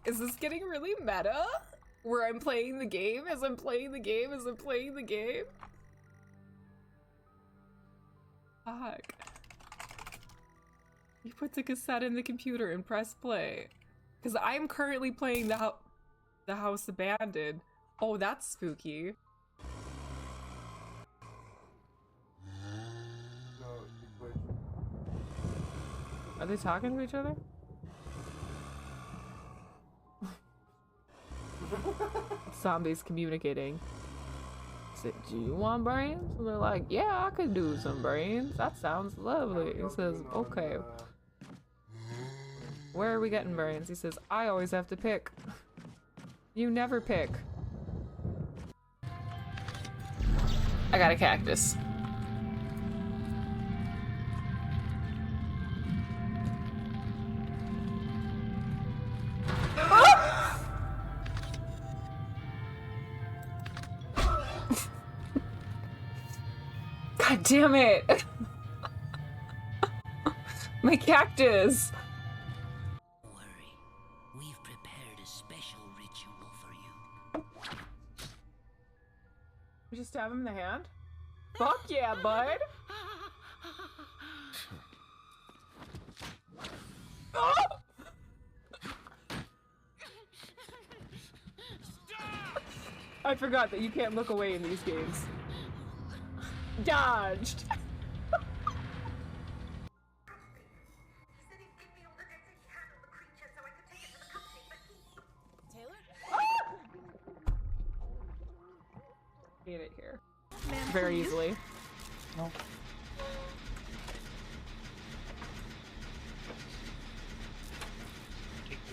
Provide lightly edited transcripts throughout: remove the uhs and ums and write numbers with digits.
Is this getting really meta? Where I'm playing the game as I'm playing the game as I'm playing the game? Fuck. You put the cassette in the computer and press play. Because I'm currently playing the House Abandoned. Oh, that's spooky. Are they talking to each other? Zombies communicating. Said, do you want brains? And they're like, yeah, I could do some brains. That sounds lovely. He says, okay. Where are we getting brains? He says, I always have to pick. You never pick. I got a cactus. God damn it! My cactus! Don't worry, we've prepared a special ritual for you. You just stab him in the hand? Fuck yeah, bud! Oh! I forgot that you can't look away in these games. Dodged! Get it here. Very easily. No.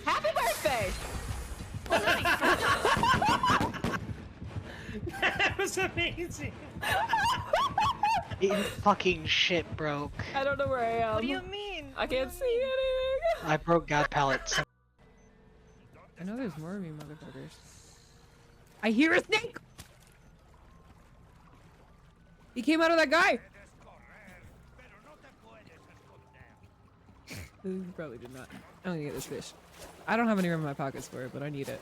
Happy birthday! That was amazing. Fucking shit broke. I don't know where I am. What do you mean? I can't see anything! I broke God pallets. I know there's more of you motherfuckers. I hear a snake! He came out of that guy! He probably did not. I'm gonna get this fish. I don't have any room in my pockets for it, but I need it.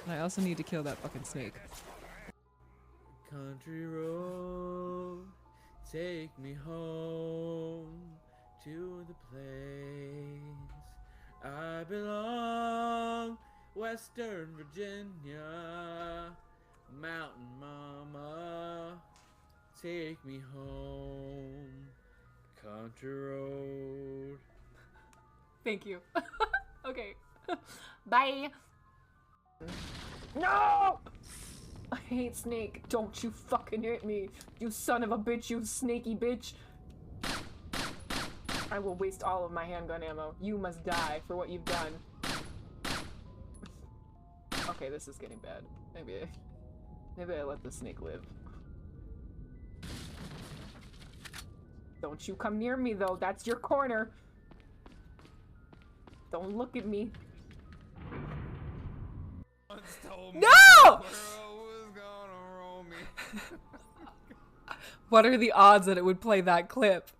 And I also need to kill that fucking snake. Country road, take me home to the place I belong. Western Virginia, Mountain Mama, take me home, country road. Thank you. Okay. Bye! No! I hate snake. Don't you fucking hit me. You son of a bitch, you snaky bitch. I will waste all of my handgun ammo. You must die for what you've done. Okay, this is getting bad. Maybe I let the snake live. Don't you come near me though, that's your corner. Don't look at me. No! What are the odds that it would play that clip?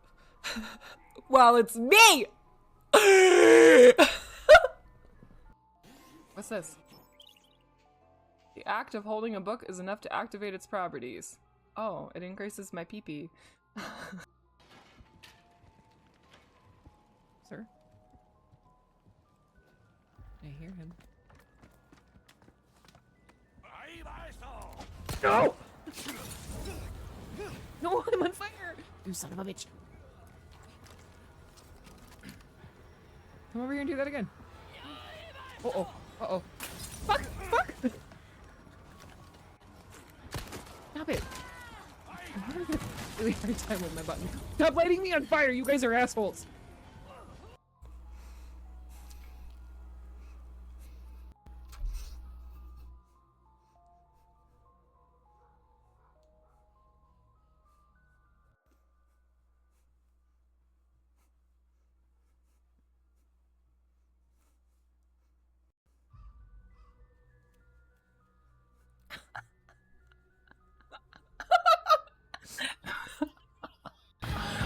Well, it's me! What's this? The act of holding a book is enough to activate its properties. Oh, it increases my pee-pee. Sir? I hear him. No! No, I'm on fire! You son of a bitch. Come over here and do that again. Uh-oh. Uh-oh. Fuck! Fuck! Stop it. I'm having a really hard time with my button. Stop lighting me on fire! You guys are assholes!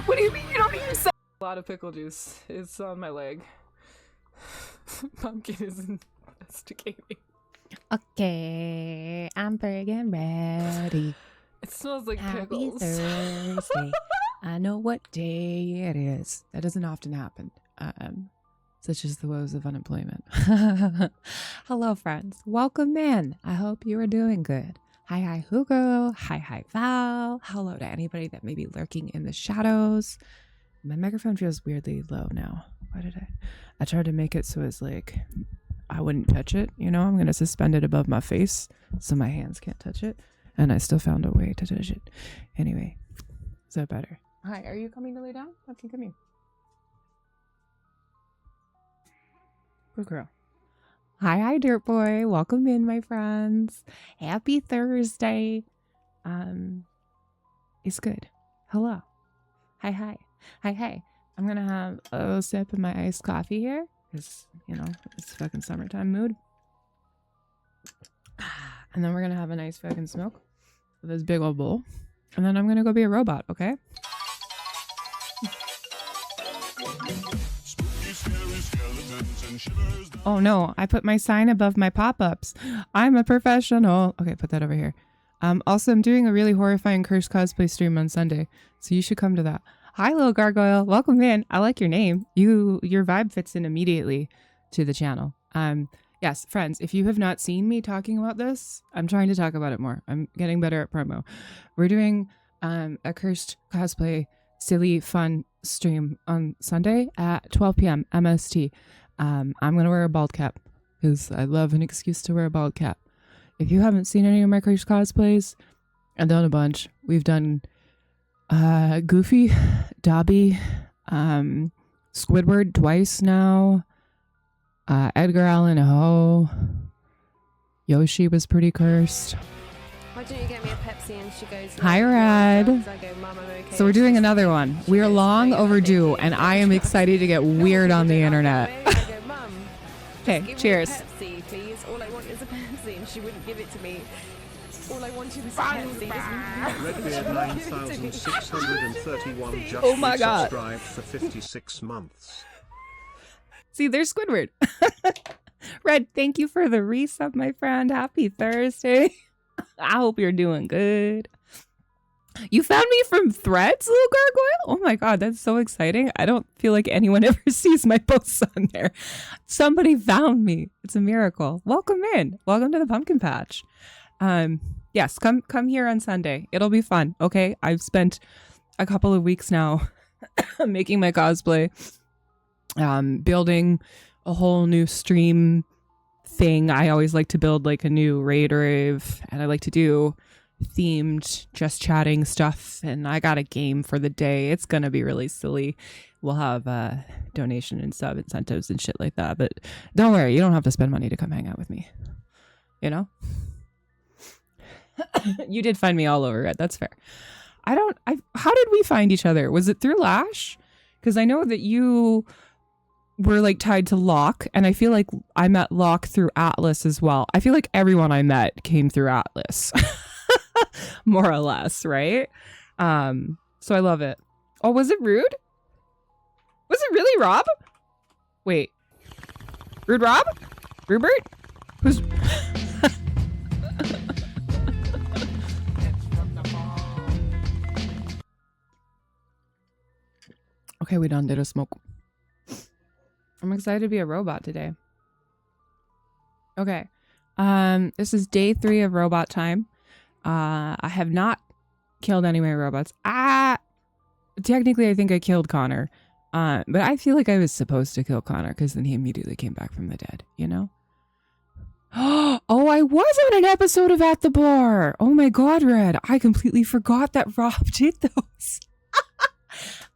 What do you mean you don't use a lot of pickle juice? It's on my leg. Pumpkin is investigating. Okay, I'm friggin' ready. It smells like Happy pickles. Thursday. I know what day it is. That doesn't often happen. Such as the woes of unemployment. Hello, friends. Welcome in. I hope you are doing good. Hi, Hugo. Hi, Val. Hello to anybody that may be lurking in the shadows. My microphone feels weirdly low now. Why did I tried to make it so it's like I wouldn't touch it. You know, I'm going to suspend it above my face so my hands can't touch it. And I still found a way to touch it. Anyway, is that better? Hi, are you coming to lay down? Okay, come here. Good girl. Hi, Dirt Boy. Welcome in, my friends. Happy Thursday. It's good. Hello. Hi. I'm gonna have a sip of my iced coffee here, because, you know, it's fucking summertime mood. And then we're gonna have a nice fucking smoke with this big old bowl. And then I'm gonna go be a robot, okay? Oh no, I put my sign above my pop-ups. I'm a professional. Okay, put that over here. Also, I'm doing a really horrifying cursed cosplay stream on Sunday, so you should come to that. Hi, little gargoyle. Welcome in. I like your name. Your vibe fits in immediately to the channel. Yes, friends, if you have not seen me talking about this, I'm trying to talk about it more. I'm getting better at promo. We're doing a cursed cosplay silly fun stream on Sunday at 12 p.m. MST. I'm going to wear a bald cap because I love an excuse to wear a bald cap. If you haven't seen any of my cursed cosplays, I've done a bunch. We've done Goofy, Dobby, Squidward twice now, Edgar Allan Poe, Yoshi was pretty cursed. Why don't you get me a Pepsi? And she goes, Hi, Rad. I go, Mum, I'm okay. So we're doing another one. We are long overdue, and I am excited to get weird on the internet. I go, Mum, Okay, give cheers. me a Pepsi, please. All I want is a Pepsi, and she wouldn't give it to me. All I wanted was a Pepsi. Redbeard 9631 just Oh my God. subscribed for 56 months. See, there's Squidward. Red, thank you for the resub, my friend. Happy Thursday. I hope you're doing good. You found me from Threads, little gargoyle? Oh my God, that's so exciting. I don't feel like anyone ever sees my posts on there. Somebody found me. It's a miracle. Welcome in. Welcome to the pumpkin patch. Yes, come here on Sunday. It'll be fun. Okay. I've spent a couple of weeks now making my cosplay, building a whole new stream thing. I always like to build like a new raid rave, and I like to do themed just chatting stuff, and I got a game for the day. It's gonna be really silly. We'll have donation and sub incentives and shit like that, but don't worry, you don't have to spend money to come hang out with me, you know. You did find me all over it. That's fair. How did we find each other? Was it through Lash? Because I know that you were like tied to Locke, and I feel like I met Locke through Atlas as well. I feel like everyone I met came through Atlas. More or less, right? So I love it. Oh, was it Rude? Was it really Rob? Wait. Rude Rob? Rupert? Who's... Okay, we done did a smoke. I'm excited to be a robot today. Okay. This is day 3 of robot time. I have not killed any of my robots. Technically I think I killed Connor. But I feel like I was supposed to kill Connor because then he immediately came back from the dead, you know? Oh, I was on an episode of At the Bar. Oh my God, Red. I completely forgot that Rob did those.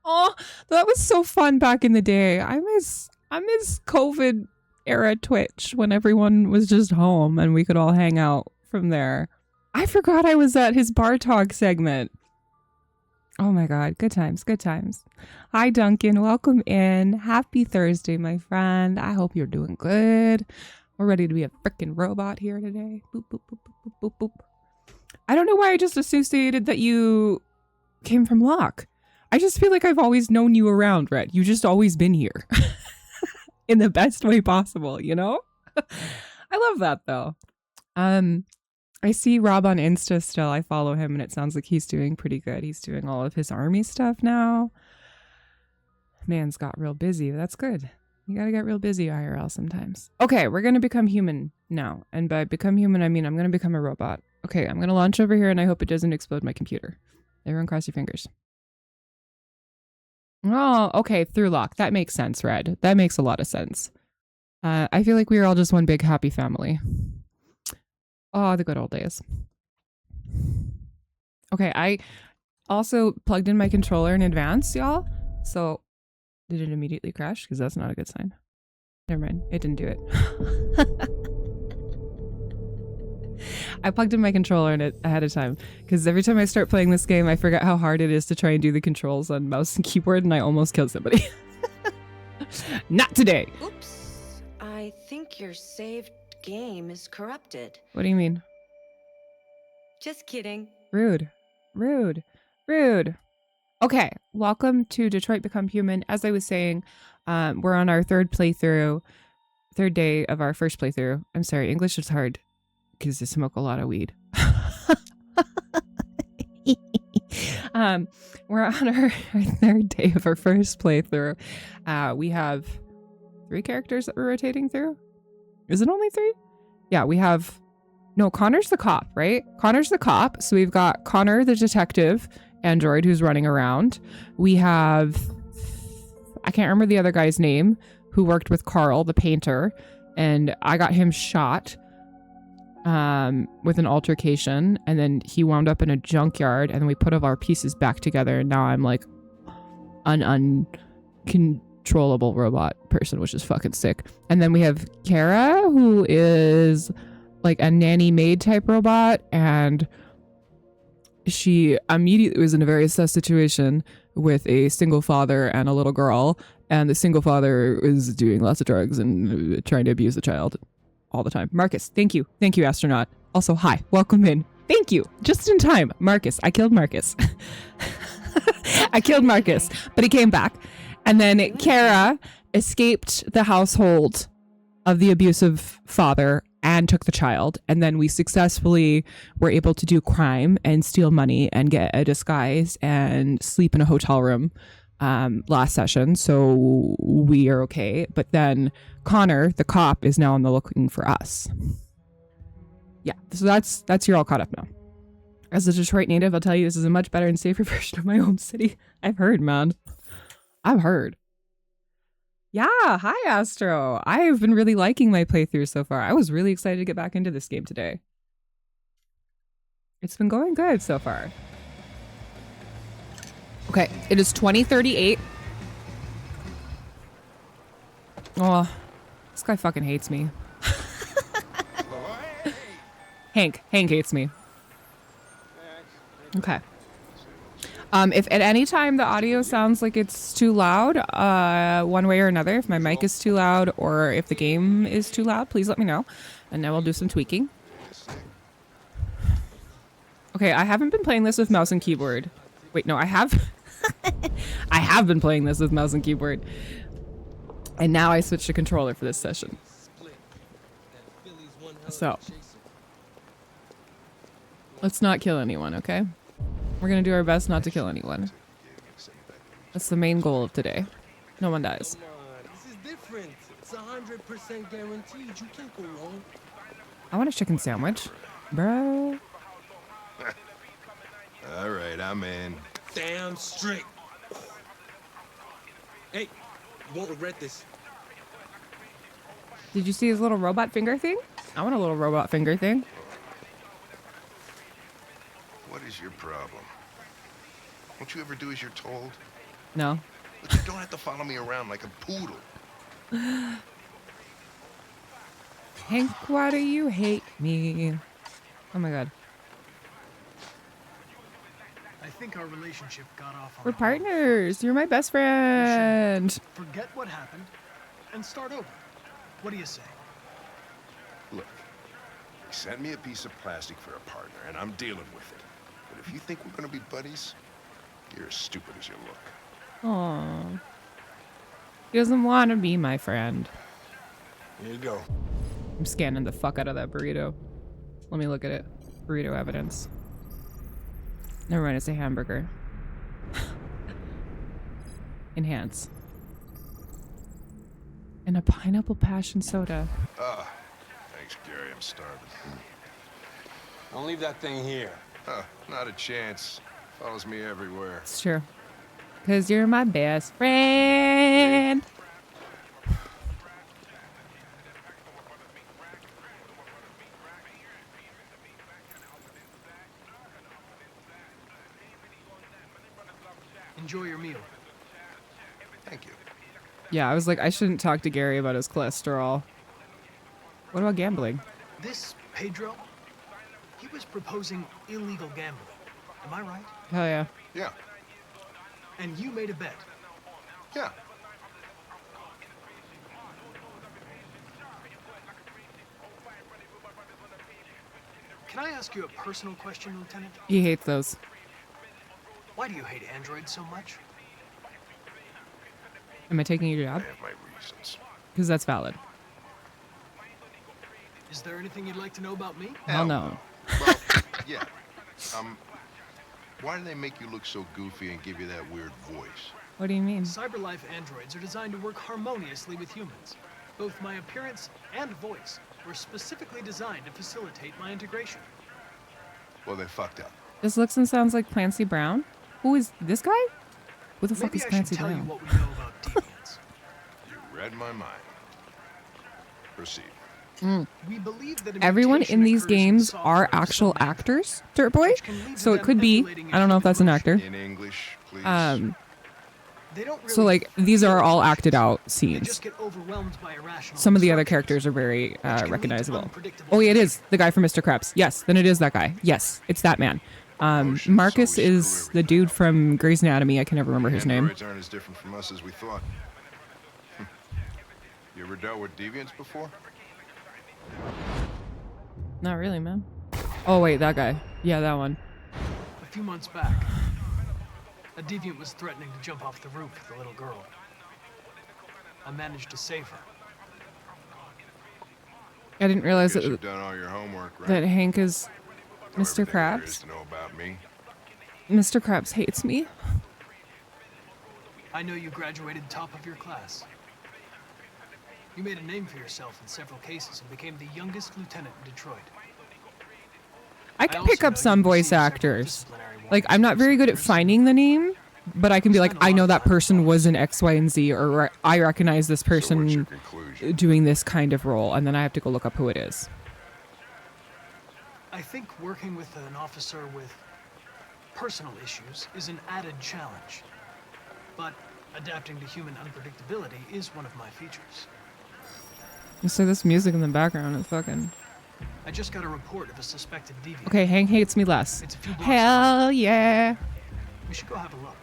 Oh, that was so fun back in the day. I miss COVID era Twitch when everyone was just home and we could all hang out from there. I forgot I was at his bar talk segment. Oh my God, good times, good times. Hi Duncan, welcome in. Happy Thursday, my friend. I hope you're doing good. We're ready to be a freaking robot here today. Boop, boop, boop, boop, boop, boop. I don't know why I just associated that you came from Locke. I just feel like I've always known you around, Red. You've just always been here. in the best way possible, you know? I love that though. I see Rob on Insta still. I follow him and it sounds like he's doing pretty good. He's doing all of his army stuff now. Man's got real busy. That's good. You gotta get real busy IRL sometimes. Okay, we're gonna become human now. And by become human, I mean I'm gonna become a robot. Okay, I'm gonna launch over here and I hope it doesn't explode my computer. Everyone cross your fingers. Oh, okay, through lock. That makes sense, Red. That makes a lot of sense. I feel like we are all just one big happy family. Oh, the good old days. Okay, I also plugged in my controller in advance, y'all. So, did it immediately crash? Because that's not a good sign. Never mind, it didn't do it. I plugged in my controller in it ahead of time because every time I start playing this game, I forget how hard it is to try and do the controls on mouse and keyboard, and I almost killed somebody. Not today. Oops. I think your saved game is corrupted. What do you mean? Just kidding. Rude. Rude. Rude. Okay, welcome to Detroit Become Human. As I was saying, we're on our third day of our first playthrough. I'm sorry, English is hard because I smoke a lot of weed. We're on our third day of our first playthrough. We have 3 characters that we're rotating through. Is it only 3? Yeah, we have... No, Connor's the cop, right? Connor's the cop. So we've got Connor, the detective android who's running around. We have... I can't remember the other guy's name who worked with Carl, the painter. And I got him shot with an altercation. And then he wound up in a junkyard. And then we put all our pieces back together. And now I'm like an uncontrollable robot person, which is fucking sick. And then we have Kara, who is... like a nanny maid type robot, and she immediately was in a very sus situation with a single father and a little girl, and the single father is doing lots of drugs and trying to abuse the child all the time. Marcus, thank you astronaut. Also, hi, welcome in. Thank you, just in time. Marcus, I killed Marcus. I killed Marcus, but he came back. And then Kara escaped the household of the abusive father and took the child. And then we successfully were able to do crime and steal money and get a disguise and sleep in a hotel room last session. So we are okay. But then Connor, the cop, is now on the looking for us. Yeah, so that's you're all caught up now. As a Detroit native, I'll tell you this is a much better and safer version of my home city. I've heard, man. I've heard. Yeah, hi Astro. I've been really liking my playthrough so far. I was really excited to get back into this game today. It's been going good so far. Okay, it is 2038. Oh, this guy fucking hates me. Hank hates me. Okay. If at any time the audio sounds like it's too loud, one way or another, if my mic is too loud or if the game is too loud, please let me know. And then we'll do some tweaking. Okay, I haven't been playing this with mouse and keyboard. Wait, no, I have. I have been playing this with mouse and keyboard. And now I switched to controller for this session. So. Let's not kill anyone, okay? We're gonna do our best not to kill anyone. That's the main goal of today. No one dies. This is different. It's 100% guaranteed. You can't go wrong. I want a chicken sandwich, bro. All right, I'm in. Damn straight. Hey, you won't regret this. Did you see his little robot finger thing? I want a little robot finger thing. What is your problem? Won't you ever do as you're told? No. But you don't have to follow me around like a poodle. Hank, why do you hate me? Oh my god. I think our relationship got off on We're partners. You're my best friend. Forget what happened and start over. What do you say? Look, you sent me a piece of plastic for a partner, and I'm dealing with it. But if you think we're gonna be buddies, you're as stupid as you look. Aww. He doesn't want to be my friend. Here you go. I'm scanning the fuck out of that burrito. Let me look at it. Burrito evidence. Never mind, it's a hamburger. Enhance. And a pineapple passion soda. Ah, thanks, Gary. I'm starving. Don't leave that thing here. Not a chance. Follows me everywhere. It's true. Because you're my best friend. Enjoy your meal. Thank you. Yeah, I was like, I shouldn't talk to Gary about his cholesterol. What about gambling? This Pedro, he was proposing illegal gambling. Am I right? Hell yeah. Yeah. And you made a bet. Yeah. Can I ask you a personal question, Lieutenant? He hates those. Why do you hate androids so much? Am I taking your I job? have my reasons. Because that's valid. Is there anything you'd like to know about me? Hell no. Well, yeah. Why do they make you look so goofy and give you that weird voice? What do you mean? Cyberlife androids are designed to work harmoniously with humans. Both my appearance and voice were specifically designed to facilitate my integration. Well, they fucked up. This looks and sounds like Clancy Brown. Who is this guy? Who the fuck Maybe is I should Clancy tell you Brown? what we know about deviants. You read my mind. Proceed. We believe that Everyone mutation in these occurs in games software are of actual some nature, actors, Dirt Boy. which can lead to So it them could be. emulating I don't know if that's an human actor. In English, please. They don't really So like these are all feel acted out They scenes. just get overwhelmed by irrational Some of the other instructions, characters are very which can lead to recognizable. unpredictable Oh yeah, it is the guy from Mr. Krabs. Yes, then it is that guy. Yes, it's that man. shit, Marcus so we is screw the dude from Grey's Anatomy. I can never remember his name. Androids aren't as different from us as we thought. You ever dealt with deviants before? Not really, man. Oh wait, that guy. Yeah, that one. A few months back, a deviant was threatening to jump off the roof with a little girl. I managed to save her. I didn't realize Guess that, you've done all your homework, right? that Hank is Know Mr. everything there is Krabs. to know about me. Mr. Krabs hates me. I know you graduated top of your class. You made a name for yourself in several cases and became the youngest lieutenant in Detroit. I can also pick up know some you voice received several actors. disciplinary Like, I'm not very good at warnings. finding the name, but I can be like, I know that person was in X, Y, and Z, or I recognize this So what's your person conclusion? doing this kind of role, and then I have to go look up who it is. I think working with an officer with personal issues is an added challenge. But adapting to human unpredictability is one of my features. So this music in the background is fucking... I just got a report of a suspected deviant. Okay, Hank hates me less. It's a few blocks Hell yeah. We should go have a look.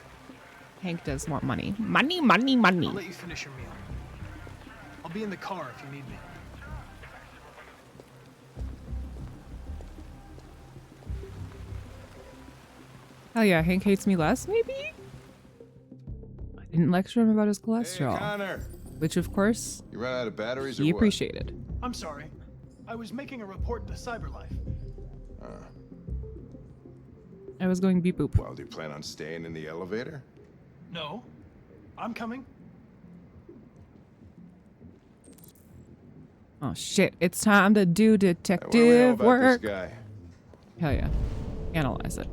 Hank does want money. Money, money, money. I'll let you finish your meal. I'll be in the car if you need me. Hell yeah, Hank hates me less, maybe? I didn't lecture him about his Hey, cholesterol, Connor. which of course You ran out of batteries or he what? appreciated. I'm sorry. I was making a report to Cyberlife. I was going beep boop. Well, do you plan on staying in the elevator? No. I'm coming. Oh shit, it's time to do What do we know detective about work. this guy? Hell yeah. Analyze it.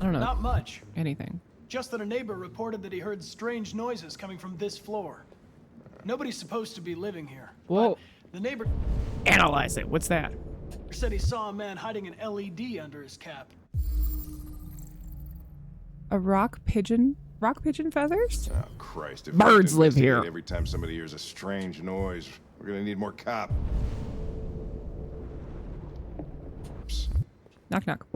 I don't know. Not much. Anything. Just that a neighbor reported that he heard strange noises coming from this floor. Nobody's supposed to be living here. Whoa. But the neighbor Analyze it. What's that? said he saw a man hiding an LED under his cap. A rock pigeon? Rock pigeon feathers? Oh, Christ. If Birds we have live to here. investigate every time somebody hears a strange noise, we're gonna need more cops. Knock knock.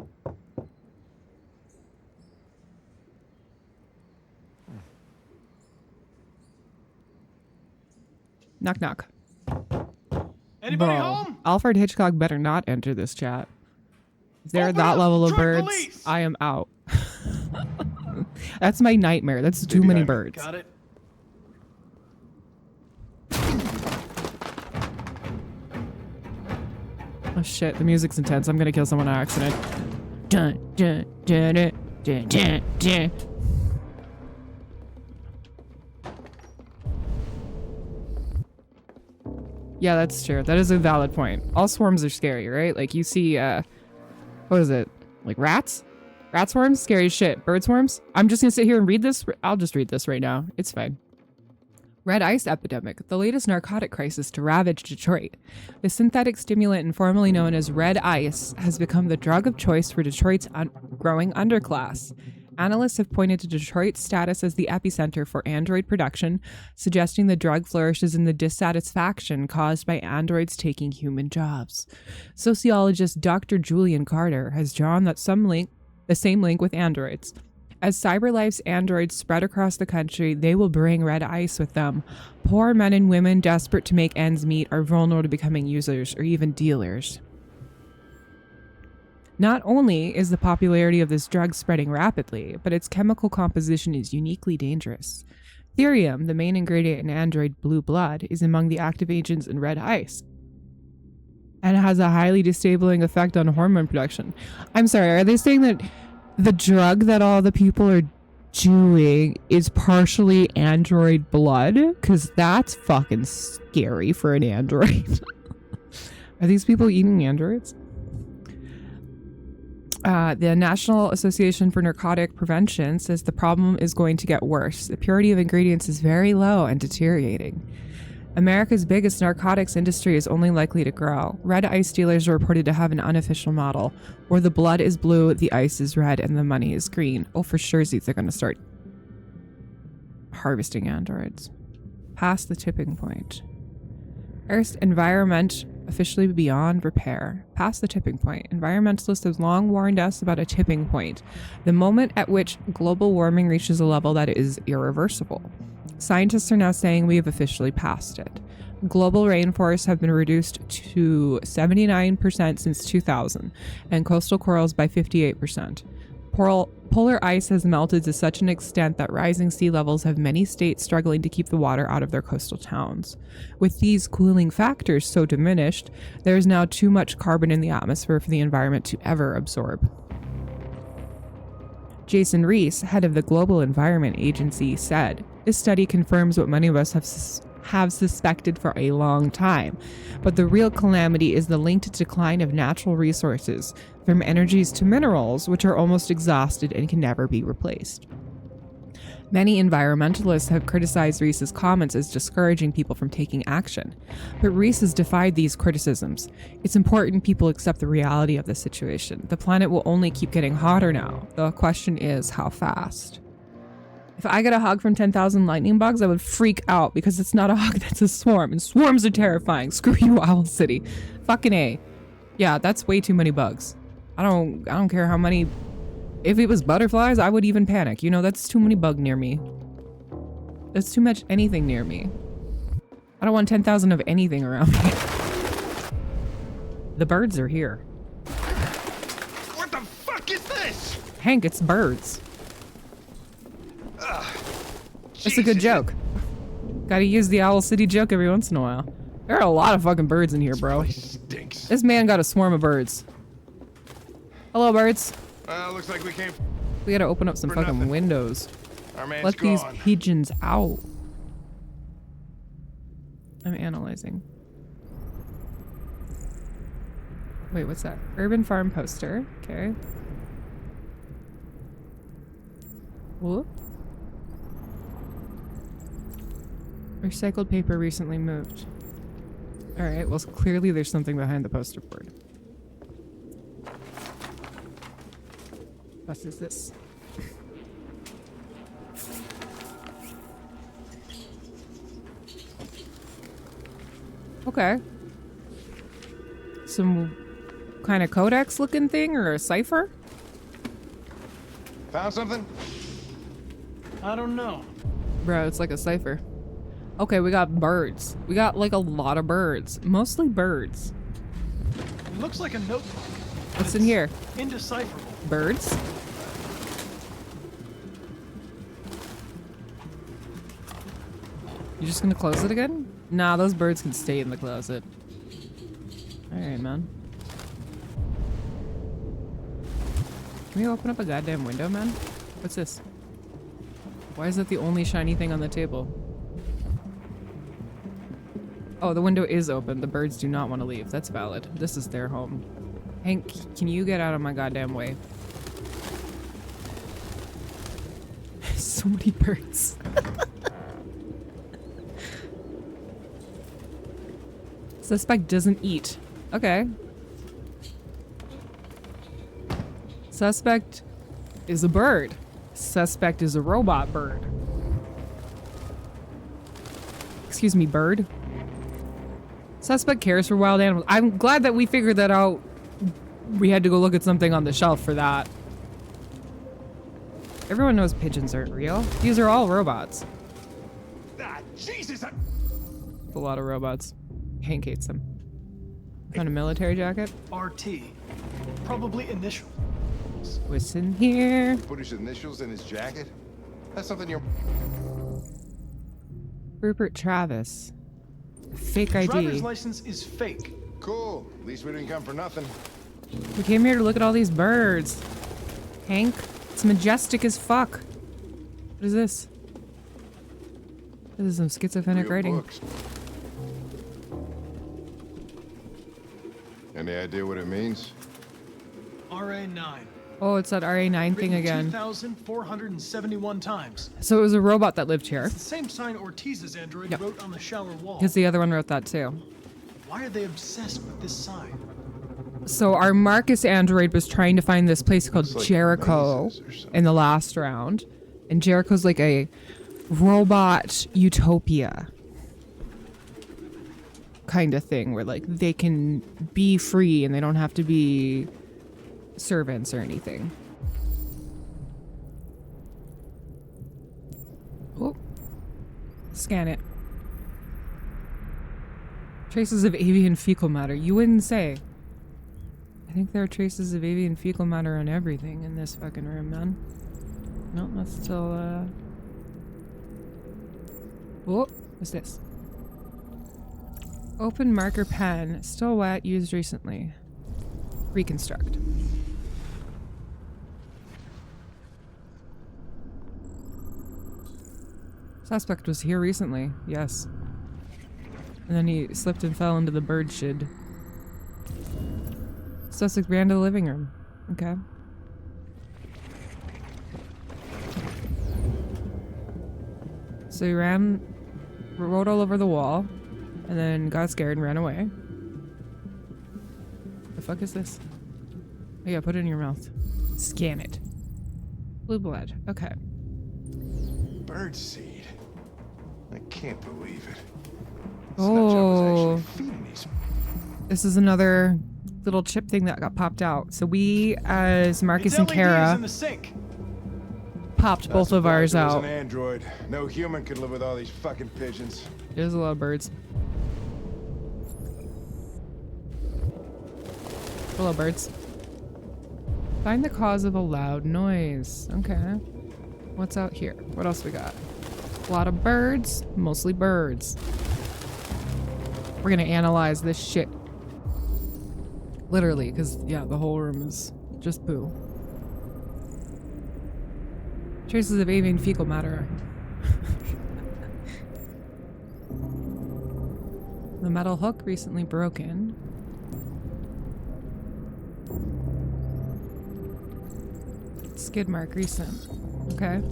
Knock knock. Anybody Bro, home? Alfred Hitchcock better not enter this chat. If they're Open that up, level of Detroit birds, police! I am out. That's my nightmare. That's too Maybe many I'm- birds. Got it. Oh shit, the music's intense. I'm gonna kill someone on accident. Dun, dun, dun, dun, dun, dun, dun. Yeah, that's true. That is a valid point. All swarms are scary, right? Like you see, what is it? Like rats? Rat swarms? Scary as shit. Bird swarms? I'm just gonna sit here and read this. I'll just read this right now. It's fine. Red ice epidemic, the latest narcotic crisis to ravage Detroit. The synthetic stimulant informally known as red ice has become the drug of choice for Detroit's growing underclass. Analysts have pointed to Detroit's status as the epicenter for android production, suggesting the drug flourishes in the dissatisfaction caused by androids taking human jobs. Sociologist Dr. Julian Carter has drawn the same link with androids. As CyberLife's androids spread across the country, they will bring red ice with them. Poor men and women desperate to make ends meet are vulnerable to becoming users or even dealers. Not only is the popularity of this drug spreading rapidly, but its chemical composition is uniquely dangerous. Therium, the main ingredient in android blue blood, is among the active agents in red ice, and it has a highly destabilizing effect on hormone production. I'm sorry, are they saying that the drug that all the people are doing is partially android blood? Because that's fucking scary for an android. Are these people eating androids? The National Association for Narcotic Prevention says the problem is going to get worse. The purity of ingredients is very low and deteriorating. America's biggest narcotics industry is only likely to grow. Red ice dealers are reported to have an unofficial model where the blood is blue, the ice is red, and the money is green. Oh, for sure, they're going to start harvesting androids. Past the tipping point. Earth's environment officially beyond repair. Past the tipping point. Environmentalists have long warned us about a tipping point, the moment at which global warming reaches a level that is irreversible. Scientists are now saying we have officially passed it. Global rainforests have been reduced to 79% since 2000, and coastal corals by 58%. Polar ice has melted to such an extent that rising sea levels have many states struggling to keep the water out of their coastal towns. With these cooling factors so diminished, there is now too much carbon in the atmosphere for the environment to ever absorb. Jason Reese, head of the Global Environment Agency, said, "This study confirms what many of us have suspected for a long time. But the real calamity is the linked decline of natural resources, from energies to minerals, which are almost exhausted and can never be replaced." Many environmentalists have criticized Reese's comments as discouraging people from taking action. But Reese has defied these criticisms. It's important people accept the reality of the situation. The planet will only keep getting hotter now. The question is, how fast? If I get a hug from 10,000 lightning bugs, I would freak out because it's not a hug, that's a swarm. And swarms are terrifying. Screw you, Owl City. Fucking A. Yeah, that's way too many bugs. I don't care how many. If it was butterflies, I would even panic. You know, that's too many bugs near me. That's too much anything near me. I don't want 10,000 of anything around me. The birds are here. What the fuck is this? Hank, it's birds. It's a good joke. Gotta use the Owl City joke every once in a while. There are a lot of fucking birds in here, bro. This man got a swarm of birds. Hello, birds. Looks like we came. We gotta open up some fucking windows. Let these pigeons out. I'm analyzing. Wait, what's that? Urban farm poster. Okay. Whoop. Recycled paper recently moved. Alright, well clearly there's something behind the poster board. What is this? Okay. Some kind of codex looking thing or a cipher? Found something? I don't know. Bro, it's like a cipher. Okay, we got birds. We got like a lot of birds. Mostly birds. It looks like a notebook. What's in here? Indecipherable. Birds? You just gonna close it again? Nah, those birds can stay in the closet. Alright, man. Can we open up a goddamn window, man? What's this? Why is that the only shiny thing on the table? Oh, the window is open. The birds do not want to leave. That's valid. This is their home. Hank, can you get out of my goddamn way? So many birds. Suspect doesn't eat. Okay. Suspect is a bird. Suspect is a robot bird. Excuse me, bird. Suspect cares for wild animals. I'm glad that we figured that out. We had to go look at something on the shelf for that. Everyone knows pigeons aren't real. These are all robots. Ah, Jesus! A lot of robots. Hank hates them. Found a military jacket? RT. Probably initial. What's in here? Put his initials in his jacket? That's something you're... Rupert Travis. Fake ID. Driver's license is fake. Cool. At least we didn't come for nothing. We came here to look at all these birds. Hank, it's majestic as fuck. What is this? This is some schizophrenic Real writing. books. Any idea what it means? RA9. Oh, it's that RA9 thing Written again. 2,471 times. So it was a robot that lived here. It's the same sign Ortiz's android Yep. wrote on the shower wall. Because the other one wrote that too. Why are they obsessed with this sign? So our Marcus android was trying to find this place called Looks like Jericho mazes or something. in the last round. And Jericho's like a robot utopia kind of thing where like they can be free and they don't have to be servants or anything. Oh. Scan it. Traces of avian fecal matter. You wouldn't say. I think there are traces of avian fecal matter on everything in this fucking room, man. No, that's still, Oh, what's this? Open marker pen. Still wet. Used recently. Reconstruct. Suspect was here recently. Yes. And then he slipped and fell into the bird shed. Suspect ran to the living room. Okay. So he rode all over the wall, and then got scared and ran away. The fuck is this? Oh yeah, put it in your mouth. Scan it. Blue blood. Okay. Birdseed. I can't believe it. Oh. Snapchat was actually feeding these. This is another little chip thing that got popped out. So we, as Marcus Its and LEDs Kara, in the sink. popped both of ours It was out. an android. No human could live with all these fucking pigeons. There's a lot of birds. Hello, birds. Find the cause of a loud noise. Okay. What's out here? What else we got? A lot of birds. Mostly birds. We're gonna analyze this shit. Literally, because, yeah, the whole room is just poo. Traces of avian fecal matter. The metal hook recently broken. Skid mark recent. Okay.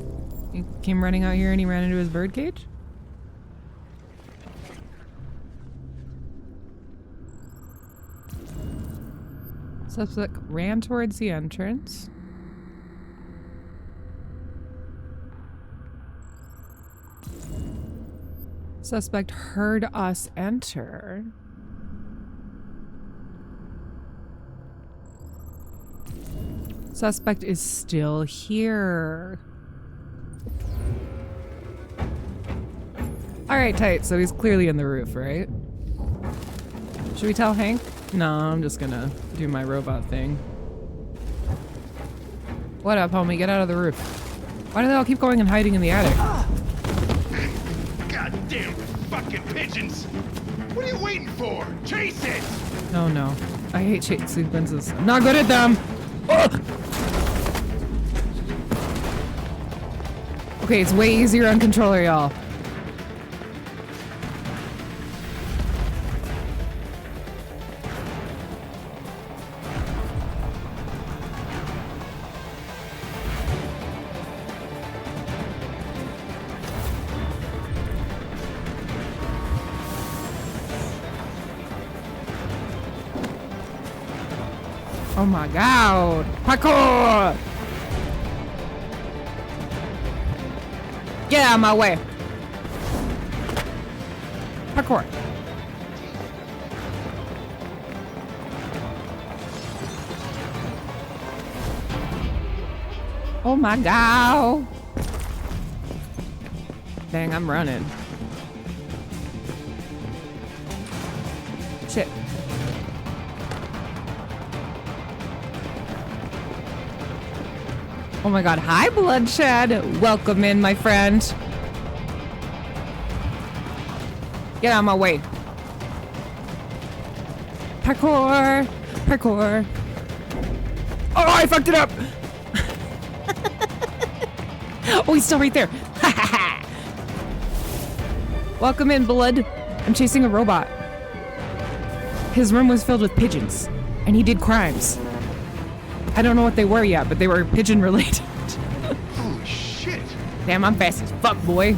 He came running out here and he ran into his bird cage? Suspect ran towards the entrance. Suspect heard us enter. Suspect is still here. Alright, tight. So he's clearly in the roof, right? Should we tell Hank? No, I'm just gonna do my robot thing. What up, homie? Get out of the roof. Why do they all keep going and hiding in the attic? Goddamn fucking pigeons! What are you waiting for? Chase it! Oh no. I hate chase sequences. I'm not good at them! Ugh! Okay, it's way easier on controller, y'all. Oh my god! Parkour! Get out of my way! Parkour! Oh my god! Dang, I'm running. Shit. Oh my god, hi Bloodshed! Welcome in, my friend. Get out of my way. Parkour! Parkour! Oh, I fucked it up! Oh, he's still right there. Welcome in, Blood. I'm chasing a robot. His room was filled with pigeons, and he did crimes. I don't know what they were yet, but they were pigeon related. Holy shit! Damn, I'm fast as fuck, boy.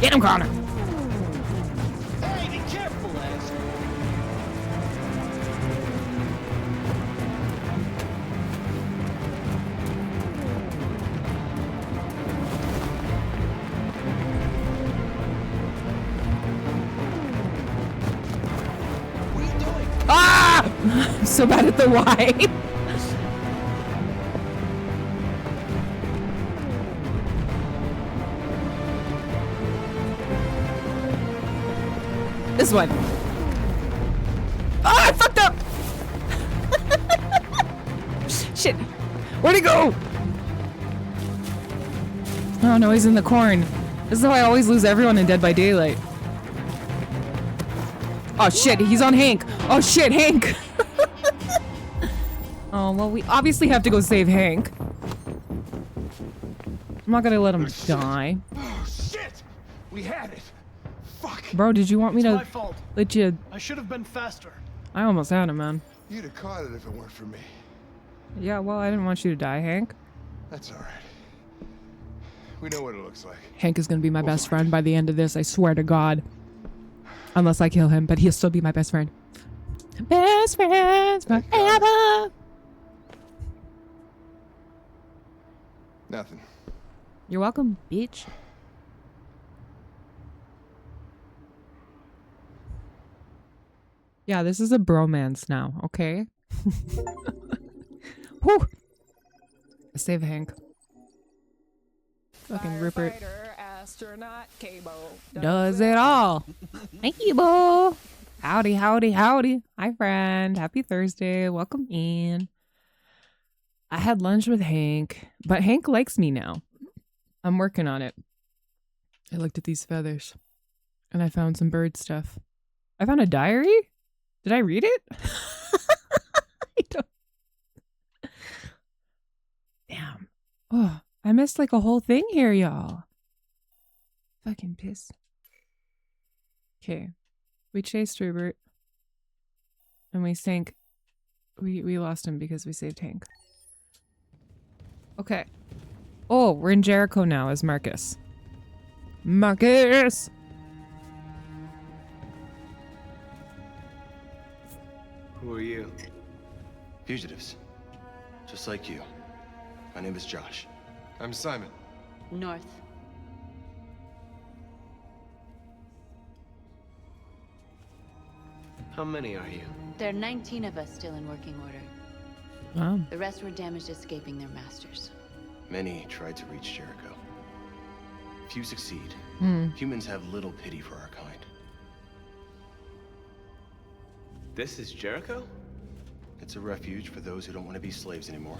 Get him, Connor. Hey, be careful, ass. What are you doing? Ah! I'm so bad at the Y. This one. Ah, I fucked up! Shit. Where'd he go? Oh no, he's in the corn. This is how I always lose everyone in Dead by Daylight. Oh shit, he's on Hank. Oh shit, Hank. Oh, well, we obviously have to go save Hank. I'm not gonna let him die. Oh shit! We had it. Fuck. Bro, did you want me It's to my fault. let you... I should have been faster. I almost had him, man. You'd have caught it if it weren't for me. Yeah, well, I didn't want you to die, Hank. That's all right. We know what it looks like. Hank is gonna be my best friend by the end of this, I swear to God. Unless I kill him, but he'll still be my best friend. Best friends forever! Nothing. You're welcome, bitch. Yeah, this is a bromance now, okay? Whew! Save Hank. Fucking Rupert. Firefighter, astronaut, cable. Does it all. Thank you, Bo. Howdy, howdy, howdy. Hi, friend. Happy Thursday. Welcome in. I had lunch with Hank, but Hank likes me now. I'm working on it. I looked at these feathers, and I found some bird stuff. I found a diary? Did I read it? I don't... Damn. Oh, I missed like a whole thing here, y'all. Fucking piss. Okay. We chased Rupert. And we sank. We lost him because we saved Hank. Okay. Oh, we're in Jericho now as Marcus. Marcus! Who are you? Fugitives. Just like you. My name is Josh. I'm Simon. North. How many are you? There are 19 of us still in working order. Wow. The rest were damaged escaping their masters. Many tried to reach Jericho. Few succeed. Humans have little pity for our kind. This is Jericho? It's a refuge for those who don't want to be slaves anymore.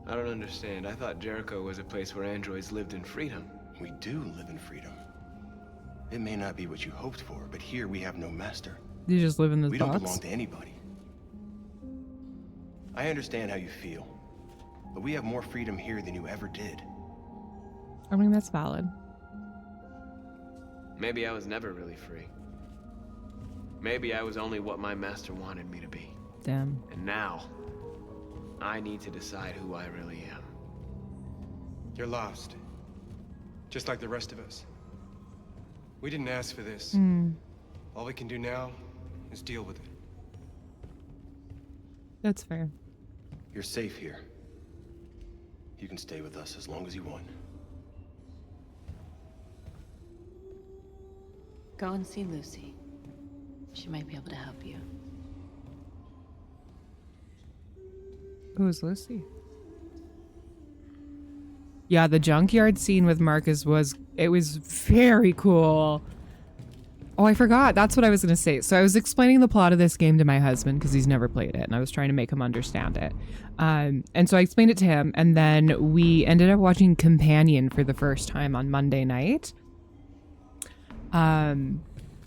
I don't understand. I thought Jericho was a place where androids lived in freedom. We do live in freedom. It may not be what you hoped for, but here we have no master. You just live in this We box? don't belong to anybody. I understand how you feel, but we have more freedom here than you ever did. I mean, that's valid. Maybe I was never really free. Maybe I was only what my master wanted me to be. Damn. And now, I need to decide who I really am. You're lost. Just like the rest of us. We didn't ask for this. All we can do now is deal with it. That's fair. You're safe here. You can stay with us as long as you want. Go and see Lucy. She might be able to help you. Who's Lucy? Yeah, the junkyard scene with Marcus was very cool. Oh, I forgot. That's what I was going to say. So I was explaining the plot of this game to my husband because he's never played it, and I was trying to make him understand it. And so I explained it to him, and then we ended up watching Companion for the first time on Monday night. And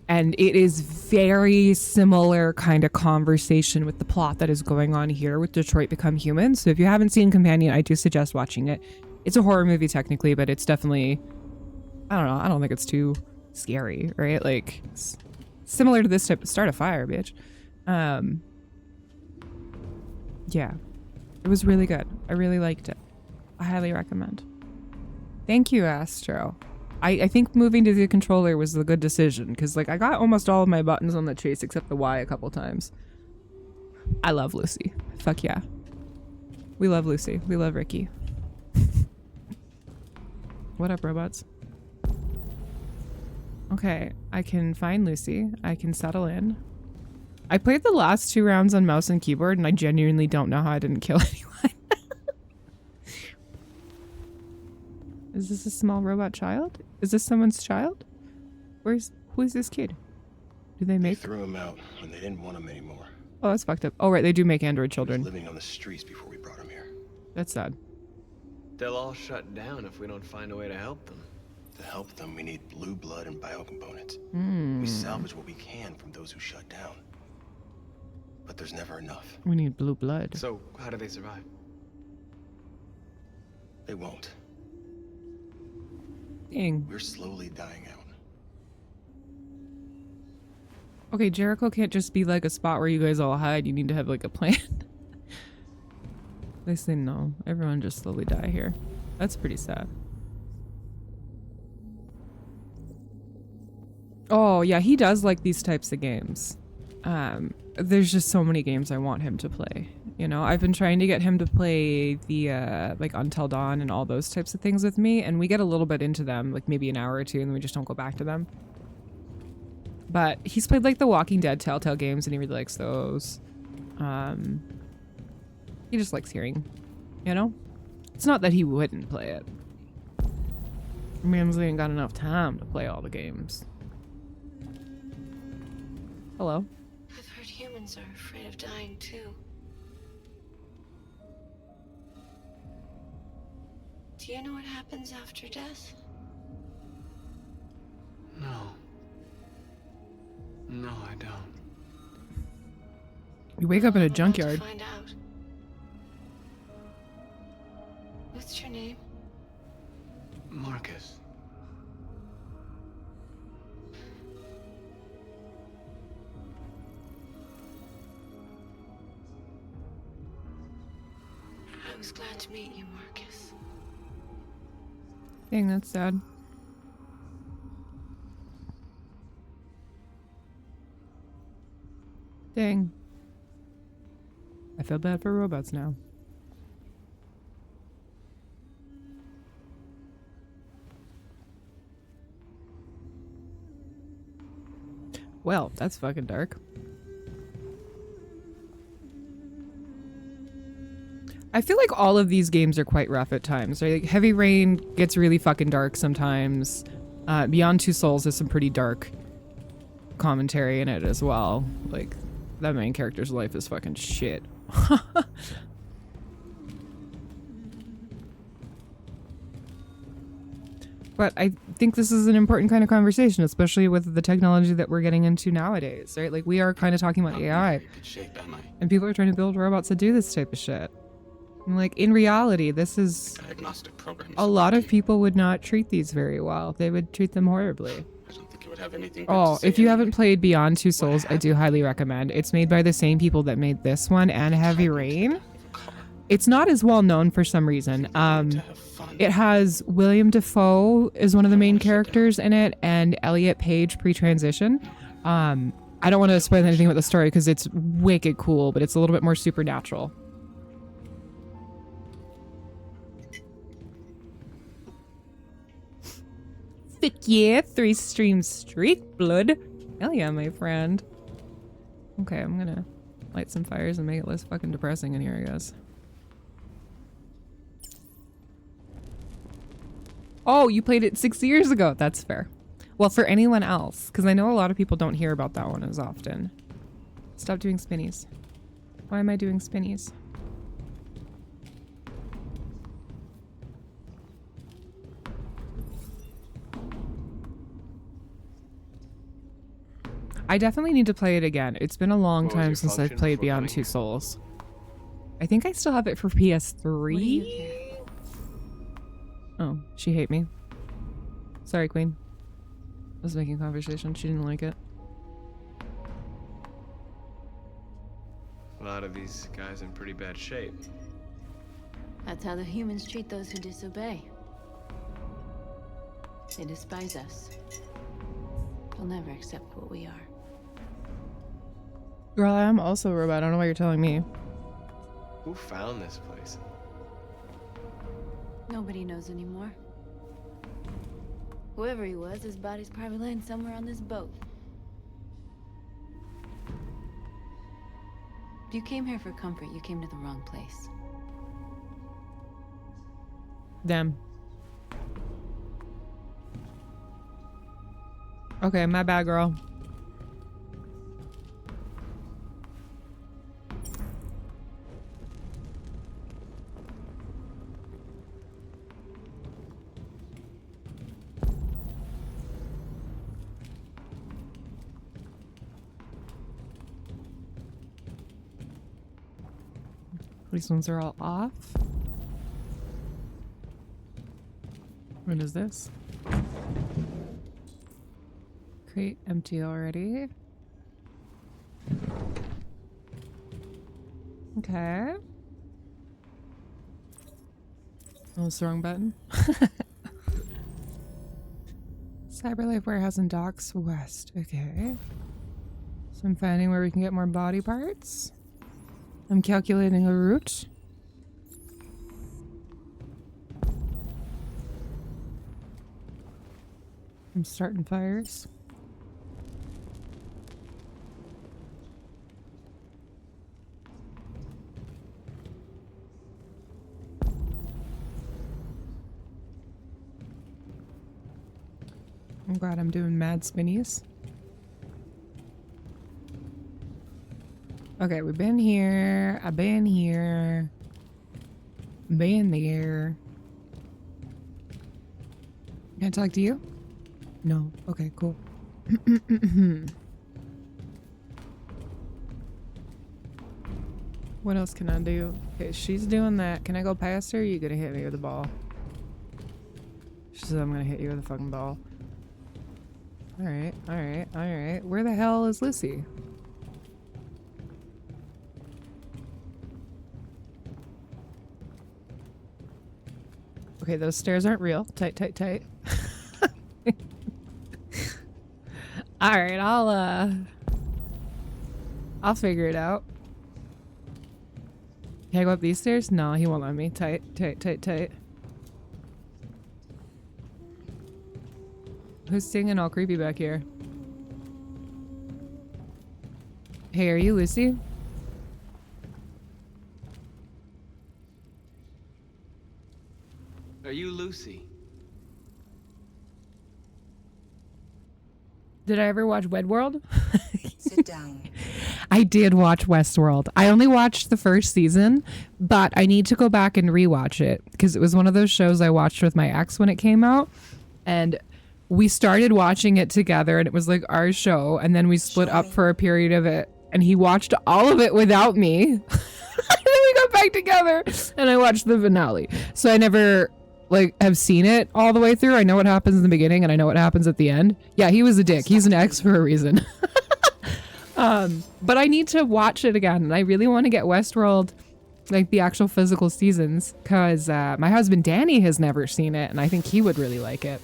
it is very similar kind of conversation with the plot that is going on here with Detroit Become Human. So if you haven't seen Companion, I do suggest watching it. It's a horror movie technically, but it's definitely, I don't know, I don't think it's too scary, right? Like, it's similar to this type of Start a Fire, bitch. Yeah, it was really good. I really liked it. I highly recommend. Thank you, Astro. I think moving to the controller was a good decision because, like, I got almost all of my buttons on the chase except the Y a couple times. I love Lucy. Fuck yeah. We love Lucy. We love Ricky. What up, robots? Okay, I can find Lucy. I can settle in. I played the last 2 rounds on mouse and keyboard, and I genuinely don't know how I didn't kill anyone. Is this a small robot child? Is this someone's child? Who is this kid? Do they make? They threw him out when they didn't want him anymore. Oh, that's fucked up. Oh, right, they do make android children. He was living on the streets before we brought him here. That's sad. They'll all shut down if we don't find a way to help them. To help them, we need blue blood and biocomponents. Mm. We salvage what we can from those who shut down. But there's never enough. We need blue blood. So, how do they survive? They won't. Dang. We're slowly dying out. Okay, Jericho can't just be like a spot where you guys all hide. You need to have like a plan. They say no. Everyone just slowly die here. That's pretty sad. Oh, yeah, he does like these types of games. There's just so many games I want him to play. You know, I've been trying to get him to play the, like, Until Dawn and all those types of things with me, and we get a little bit into them, like maybe an hour or two, and then we just don't go back to them. But he's played, like, the Walking Dead Telltale games, and he really likes those. He just likes hearing, you know? It's not that he wouldn't play it. Man's ain't got enough time to play all the games. Hello. I've heard humans are afraid of dying too. Do you know what happens after death? No. No, I don't. You wake up in a I'm about to junkyard. find out. What's your name? Marcus. I was glad to meet you, Marcus. Dang, that's sad. Dang. I feel bad for robots now. Well, that's fucking dark. I feel like all of these games are quite rough at times, right? Like Heavy Rain gets really fucking dark sometimes. Beyond Two Souls has some pretty dark commentary in it as well. Like, that main character's life is fucking shit. But I think this is an important kind of conversation, especially with the technology that we're getting into nowadays, right? Like, we are kind of talking about AI. And people are trying to build robots that do this type of shit. And like, in reality, this is... A lot of people would not treat these very well. They would treat them horribly. Oh, if you haven't played Beyond Two Souls, I do highly recommend. It's made by the same people that made this one and Heavy Rain. It's not as well known for some reason. It has William Dafoe is one of the main characters in it, and Elliot Page pre-transition. I don't want to spoil anything about the story because it's wicked cool, but it's a little bit more supernatural. Fuck yeah, 3 streams straight, blood. Hell yeah, my friend. Okay, I'm gonna light some fires and make it less fucking depressing in here, I guess. Oh, you played it 6 years ago. That's fair. Well, for anyone else, because I know a lot of people don't hear about that one as often. Stop doing spinnies. Why am I doing spinnies? I definitely need to play it again. It's been a long time since I've played Beyond Two Souls. I think I still have it for PS3. Oh, she hate me. Sorry, Queen. I was making conversation. She didn't like it. A lot of these guys in pretty bad shape. That's how the humans treat those who disobey. They despise us. They'll never accept what we are. Girl, I'm also a robot. I don't know what you're telling me. Who found this place? Nobody knows anymore. Whoever he was, his body's probably laying somewhere on this boat. If you came here for comfort, you came to the wrong place. Damn. Okay, my bad, girl. These ones are all off. What is this? Crate empty already. Okay. Oh, it's the wrong button. Cyberlife Warehouse and Docks West. Okay. So I'm finding where we can get more body parts. I'm calculating a route. I'm starting fires. I'm glad I'm doing mad spinnies. Okay, we've been here. I've been here. Been there. Can I talk to you? No. Okay, cool. What else can I do? Okay, she's doing that. Can I go past her? Or are you gonna hit me with the ball? She said I'm gonna hit you with a fucking ball. Alright, alright, alright. Where the hell is Lucy? Okay, those stairs aren't real. Tight, tight, tight. Alright, I'll figure it out. Can I go up these stairs? No, he won't let me. Tight, tight, tight, tight. Who's singing all creepy back here? Hey, are you Lucy? Are you Lucy? Did I ever watch Wedworld? Sit down. I did watch Westworld. I only watched the first season, but I need to go back and rewatch it because it was one of those shows I watched with my ex when it came out. And we started watching it together and it was like our show. And then we split up for a period of it. And he watched all of it without me. And then we got back together and I watched the finale. So I never like have seen it all the way through. I know what happens in the beginning and I know what happens at the end. Yeah, he was a dick. He's an ex for a reason. But I need to watch it again. And I really want to get Westworld, like the actual physical seasons, because my husband Danny has never seen it and I think he would really like it.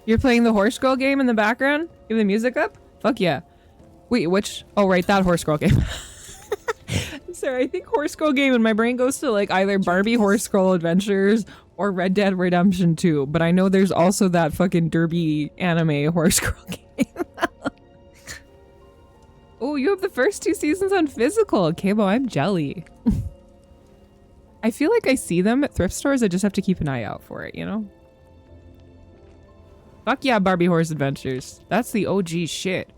You're playing the Horse Girl game in the background? You have the music up? Fuck yeah. Wait, which? Oh, right, that Horse Girl game. Sorry, I think Horse Girl game and my brain goes to like either Barbie Horse Girl Adventures or Red Dead Redemption 2. But I know there's also that fucking derby anime Horse Girl game. Oh, you have the first 2 seasons on physical. Okay, well, I'm jelly. I feel like I see them at thrift stores. I just have to keep an eye out for it, you know? Fuck yeah, Barbie Horse Adventures. That's the OG shit.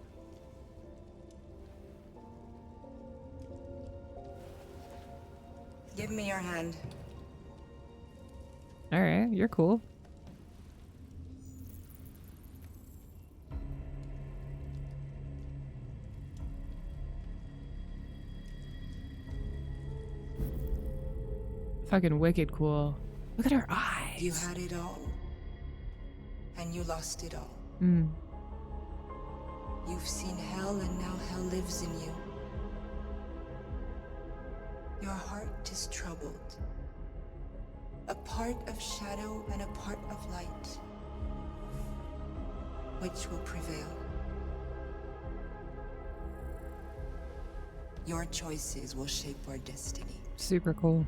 Give me your hand. Alright, you're cool. Fucking wicked cool. Look at her eyes. You had it all. And you lost it all. Mm. You've seen hell and now hell lives in you. Your heart is troubled. A part of shadow and a part of light. Which will prevail? Your choices will shape our destiny. Super cool.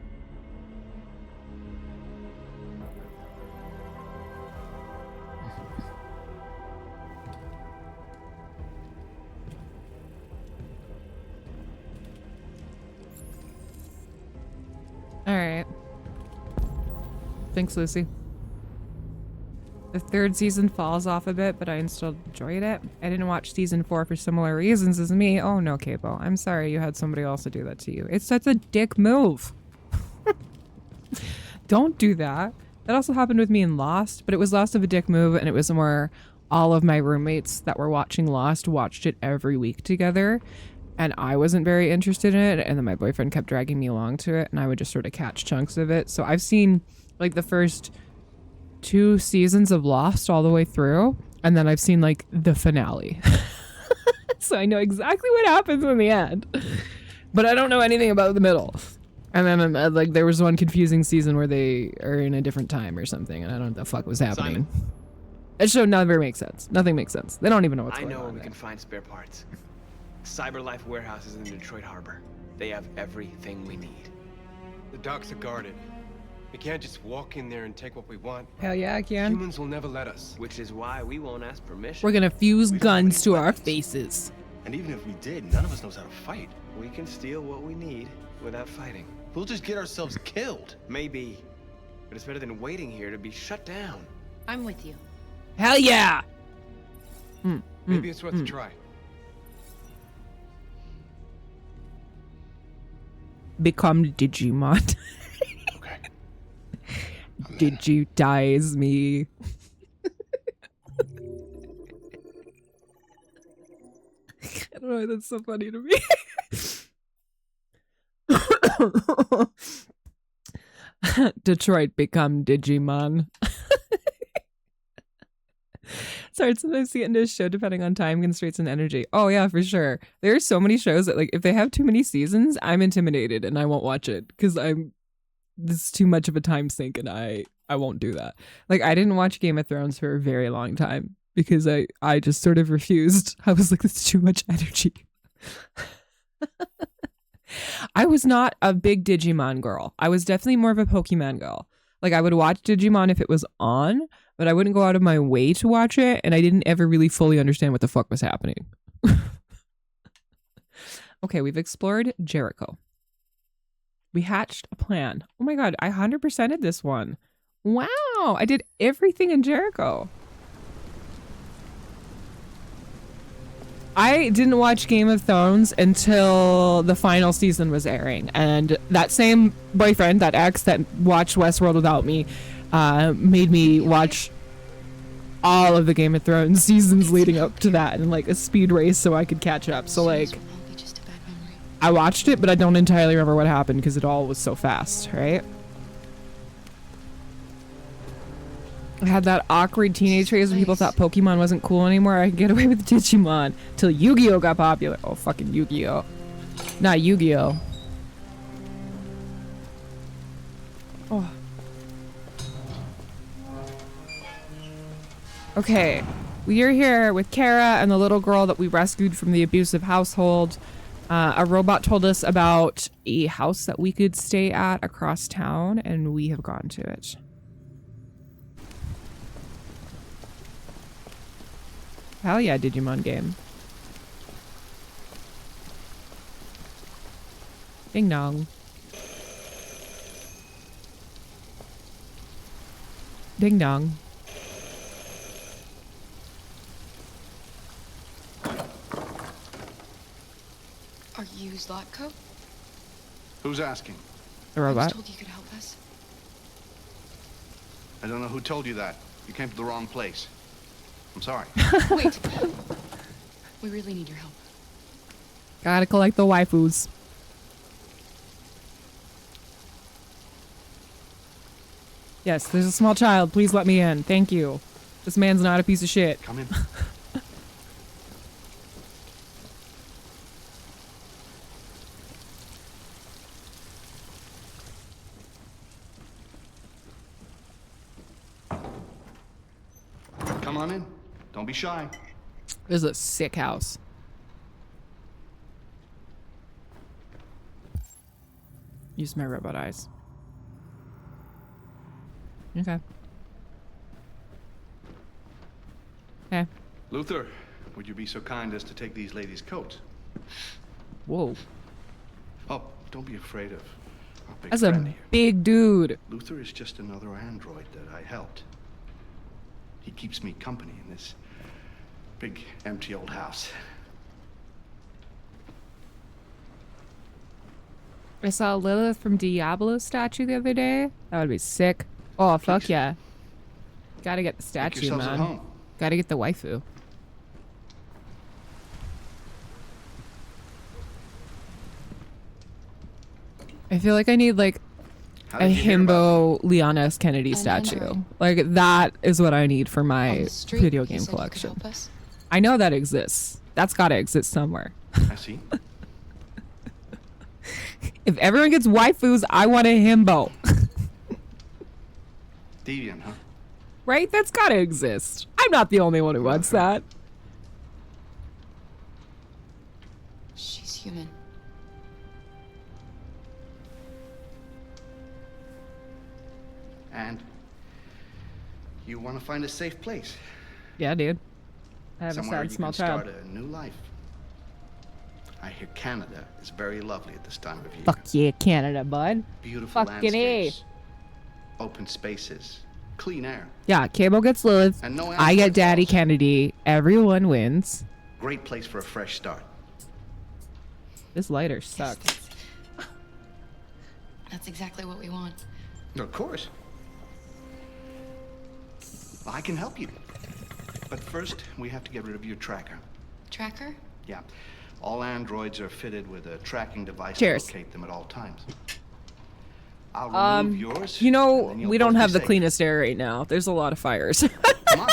Alright. Thanks, Lucy. The 3rd season falls off a bit, but I still enjoyed it. I didn't watch season 4 for similar reasons as me. Oh no, Cabo. I'm sorry you had somebody else to do that to you. It's such a dick move. Don't do that. That also happened with me in Lost, but it was less of a dick move and it was more all of my roommates that were watching Lost watched it every week together. And I wasn't very interested in it, and then my boyfriend kept dragging me along to it, and I would just sort of catch chunks of it. So I've seen like the first 2 seasons of Lost all the way through, and then I've seen like the finale. So I know exactly what happens in the end, but I don't know anything about the middle. And then like there was one confusing season where they are in a different time or something, and I don't know what the fuck was happening. Simon. That show never makes sense. Nothing makes sense. They don't even know what's going on. I know where we can find spare parts. CyberLife warehouse is in the Detroit harbor. They have everything we need. The docks are guarded. We can't just walk in there and take what we want. Hell yeah, I can. Humans will never let us. Which is why we won't ask permission. We're gonna fuse guns to our faces. And even if we did, none of us knows how to fight. We can steal what we need without fighting. We'll just get ourselves killed. Maybe. But it's better than waiting here to be shut down. I'm with you. Hell yeah! Maybe it's worth a try. Become Digimon. Okay. Digitize me. I don't know why that's so funny to me. Detroit become Digimon. Sorry, sometimes get into a show depending on time constraints and energy. Oh yeah, for sure. There are so many shows that like if they have too many seasons, I'm intimidated and I won't watch it because this is too much of a time sink and I won't do that. Like I didn't watch Game of Thrones for a very long time because I just sort of refused. I was like, it's too much energy. I was not a big Digimon girl. I was definitely more of a Pokemon girl. Like I would watch Digimon if it was on, but I wouldn't go out of my way to watch it, and I didn't ever really fully understand what the fuck was happening. Okay, we've explored Jericho. We hatched a plan. Oh my god, I 100%ed this one. Wow, I did everything in Jericho. I didn't watch Game of Thrones until the final season was airing, and that same boyfriend, that ex that watched Westworld without me, made me watch all of the Game of Thrones seasons leading up to that in like a speed race so I could catch up. So like I watched it, but I don't entirely remember what happened because it all was so fast, right? I had that awkward teenage phase when people thought Pokemon wasn't cool anymore. I could get away with Digimon till Yu-Gi-Oh got popular. Oh, fucking Yu-Gi-Oh. Not Yu-Gi-Oh. Oh. Okay, we are here with Kara and the little girl that we rescued from the abusive household. A robot told us about a house that we could stay at across town, and we have gone to it. Hell yeah, Digimon game. Ding dong. Ding dong. Are you Zlatko? Who's asking? The robot. I was told you could help us. I don't know who told you that. You came to the wrong place. I'm sorry. Wait. We really need your help. Gotta collect the waifus. Yes, there's a small child. Please let me in. Thank you. This man's not a piece of shit. Come in. Come on in. Don't be shy. This is a sick house. Use my robot eyes. Okay. Okay. Luther, would you be so kind as to take these ladies' coats? Whoa. Oh, don't be afraid of our big That's friend a here. big dude. Luther is just another android that I helped. He keeps me company in this big, empty old house. I saw Lilith from Diablo statue the other day. That would be sick. Oh, fuck yeah. Gotta get the statue, yourselves at man. home. Gotta get the waifu. I feel like I need like a himbo Leon S. Kennedy statue. Like that is what I need for my video game collection. I know that exists. That's gotta exist somewhere. I see. If everyone gets waifus, I want a himbo. Deviant, huh? Right? That's gotta exist. I'm not the only one who wants that. She's human. And you want to find a safe place. Yeah, dude. I have Somewhere a sad you small can child. start a new life. I hear Canada is very lovely at this time of year. Fuck yeah, Canada, bud. Beautiful Fucking A. landscapes, open spaces, clean air. Yeah, Cable gets Lilith. And no I get animals Daddy also. Kennedy. Everyone wins. Great place for a fresh start. This lighter sucks. That's exactly what we want. Of course. I can help you. But first, we have to get rid of your tracker. Tracker? Yeah. All androids are fitted with a tracking device Cheers. to locate them at all times. I'll remove yours. You and know, then you'll we don't both be have the safe. cleanest air right now. There's a lot of fires. Come on.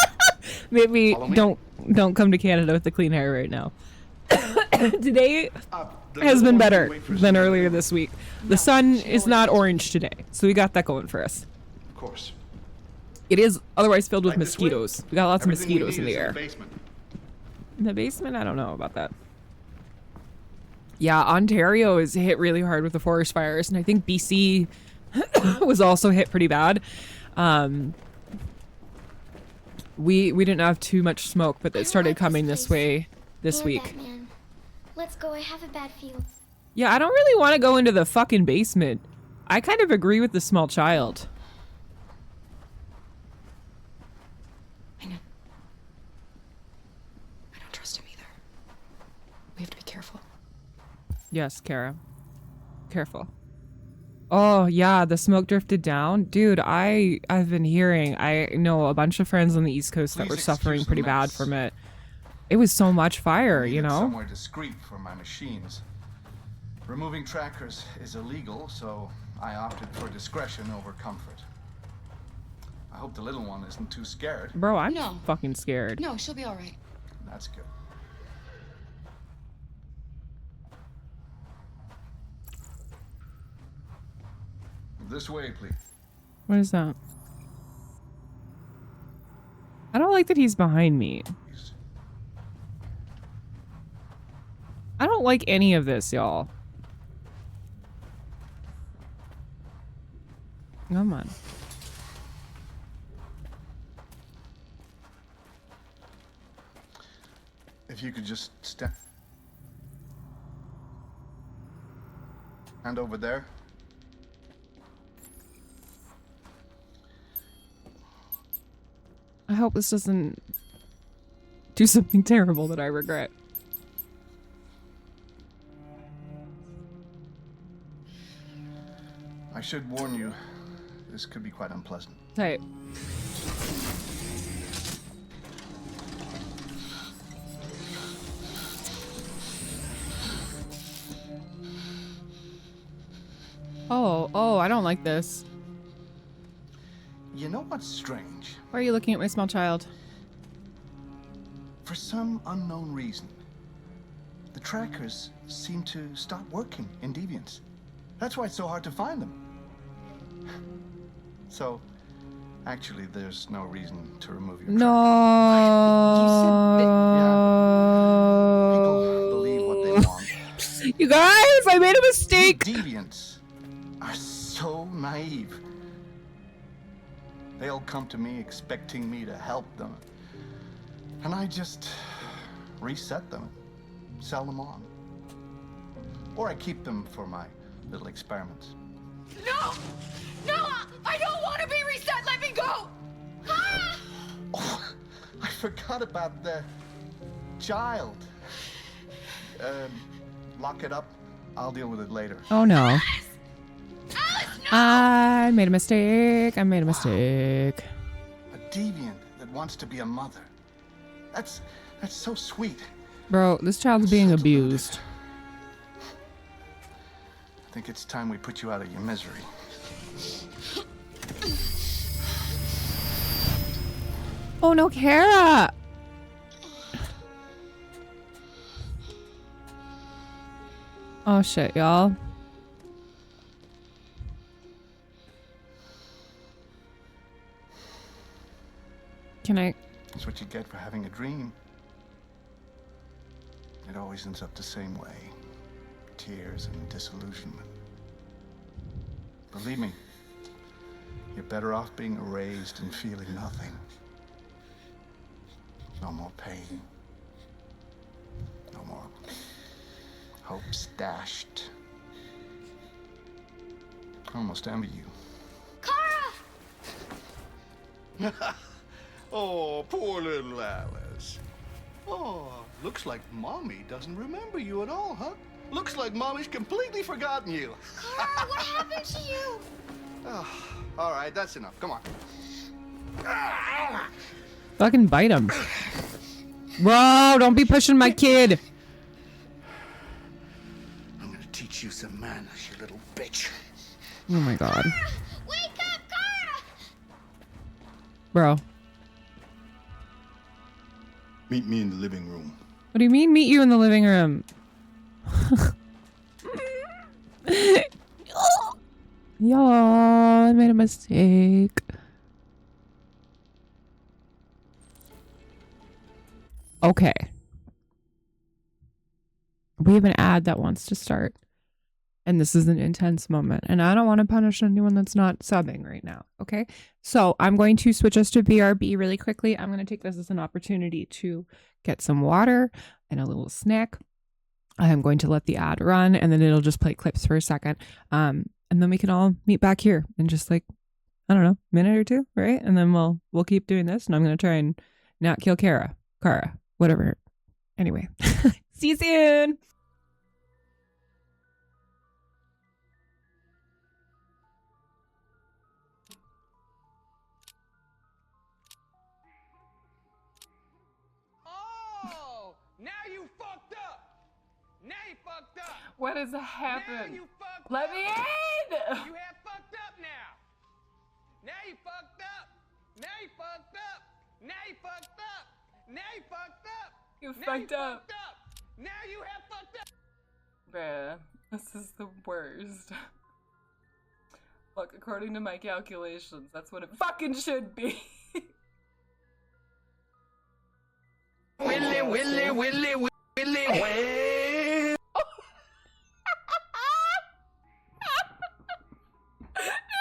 Maybe Follow me. don't come to Canada with the clean air right now. Today The has little been one better can wait for than some- earlier this week. The sun is not orange today, so we got that going for us. Of course. It is otherwise filled with Like this way? mosquitoes. We got lots of Everything we mosquitoes in need the is air. basement. In the basement? I don't know about that. Yeah, Ontario is hit really hard with the forest fires, and I think BC was also hit pretty bad. We didn't have too much smoke, but it started coming this way this week. Batman. Let's go. I have a bad feeling. Yeah, I don't really want to go into the fucking basement. I kind of agree with the small child. I know. I don't trust him either. We have to be careful. Yes, Kara. Careful. Oh yeah, the smoke drifted down. Dude, I've been hearing, I know a bunch of friends on the East Coast that were suffering pretty bad from it. It was so much fire, you know? Somewhere discreet for my machines. Removing trackers is illegal, so I opted for discretion over comfort. I hope the little one isn't too scared. Bro, I'm fucking scared. No, she'll be all right. That's good. This way, please. What is that? I don't like that he's behind me. I don't like any of this, y'all. Come on. If you could just stand over there. I hope this doesn't do something terrible that I regret. I should warn you, this could be quite unpleasant. Tight. Oh, I don't like this. You know what's strange? Why are you looking at my small child? For some unknown reason, the trackers seem to stop working in Deviants. That's why it's so hard to find them. So, actually, there's no reason to remove your trackers. People believe what they want. You guys, I made a mistake! Deviants are so naive. They'll come to me expecting me to help them. And I just reset them, sell them on. Or I keep them for my little experiments. No! No! I don't want to be reset! Let me go! Ah! Oh, I forgot about the child. Lock it up. I'll deal with it later. Oh no. Alice, no! I made a mistake. I made a mistake. A deviant that wants to be a mother. That's so sweet. Bro, this child's being abused. I think it's time we put you out of your misery. Oh no, Kara! Oh shit, y'all. Can I? That's what you get for having a dream. It always ends up the same way. Tears and disillusionment. Believe me, you're better off being erased and feeling nothing. No more pain. No more hopes dashed. I almost envy you. Kara! Oh, poor little Alice. Oh, looks like Mommy doesn't remember you at all, huh? Looks like Mommy's completely forgotten you. Kara, what happened to you? Oh, all right, that's enough. Come on. Fucking bite him. Bro, don't be pushing my kid. I'm gonna teach you some manners, you little bitch. Oh my god. Kara, wake up, Kara! Bro. Meet me in the living room. What do you mean meet you in the living room? Y'all, I made a mistake. Okay. We have an ad that wants to start. And this is an intense moment. And I don't want to punish anyone that's not subbing right now. Okay. So I'm going to switch us to BRB really quickly. I'm going to take this as an opportunity to get some water and a little snack. I am going to let the ad run and then it'll just play clips for a second. And then we can all meet back here in just like, I don't know, minute or two, right? And then we'll keep doing this. And I'm going to try and not kill Kara, whatever. Anyway, see you soon. fucked up. What has happened? Now you fucked Let up. me in! You have fucked up now. Now you fucked up. Now you fucked up. Now you fucked up. Now you fucked up. You now fucked you up. Fucked up. Now you have fucked up. Bruh, this is the worst. Look, according to my calculations, that's what it fucking should be. Willy, willy, willy, willy, willy. Why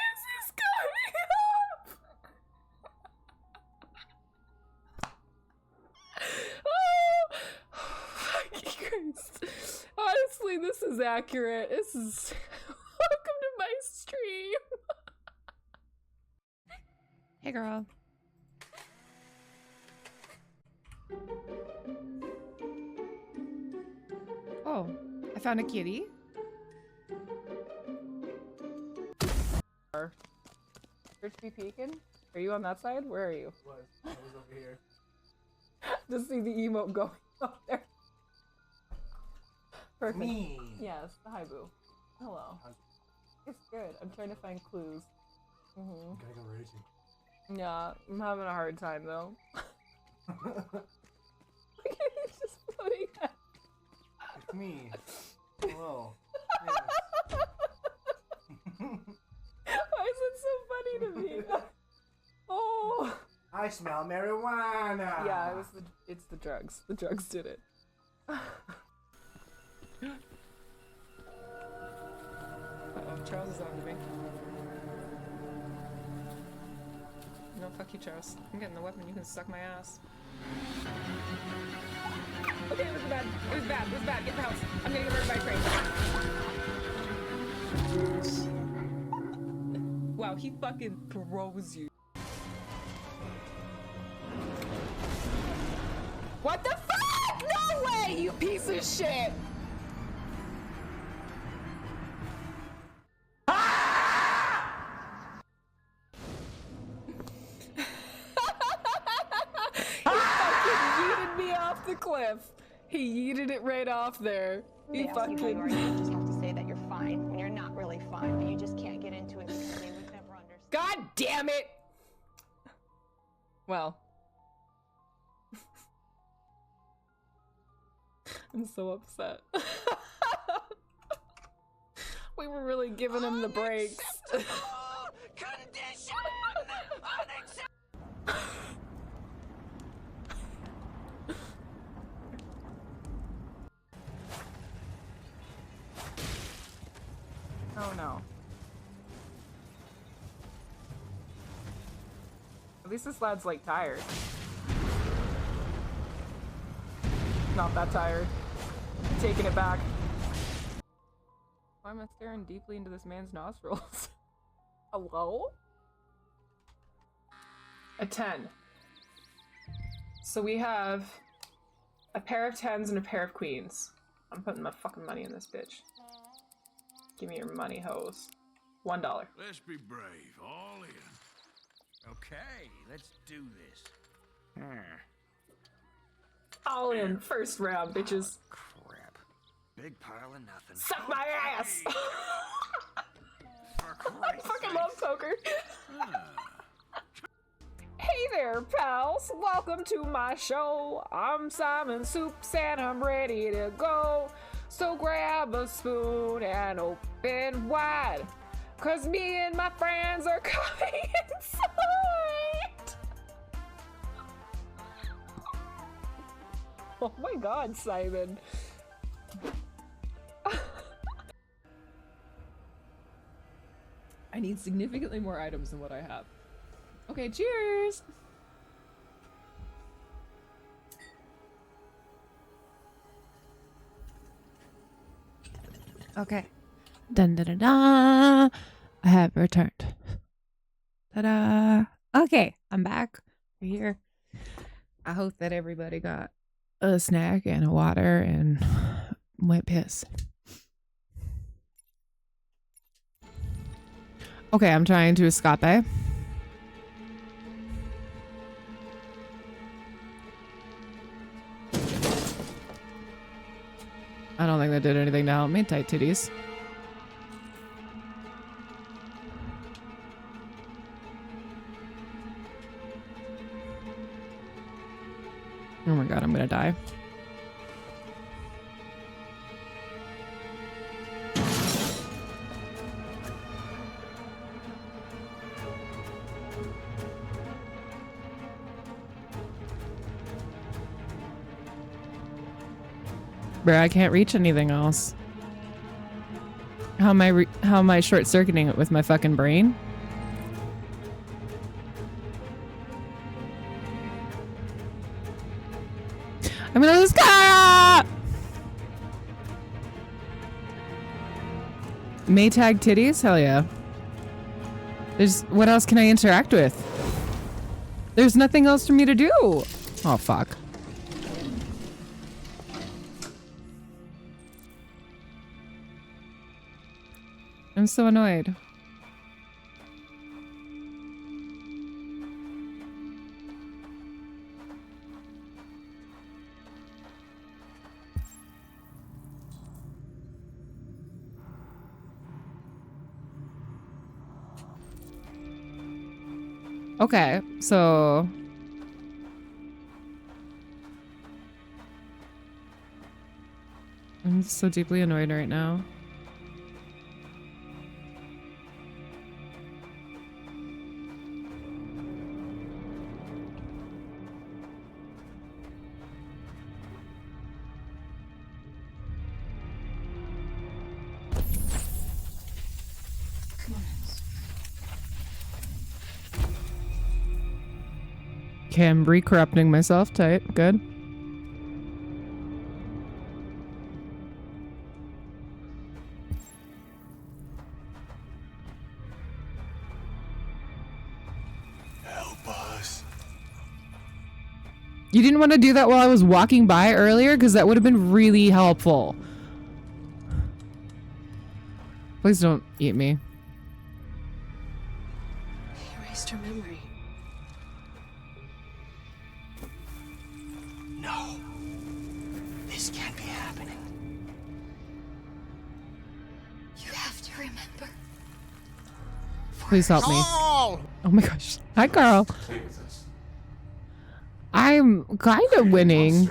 is this coming up? Oh, fucking Christ. Honestly, this is accurate. This is... Welcome to my stream. Hey, girl. Oh, I found a kitty. Rich be peeking? Are you on that side? Where are you? I was over here. Just see the emote going up there. Perfect. Me. Yes, hi boo. Hello. It's good. I'm trying to find clues. I'm gonna go raging. Yeah, I'm having a hard time though. It's just floating out. It's me. Hello. Why is it so funny to me? Oh. I smell marijuana. Yeah, it's the drugs. The drugs did it. Uh-oh, Charles is on to me. No, fuck you, Charles. I'm getting the weapon. You can suck my ass. Okay, it was bad. It was bad. It was bad. Get the house. I'm getting murdered by a train. Wow, he fucking throws you. What the fuck? No way, you piece of shit! The cliff. He yeeted it right off there. He fucking. You just have to say that you're fine when you're not really fine, but you just can't get into it because they would never understand. God damn it! Well. I'm so upset. We were really giving him the breaks. Condition unacceptable. Oh no. At least this lad's like tired. Not that tired. I'm taking it back. Why am I staring deeply into this man's nostrils? Hello? A 10. So we have a pair of 10s and a pair of queens. I'm putting my fucking money in this bitch. Give me your money, hoes. $1. Let's be brave, all in. Okay, let's do this. All in, first round, bitches. Crap. Big pile of nothing. Suck my ass! For I fucking love poker. Hey there, pals. Welcome to my show. I'm Simon Soups and I'm ready to go. So grab a spoon and open wide, 'cause me and my friends are coming inside. Oh my god, Simon. I need significantly more items than what I have. Okay, cheers! Okay. Dun da da da. I have returned. Ta-da. Okay, I'm back. We're here. I hope that everybody got a snack and a water and wet piss. Okay, I'm trying to escape. I don't think that did anything to help me. Tight titties. Oh my god, I'm gonna die. Bruh, I can't reach anything else. How am I short-circuiting it with my fucking brain? I'm gonna lose Kara! Maytag titties? Hell yeah. What else can I interact with? There's nothing else for me to do. Oh, fuck. I'm so annoyed. Okay, so I'm so deeply annoyed right now. Okay, I'm re-corrupting myself. Tight. Good. Help us. You didn't want to do that while I was walking by earlier? Because that would have been really helpful. Please don't eat me. He erased her memory. No. This can't be happening. You have to remember. Please help me. Oh my gosh. Hi, Carl. I'm kind of winning.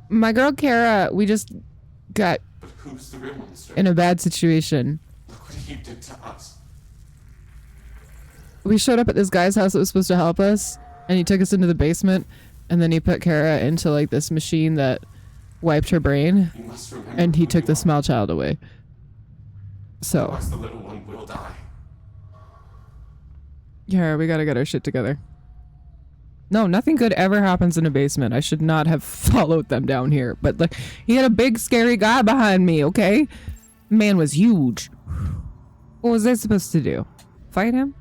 My girl Kara, we just got in a bad situation. Look what he did to us. We showed up at this guy's house that was supposed to help us, and he took us into the basement, and then he put Kara into like this machine that wiped her brain, and he took the small child away. So Otherwise the little one will die. yeah, we gotta get our shit together. No, nothing good ever happens in a basement. I should not have followed them down here. But like, he had a big scary guy behind me, okay? Man was huge. What was I supposed to do? Fight him?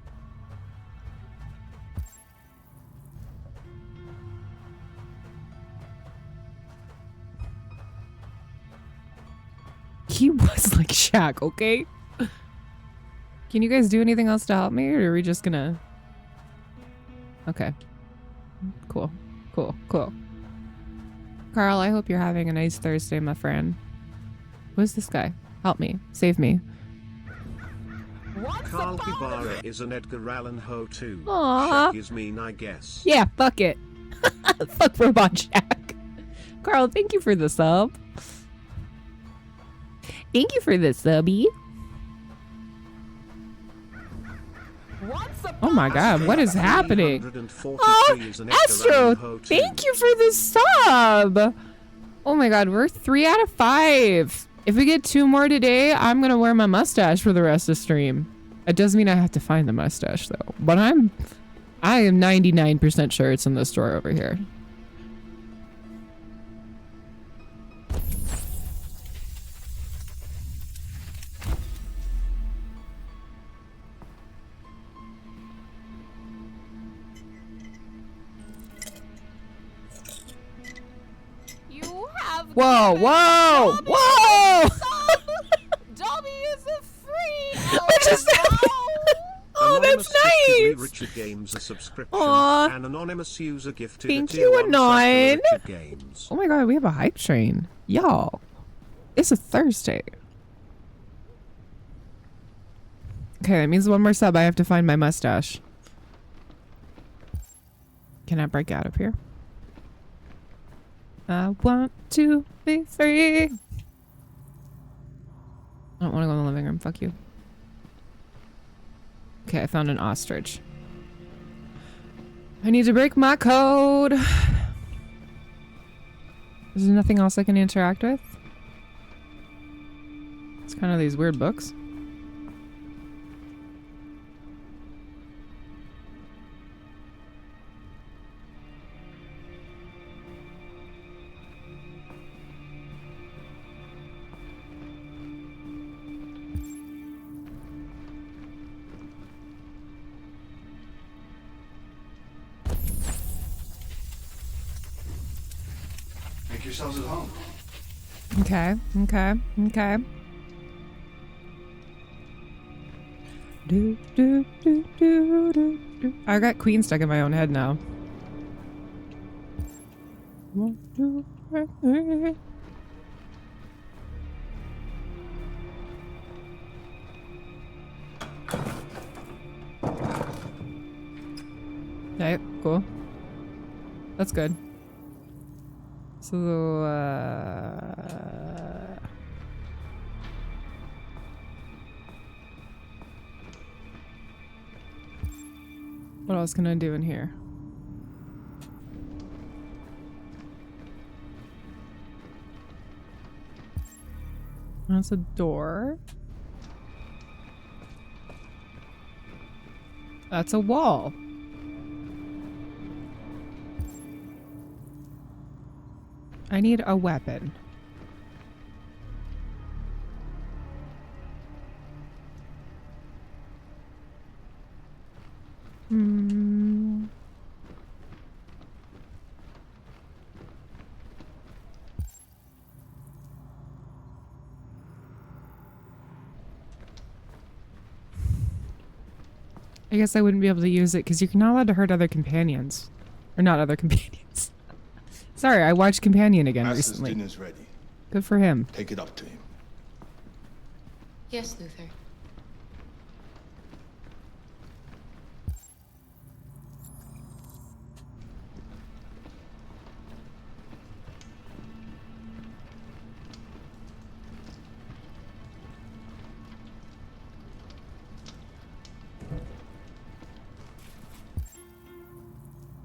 He was like Shaq, okay? Can you guys do anything else to help me, or are we just gonna... Okay. Cool. Cool. Cool. Carl, I hope you're having a nice Thursday, my friend. Who's this guy? Help me. Save me. Carl Guevara is an Edgar Allan Poe too. Aww. Shaq is mean, I guess. Yeah, fuck it. Fuck Robot Shack. Carl, thank you for the sub. Thank you for the subby. Oh my god, what is happening? Oh, Astro, thank you for the sub. Oh my god, we're 3 out of 5. If we get 2 more today, I'm gonna wear my mustache for the rest of stream. It doesn't mean I have to find the mustache though, but I am 99% sure it's in the store over here. Whoa, whoa, whoa! Dobby is a free. What just happened? Oh, that's Gifted nice! Richard Games a subscription. Aw. An anonymous user gifted Thank a tier you, 1 sub to Anon. Richard Games. Oh my god, we have a hype train. Y'all. It's a Thursday. Okay, that means one more sub. I have to find my mustache. Can I break out of here? I want to be free. I don't want to go in the living room. Fuck you. Okay, I found an ostrich. I need to break my code. Is there nothing else I can interact with? It's kind of these weird books. Make yourselves at home. Okay, okay, okay. Do, do, do, do, do, do. I got Queen stuck in my own head now. Okay, cool. That's good. So, what else can I do in here? That's a door. That's a wall. I need a weapon. I guess I wouldn't be able to use it because you're not allowed to hurt other companions. Or not other companions. Sorry, I watched Companion again Master's recently. dinner's ready. Good for him. Take it up to him. Yes, Luther.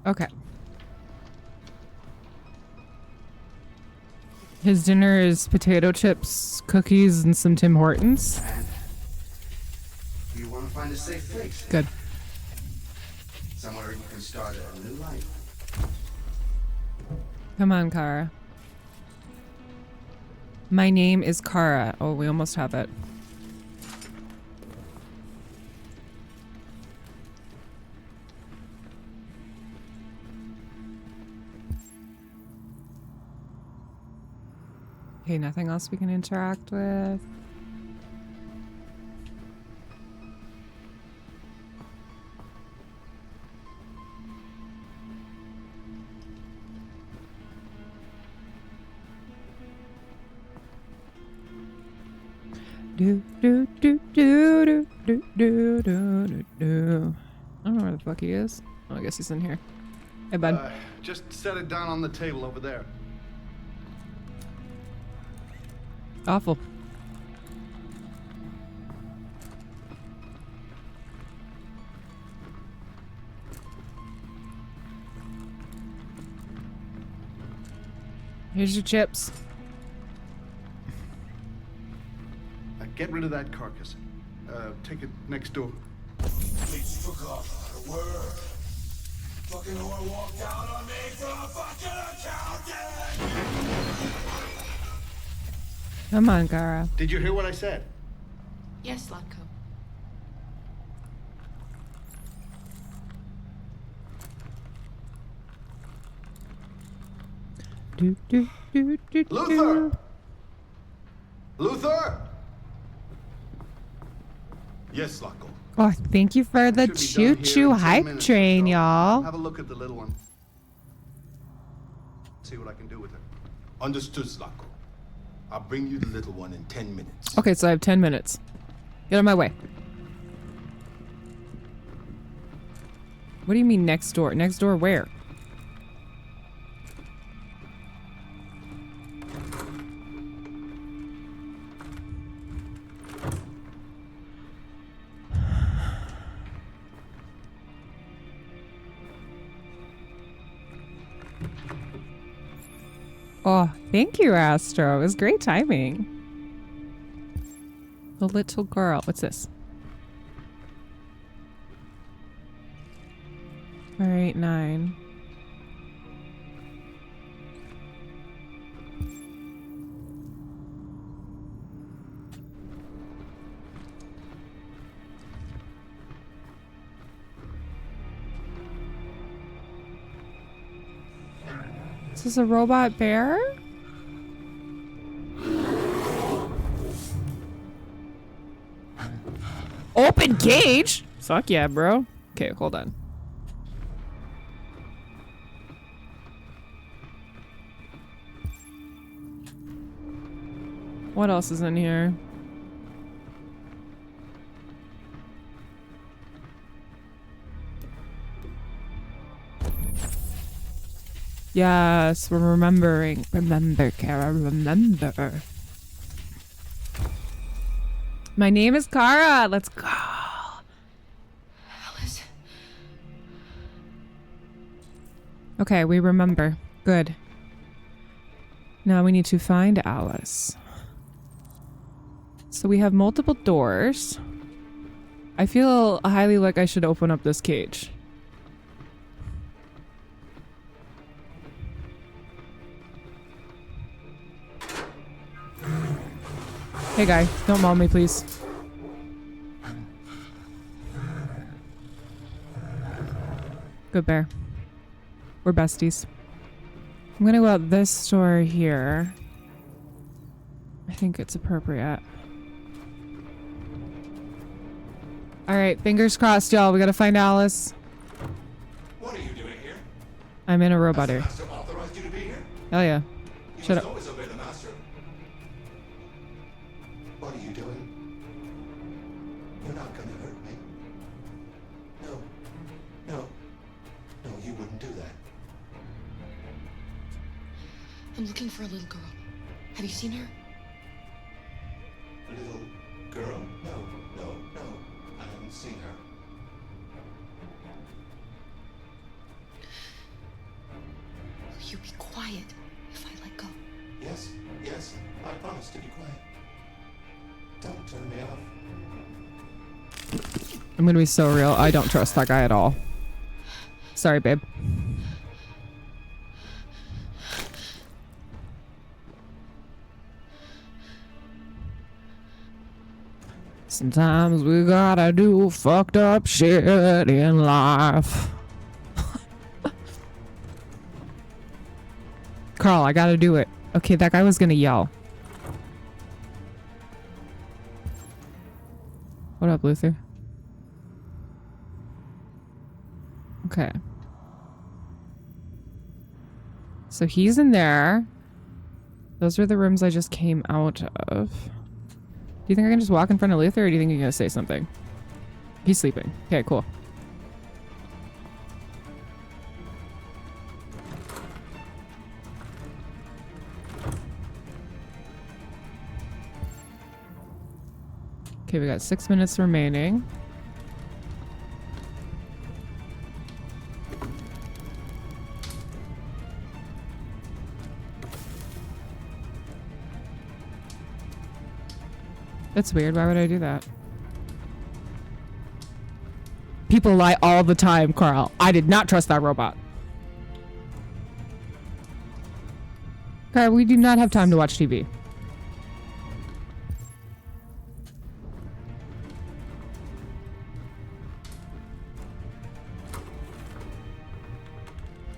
Okay. His dinner is potato chips, cookies, and some Tim Hortons. And you want to find a safe place. Good. Somewhere you can start a new life. Come on, Kara. My name is Kara. Oh, we almost have it. Okay, nothing else we can interact with. Do do do do do do do do do. I don't know where the fuck he is. Oh, I guess he's in here. Hey, bud. Just set it down on the table over there. Awful. Here's your chips. Get rid of that carcass. Take it next door. Bitch took off out of work. Fucking whore walked out on me from a fucking accountant. Come on, Kara. Did you hear what I said? Yes, Latko. Do do do do. Luther! Luther! Yes, Latko. Oh, thank you for the choo-choo hype train, y'all. Have a look at the little one. See what I can do with her. Understood, Slako. I'll bring you the little one in 10 minutes. Okay, so I have 10 minutes. Get on my way. What do you mean next door? Next door where? Oh, thank you, Astro. It was great timing. The little girl. What's this? 489. Is this a robot bear? Open cage? Fuck yeah, bro. Okay, hold on. What else is in here? Yes, we're remembering. Remember, Kara, remember. My name is Kara. Let's go. Alice. Okay, we remember. Good. Now we need to find Alice. So we have multiple doors. I feel highly like I should open up this cage. Hey guy, don't maul me, please. Good bear. We're besties. I'm gonna go out this door here. I think it's appropriate. Alright, fingers crossed, y'all. We gotta find Alice. What are you doing here? I'm in a robot here. Has the master authorized you to be here? Hell yeah. You Shut must up. always obey the master. What are you doing? You're not gonna hurt me. No. No. No, you wouldn't do that. I'm looking for a little girl. Have you seen her? A little girl? No, no, no. I haven't seen her. Will you be quiet if I let go? Yes, yes. I promise to be quiet. Don't turn me off. I'm gonna be so real. I don't trust that guy at all. Sorry, babe. Sometimes we gotta do fucked up shit in life. Carl, I gotta do it. Okay, that guy was gonna yell. What up, Luther? Okay. So he's in there. Those are the rooms I just came out of. Do you think I can just walk in front of Luther, or do you think you're gonna say something? He's sleeping. Okay, cool. Okay, we got 6 minutes remaining. That's weird. Why would I do that? People lie all the time, Carl. I did not trust that robot. Carl, we do not have time to watch TV.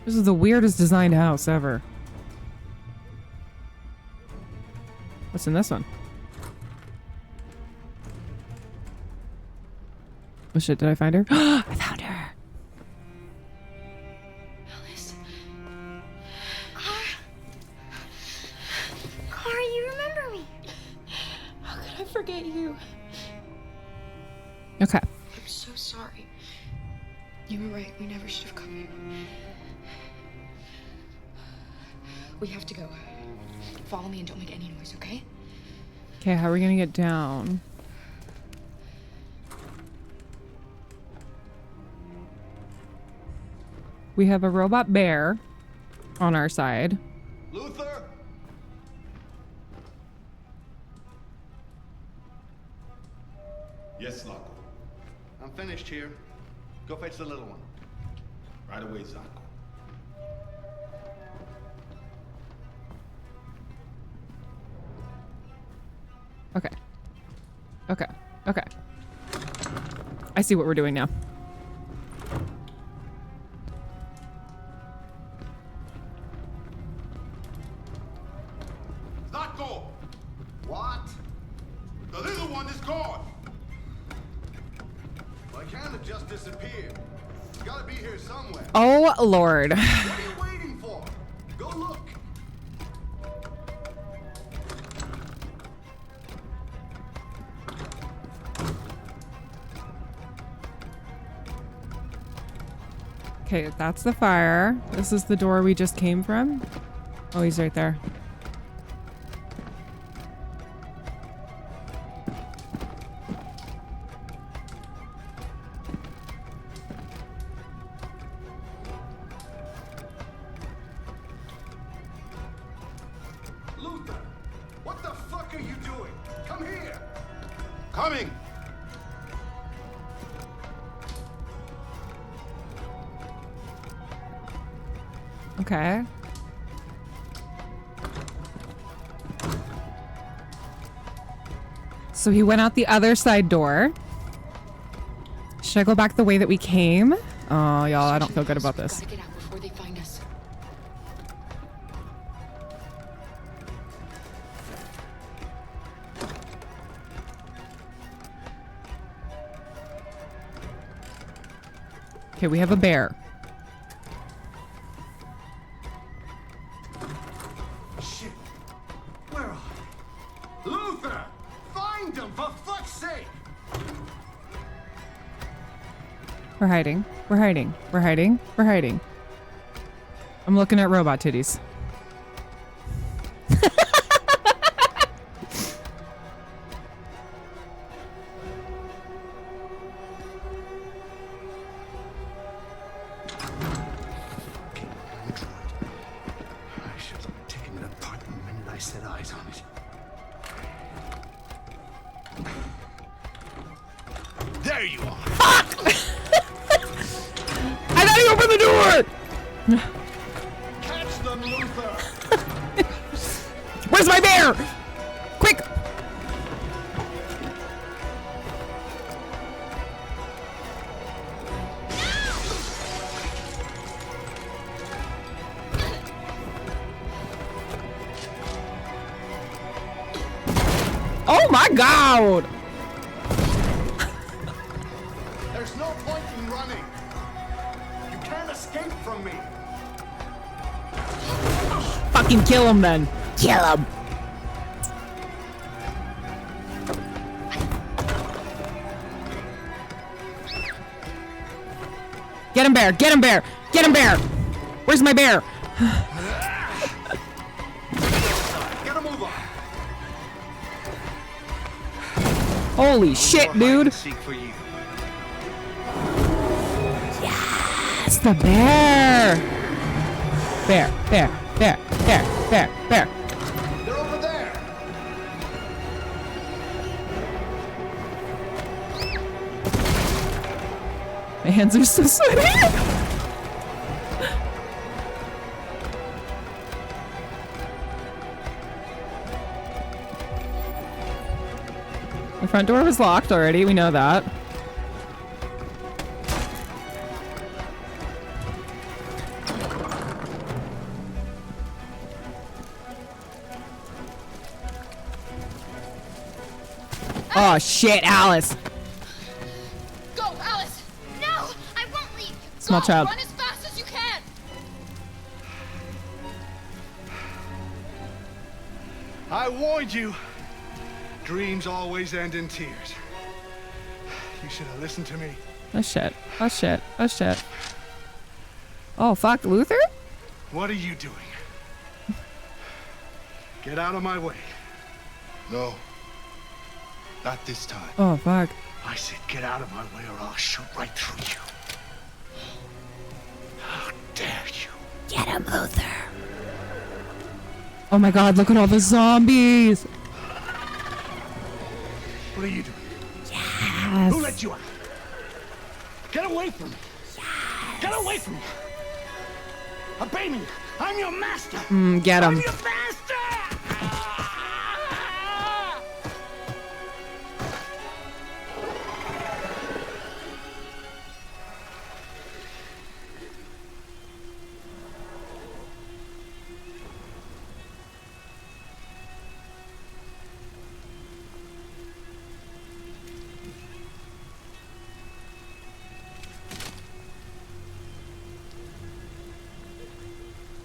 This is the weirdest designed house ever. What's in this one? Oh shit, did I find her? I found her. Alice. Car, you remember me. How could I forget you? Okay. I'm so sorry. You were right. We never should have come here. We have to go. Follow me and don't make any noise, okay? Okay, how are we gonna get down? We have a robot bear on our side. Luther? Yes, Zacco. I'm finished here. Go fetch the little one. Right away, Zacco. Okay. Okay. Okay. I see what we're doing now. Zacco! What? The little one is gone! Well, I can't have just disappeared. It's gotta be here somewhere. Oh, Lord. What are you waiting for? Go look. Okay, that's the fire. This is the door we just came from. Oh, he's right there. Luther, what the fuck are you doing? Come here. Coming! Okay. So he went out the other side door. Should I go back the way that we came? Oh, y'all, I don't feel good about this. Gotta get out before they find us. Okay, we have a bear. Shit. Where are they? Luther! Find them, for fuck's sake! We're hiding. We're hiding. We're hiding. We're hiding. I'm looking at robot titties. I should have taken it apart the minute I set eyes on it. There you are! I thought he opened the door! Catch them, Luther! Where's my bear? Quick! Oh my god! There's no point in running. You can't escape from me. Fucking kill him then. Kill him. Get him, bear. Get him, bear. Get him, bear. Where's my bear? Get a move on. Holy shit, dude. Seek for you. It's the bear. Bear, bear, bear, bear, bear, bear. They're over there. My hands are so sweaty. The front door was locked already, we know that. Oh shit, Alice. Go, small child. Run as fast as you can. I warned you. Dreams always end in tears. You should have listened to me. Oh shit. Oh shit. Oh shit. Oh fuck, Luther? What are you doing? Get out of my way. No. Not this time. Oh fuck. I said get out of my way or I'll shoot right through you. How dare you? Get him, Luther. Oh my god, look at all the zombies! What are you doing? Yes. Who let you out? Get away from me! Yes. Get away from me! Obey me! I'm your master! Get him. I'm your master!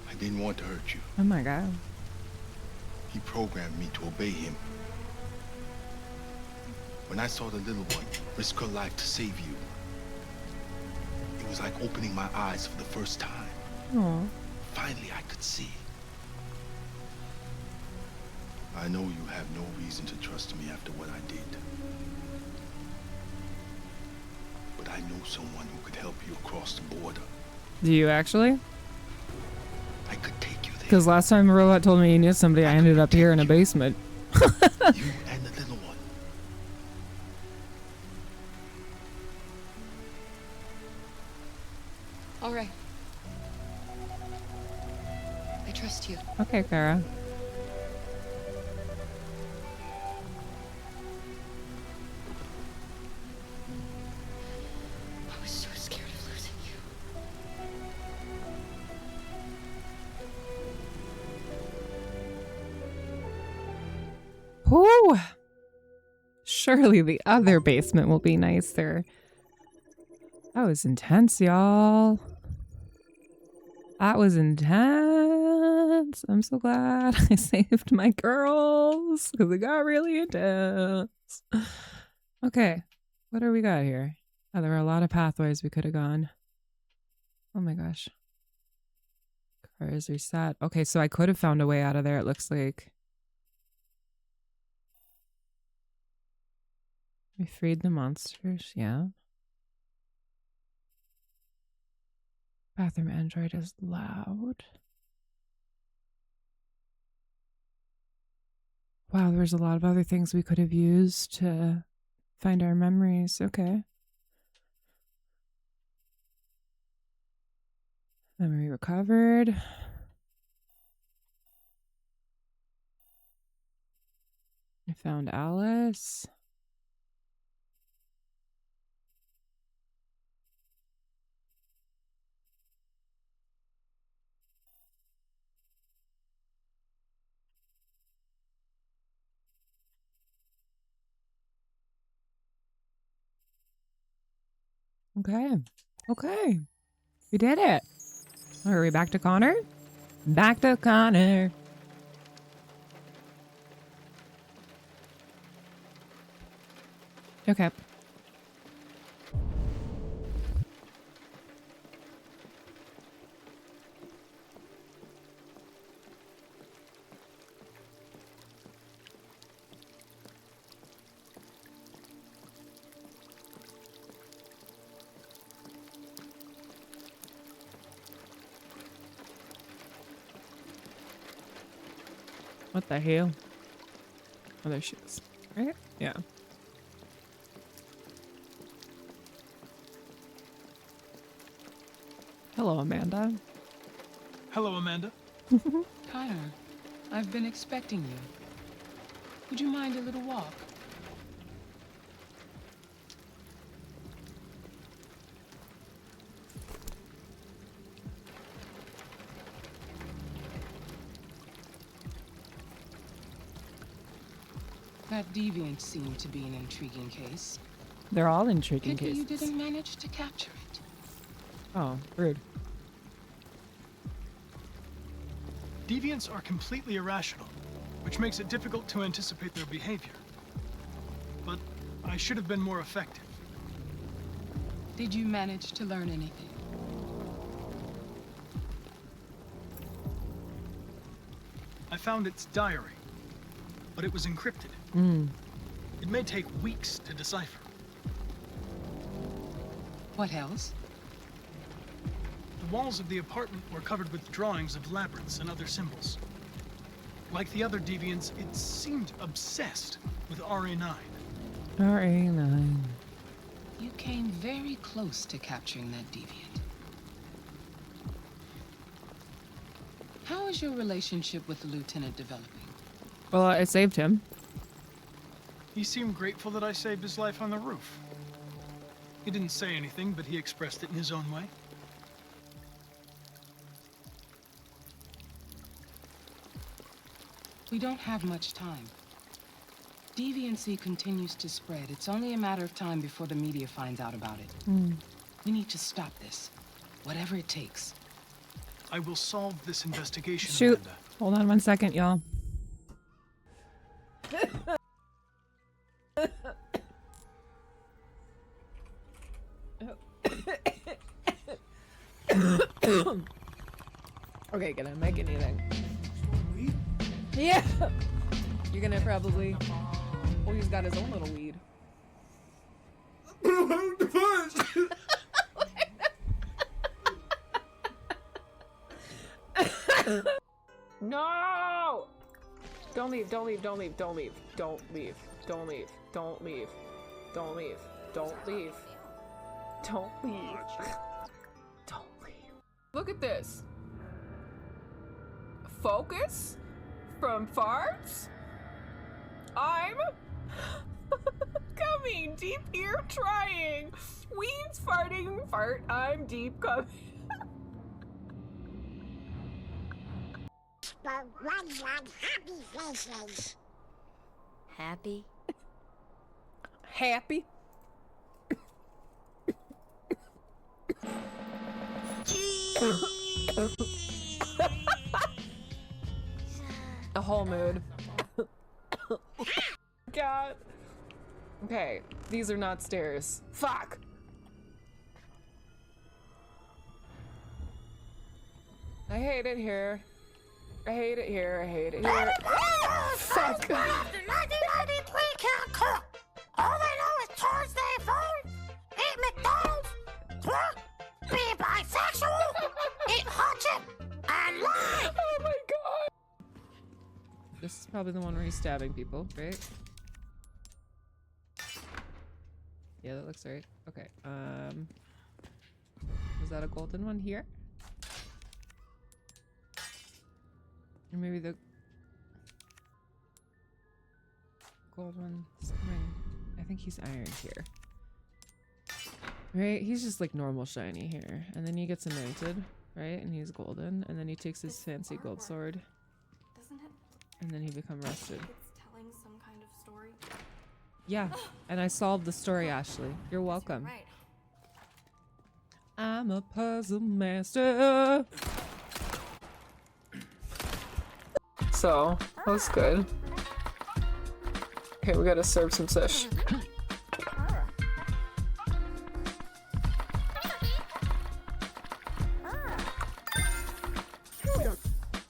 I didn't want to hurt you. Oh my god. He programmed me to obey him. When I saw the little one risk her life to save you, it was like opening my eyes for the first time. Aww. Finally, I could see. I know you have no reason to trust me after what I did. But I know someone who could help you across the border. Do you actually? I could take you there. Because last time a robot told me he knew somebody, I ended up here in a basement. You and the little one. All right. I trust you. Okay, Farah. I was so scared of losing you. Whew. Surely the other basement will be nicer. That was intense, y'all. That was intense. I'm so glad I saved my girls because it got really intense. Okay, what do we got here? Oh, there were a lot of pathways we could have gone. Oh my gosh. Car is reset. Okay, so I could have found a way out of there, it looks like. We freed the monsters, yeah. Bathroom android is loud. Wow, there's a lot of other things we could have used to find our memories. Okay. Memory recovered. I found Alice. Okay. Okay. We did it. Are we back to Connor? Back to Connor. Okay. What the hell? Oh, there she is. Right? Yeah. Hello, Amanda. Hello, Amanda. Connor, I've been expecting you. Would you mind a little walk? That deviant seemed to be an intriguing case. They're all intriguing Pity you cases. didn't manage to capture it. Oh, rude. Deviants are completely irrational, which makes it difficult to anticipate their behavior. But I should have been more effective. Did you manage to learn anything? I found its diary, but it was encrypted. It may take weeks to decipher. What else? The walls of the apartment were covered with drawings of labyrinths and other symbols. Like the other deviants, it seemed obsessed with RA9. RA9. You came very close to capturing that deviant. How is your relationship with the lieutenant developing? Well, I saved him. He seemed grateful that I saved his life on the roof. He didn't say anything, but he expressed it in his own way. We don't have much time. Deviancy continues to spread. It's only a matter of time before the media finds out about it. We need to stop this, whatever it takes. I will solve this investigation, Shoot. Amanda. Hold on 1 second, y'all. Okay, can I make anything? Yeah! You're gonna probably... Oh, he's got his own little weed. No! Don't leave, don't leave, don't leave, don't leave, don't leave, don't leave, don't leave, don't leave, don't leave, don't leave, don't leave. Look at this. Focus from farts. I'm coming deep here trying. Weeds farting fart. I'm deep coming. But one happy faces. Happy? Happy? A whole mood. God. Okay, these are not stairs. Fuck. I hate it here. I hate it here. I hate it here. Fuck. All they know is charge their phone, eat McDonald's, twerk, be bisexual, eat hot chip, and lie. Oh my god. This is probably the one where he's stabbing people, right? Yeah, that looks right. Okay, was that a golden one here? Or maybe the gold one. I think he's iron here. Right? He's just like normal shiny here. And then he gets anointed, right? And he's golden. And then he takes his fancy gold sword. Doesn't it? And then he becomes rusted. It's telling some kind of story. Yeah. And I solved the story, Ashley. You're welcome. Right. I'm a puzzle master. So, that was good. Okay, we gotta serve some fish.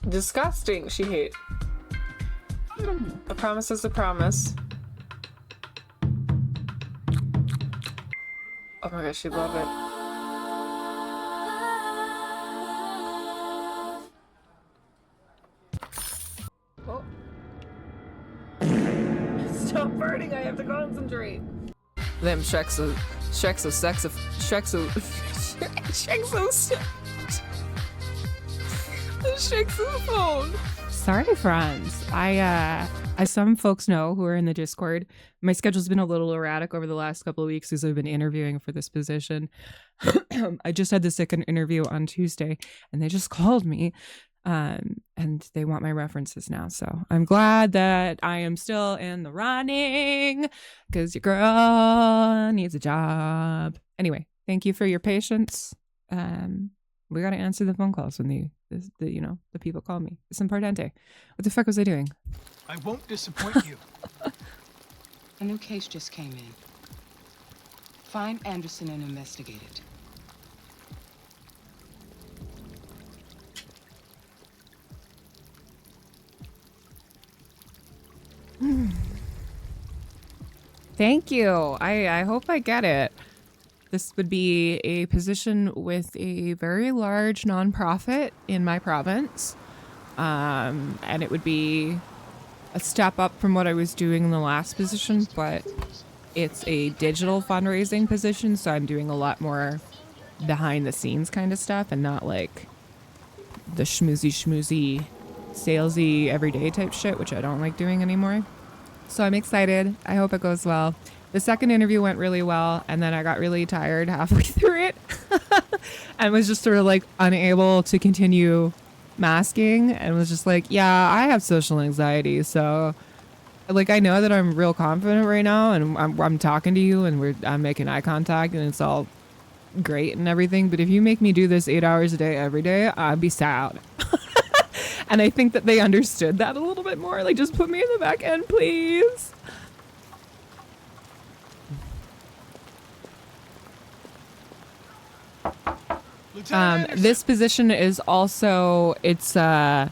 Disgusting, she hate. A promise is a promise. Oh my gosh, she'd love it. Oh. Stop burning, I have to concentrate. Them Shrek's a phone. Sorry, friends. As some folks know who are in the Discord, my schedule's been a little erratic over the last couple of weeks as I've been interviewing for this position. I just had the second interview on Tuesday, and they just called me, and they want my references now. So I'm glad that I am still in the running, because your girl needs a job. Anyway, thank you for your patience. we gotta answer the phone calls when the people call me. It's importante. What the fuck was I doing? I won't disappoint you. A new case just came in. Find Anderson and investigate it. Thank you. I hope I get it. This would be a position with a very large nonprofit in my province. And it would be a step up from what I was doing in the last position, but it's a digital fundraising position, so I'm doing a lot more behind the scenes kind of stuff and not like the schmoozy, salesy, everyday type shit, which I don't like doing anymore. So I'm excited. I hope it goes well. The second interview went really well, and then I got really tired halfway through it and was just sort of like unable to continue masking and was just like, yeah, I have social anxiety. So like, I know that I'm real confident right now and I'm talking to you and I'm making eye contact and it's all great and everything. But if you make me do this 8 hours a day, every day, I'd be sad. And I think that they understood that a little bit more. Like, just put me in the back end, please. This position is also, it's a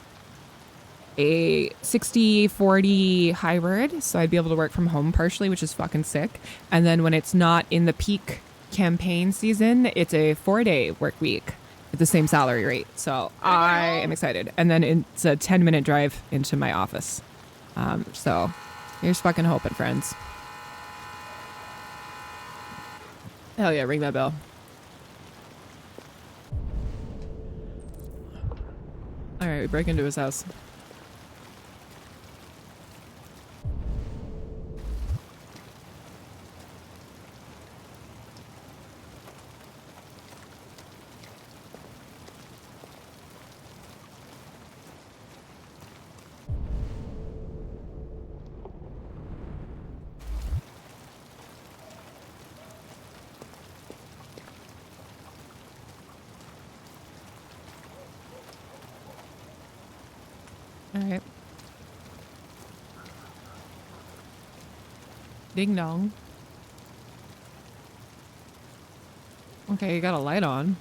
60-40 hybrid, so I'd be able to work from home partially, which is fucking sick. And then when it's not in the peak campaign season, it's a 4-day work week at the same salary rate. So I am excited. And then it's a 10-minute drive into my office. So here's fucking hoping, friends. Hell yeah, ring that bell. All right, we break into his house. All right. Ding dong. Okay, you got a light on.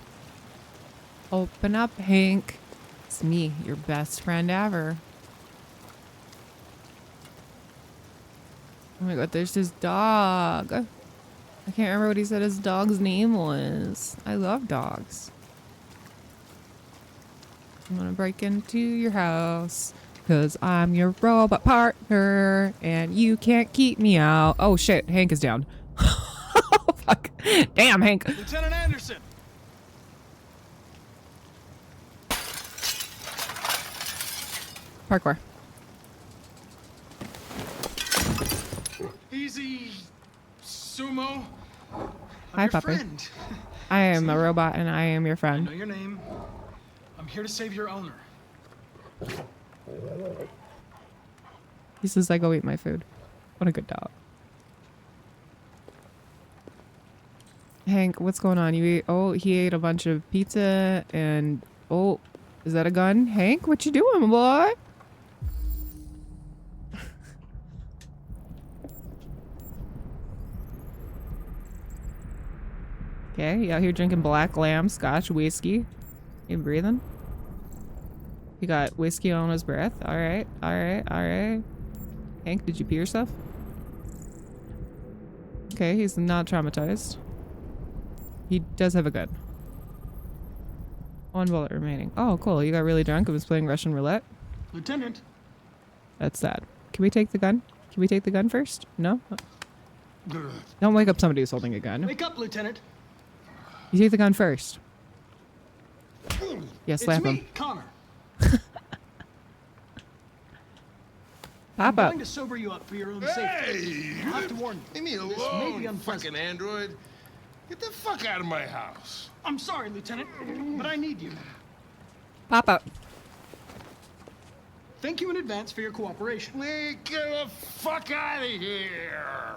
Open up, Hank. It's me, your best friend ever. Oh my god, there's his dog. I can't remember what he said his dog's name was. I love dogs. I'm gonna break into your house. Cause I'm your robot partner and you can't keep me out. Oh shit, Hank is down. Oh fuck. Damn, Hank. Lieutenant Anderson! Parkour. Easy, Sumo. Hi, puppy. Friend. I am a robot and I am your I friend. know your name. I'm here to save your owner. He says I go eat my food. What a good dog. Hank, what's going on? You eat? Oh, he ate a bunch of pizza and oh, is that a gun? Hank, what you doing, boy? Okay, you out here drinking black lamb, scotch, whiskey. You breathing? He got whiskey on his breath. All right, all right, all right. Hank, did you pee yourself? Okay, he's not traumatized. He does have a gun. 1 bullet remaining. Oh, cool. You got really drunk and was playing Russian roulette? Lieutenant. That's sad. Can we take the gun? Can we take the gun first? No? Don't wake up somebody who's holding a gun. Wake up, Lieutenant. You take the gun first. Yeah, slap it's me, him. Connor. Pop I'm up. going to sober you up for your own safety. I'll have to warn you. Leave me This may be alone, unpleasant. fucking android. Get the fuck out of my house. I'm sorry, Lieutenant, but I need you. Pop up. Thank you in advance for your cooperation. Get the fuck out of here.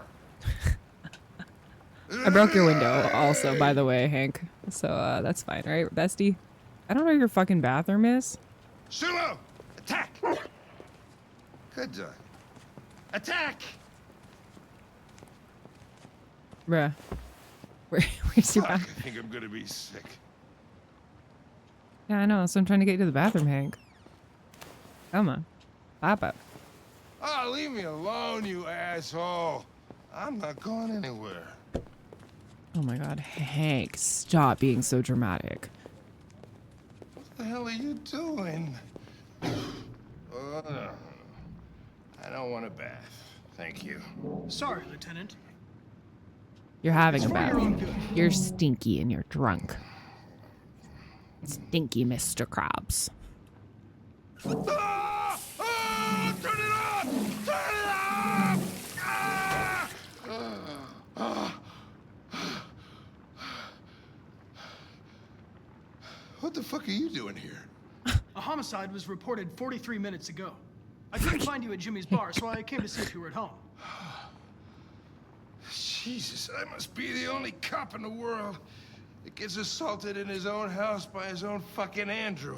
I broke your window also, by the way, Hank. So, that's fine, right, bestie? I don't know where your fucking bathroom is. Sulu! Attack! Good dog. Attack! Bruh. Where's your bathroom? I think I'm gonna be sick. Yeah, I know. So I'm trying to get you to the bathroom, Hank. Come on. Pop up. Oh, leave me alone, you asshole. I'm not going anywhere. Oh my god, Hank, stop being so dramatic. What the hell are you doing? I don't want a bath. Thank you. Sorry, Lieutenant. You're having It's a for bath. your own good. You're stinky and you're drunk. Stinky Mr. Krabs. Ah! Ah! Turn it off! Turn it off! Ah! Ah! What the fuck are you doing here? A homicide was reported 43 minutes ago. I couldn't find you at Jimmy's bar, so I came to see if you were at home. Jesus, I must be the only cop in the world that gets assaulted in his own house by his own fucking android.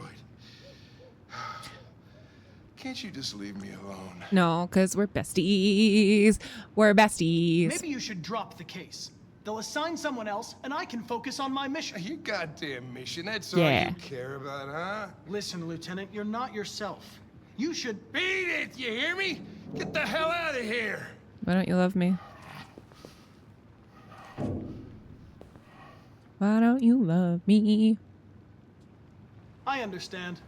Can't you just leave me alone? No, because we're besties. We're besties. Maybe you should drop the case. They'll assign someone else, and I can focus on my mission. Your goddamn mission, that's all Yeah. you care about, huh? Listen, Lieutenant, you're not yourself. You should... Beat it, you hear me? Get the hell out of here! Why don't you love me? Why don't you love me? I understand.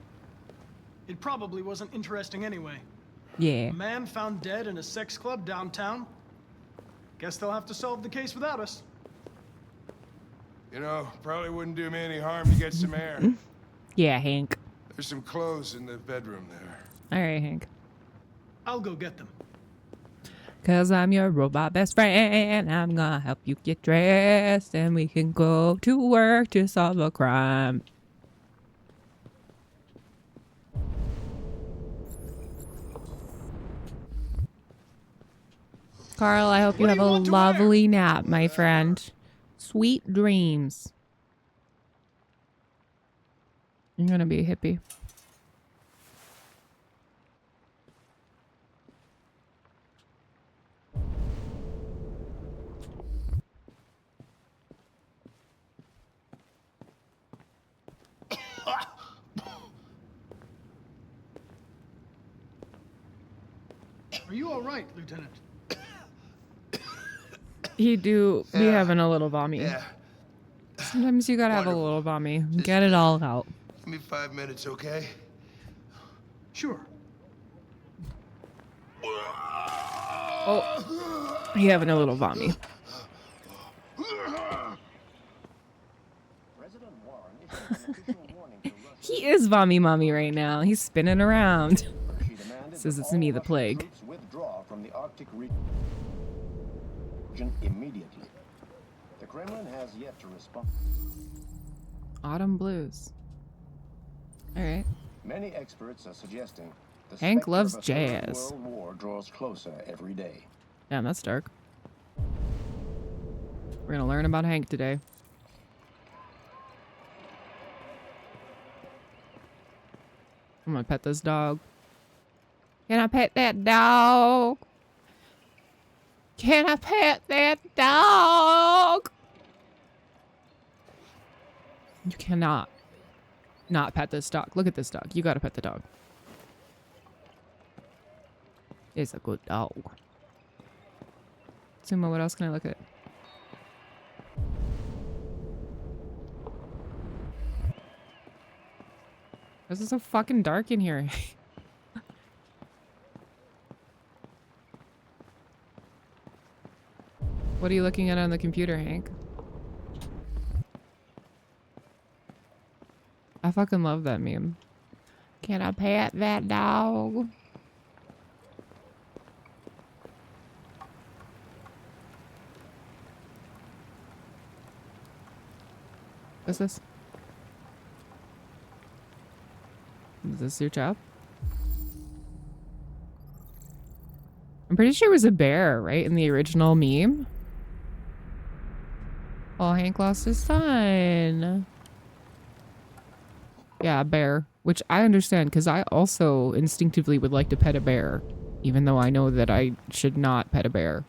It probably wasn't interesting anyway. Yeah. A man found dead in a sex club downtown. Guess they'll have to solve the case without us. You know, probably wouldn't do me any harm to get some air. Yeah, Hank. There's some clothes in the bedroom there. All right, Hank. I'll go get them. Cause I'm your robot best friend. I'm gonna help you get dressed and we can go to work to solve a crime. Carl, I hope you have a lovely nap, my friend. Sweet dreams. You're gonna be a hippie. Are you all right, Lieutenant? You do be having a little vommy. Yeah. Sometimes you gotta have a little vommy. Get it all out. Give me 5 minutes, okay? Sure. Oh, he having a little vommy. He is vommy mommy right now. He's spinning around. Says it's me, the plague. Withdraw from the Arctic region immediately. The Kremlin has yet to respond. Autumn blues. All right. Many experts are suggesting the Hank specter loves of a third jazz. World War draws closer every day. Damn, that's dark. We're gonna learn about Hank today. I'm gonna pet this dog. Can I pet that dog? Can I pet that dog? You cannot not pet this dog. Look at this dog. You gotta pet the dog. It's a good dog. Sumo, what else can I look at? This is so fucking dark in here. What are you looking at on the computer, Hank? I fucking love that meme. Can I pet that dog? What's this? Is this your job? I'm pretty sure it was a bear, right? In the original meme. Oh, Hank lost his son. Yeah, a bear. Which I understand, because I also instinctively would like to pet a bear. Even though I know that I should not pet a bear.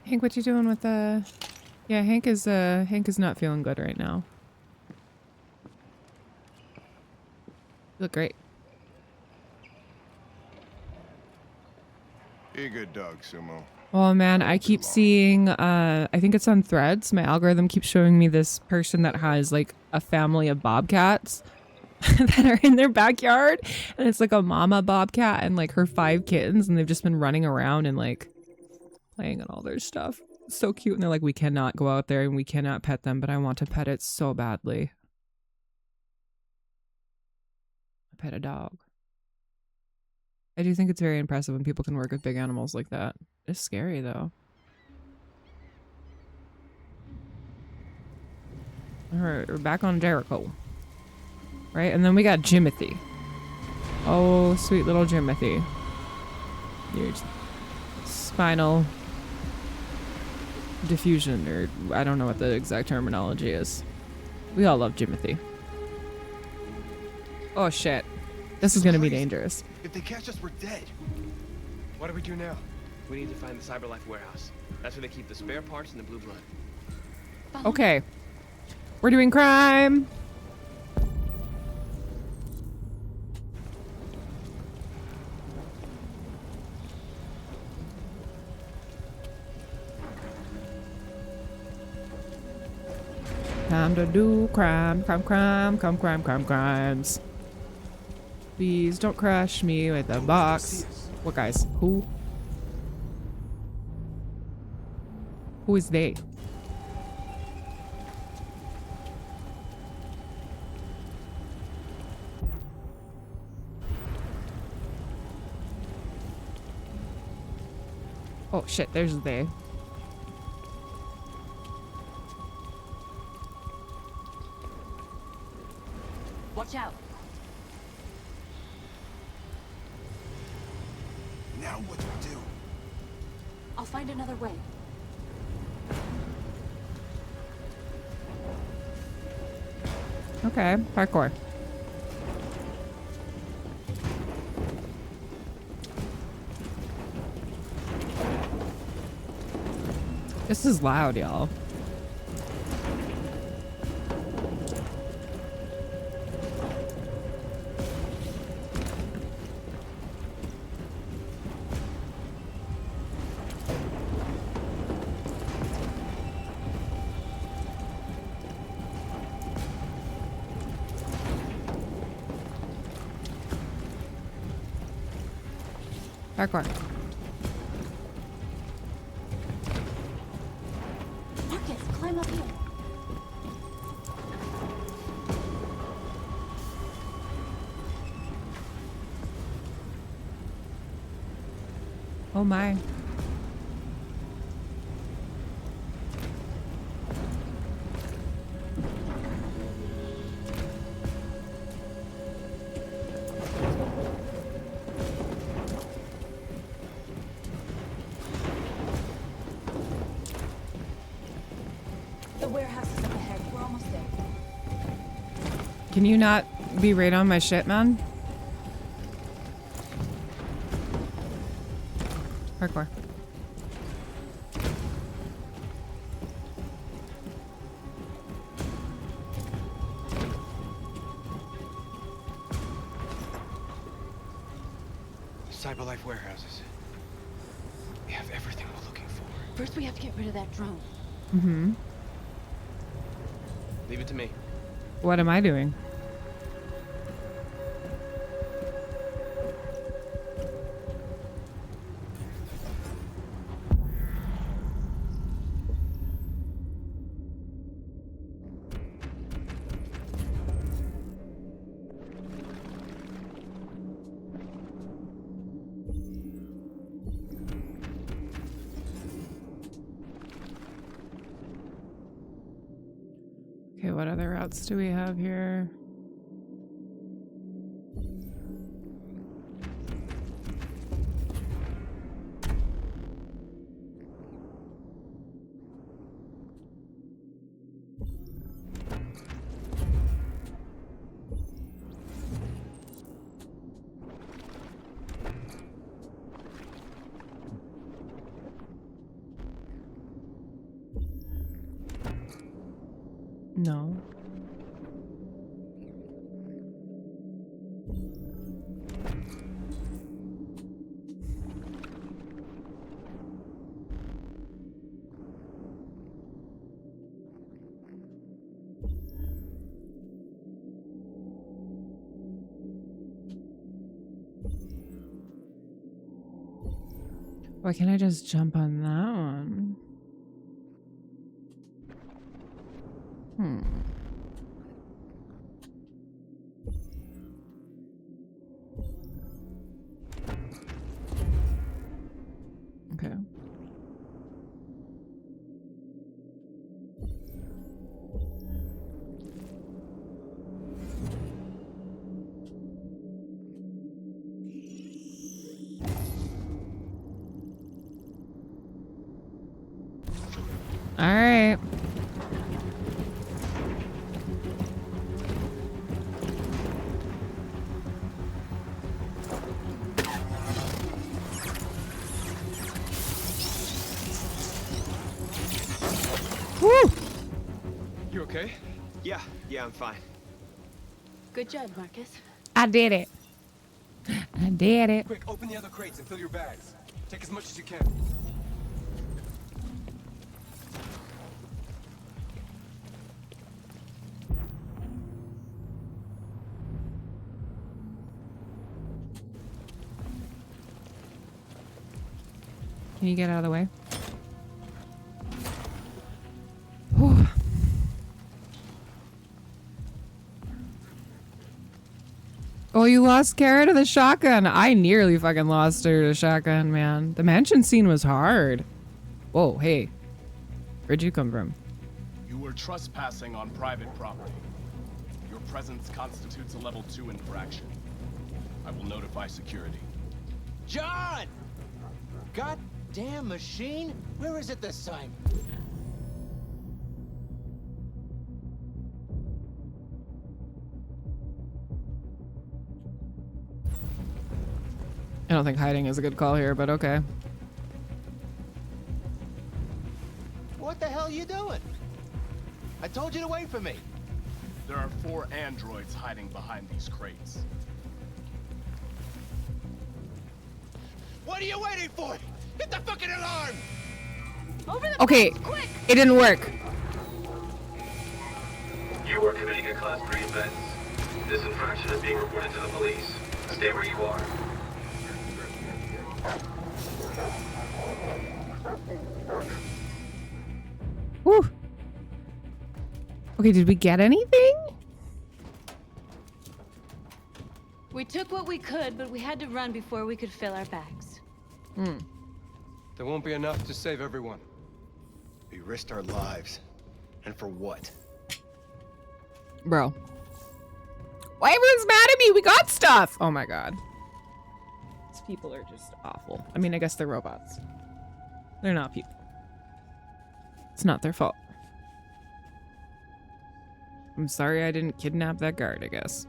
Hank, what you doing with the... Yeah, Hank is not feeling good right now. You look great. You're a good dog, Sumo. Oh man, I keep seeing, I think it's on Threads. My algorithm keeps showing me this person that has like a family of bobcats that are in their backyard. And it's like a mama bobcat and like her 5 kittens. And they've just been running around and like playing on all their stuff. It's so cute. And they're like, we cannot go out there and we cannot pet them, but I want to pet it so badly. I pet a dog. I do think it's very impressive when people can work with big animals like that. It's scary though. Alright, we're back on Jericho. Right, and then we got Jimothy. Oh, sweet little Jimothy. Your spinal diffusion, or I don't know what the exact terminology is. We all love Jimothy. Oh shit. This is gonna be dangerous. If they catch us, we're dead. What do we do now? We need to find the CyberLife warehouse. That's where they keep the spare parts and the blue blood. Okay. We're doing crime. Time to do crime, crimes. Please don't crush me with a box. What guys? Who? Who is they? Oh shit, there's they. Watch out. Now what do we do? I'll find another way. Okay, parkour. This is loud, y'all. Parkour. Marcus, climb up here. Oh my. The warehouse is up ahead. We're almost there. Can you not be right on my shit, man? Parkour. CyberLife warehouses. We have everything we're looking for. First, we have to get rid of that drone. Mm-hmm. Leave it to me. What am I doing? Okay, what other routes do we have here? No. Why can't I just jump on that one? Okay. All right. Woo! You okay? Yeah, I'm fine. Good job, Marcus. I did it. I did it. Quick, open the other crates and fill your bags. Take as much as you can. Can you get out of the way? Whew. Oh, you lost Kara to the shotgun. I nearly fucking lost her to the shotgun, man. The mansion scene was hard. Whoa, hey. Where'd you come from? You were trespassing on private property. Your presence constitutes a level 2 infraction. I will notify security. John! Goddamn machine! Where is it this time? I don't think hiding is a good call here, but okay. What the hell are you doing? I told you to wait for me. There are 4 androids hiding behind these crates. What are you waiting for? Hit the fucking alarm! Over the Okay, fence, quick! it didn't work. You are committing a Class 3 offense. This infraction is being reported to the police. Stay where you are. Woo. Okay, did we get anything? We took what we could, but we had to run before we could fill our bags. There won't be enough to save everyone. We risked our lives. And for what? Bro. Why everyone's mad at me? We got stuff. Oh my god. These people are just awful. I mean, I guess they're robots. They're not people. It's not their fault. I'm sorry I didn't kidnap that guard, I guess.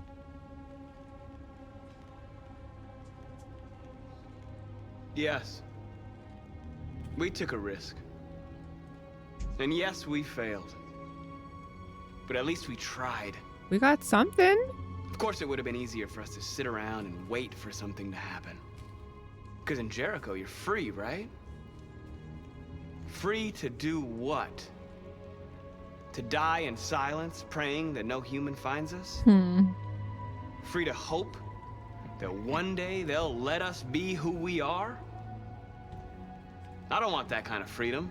Yes. We took a risk. And yes, we failed. But at least we tried. We got something. Of course, it would have been easier for us to sit around and wait for something to happen. Because in Jericho, you're free, right? Free to do what? To die in silence, praying that no human finds us? Free to hope that one day they'll let us be who we are? I don't want that kind of freedom.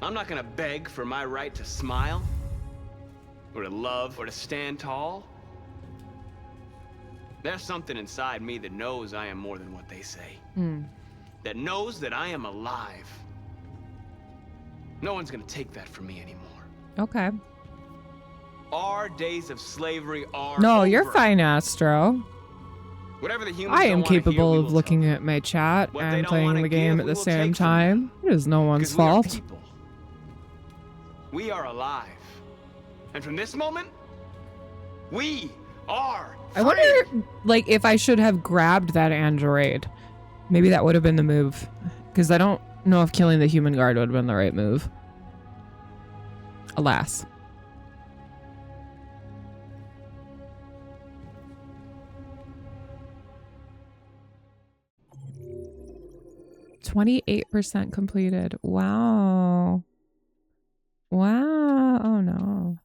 I'm not gonna beg for my right to smile, or to love, or to stand tall. There's something inside me that knows I am more than what they say. That knows that I am alive. No one's gonna take that from me anymore. Okay. Our days of slavery are No, over. you're fine, Astro. Whatever the humans I don't am wanna hear, capable we of will looking at my chat What they and don't playing wanna the game give, at we the will same take from time. It is no one's 'Cause we are fault. people. We are alive. And from this moment, we are I wonder, like, if I should have grabbed that android. Maybe that would have been the move. Because I don't know if killing the human guard would have been the right move. Alas. %28% completed. Wow. Wow. Oh no.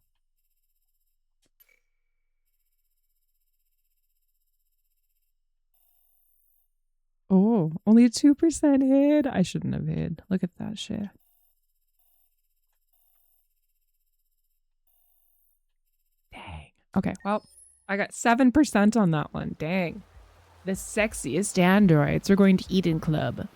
Oh, only a 2% hid. I shouldn't have hid. Look at that shit. Dang. Okay, well, I got 7% on that one. Dang. The sexiest androids are going to Eden Club.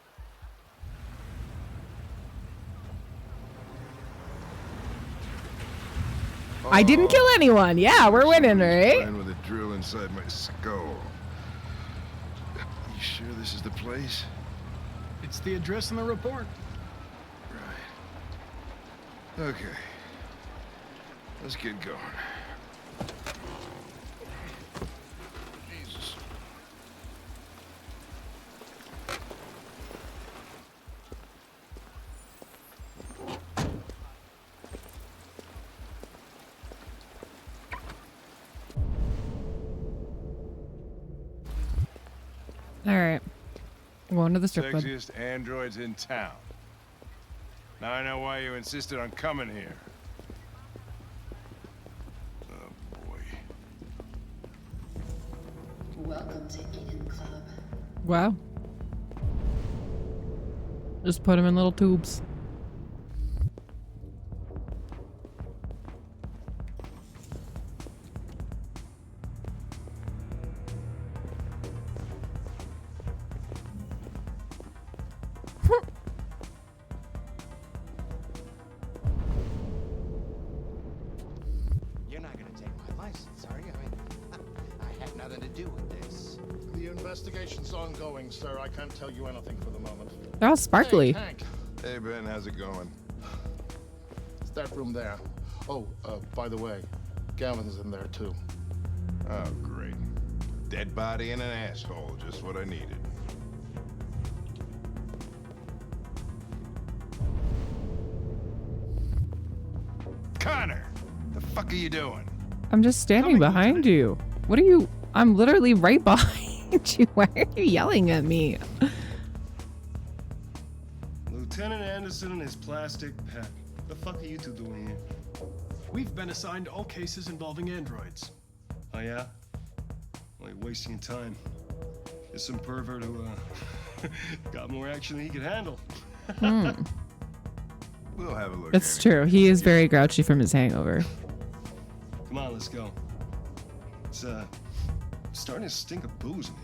I didn't kill anyone. Yeah, we're winning, right? Playing with a drill inside my skull. You sure this is the place? It's the address in the report. Right. Okay. Let's get going. Jesus. All right. Going to the strip club. Sexiest androids in town. Now I know why you insisted on coming here. Oh boy. Welcome to Eden Club. Wow. Just put them in little tubes. You're not gonna take my license, are you? I mean, I had nothing to do with this. The investigation's ongoing, sir. I can't tell you anything for the moment. They're all sparkly. Hey, Hank. Hey, Ben, how's it going? It's that room there. Oh, by the way, Gavin's in there too. Oh, great. Dead body and an asshole, just what I needed. Connor! The fuck are you doing? I'm just standing behind you. What are you? I'm literally right behind you. Why are you yelling at me? Lieutenant Anderson and his plastic pet. The fuck are you two doing here? We've been assigned all cases involving androids. Oh yeah? Well, you're wasting your time. There's some pervert who got more action than he could handle. We'll have a look. It's true. He is very grouchy from his hangover. Come on, let's go. It's starting to stink of booze in here.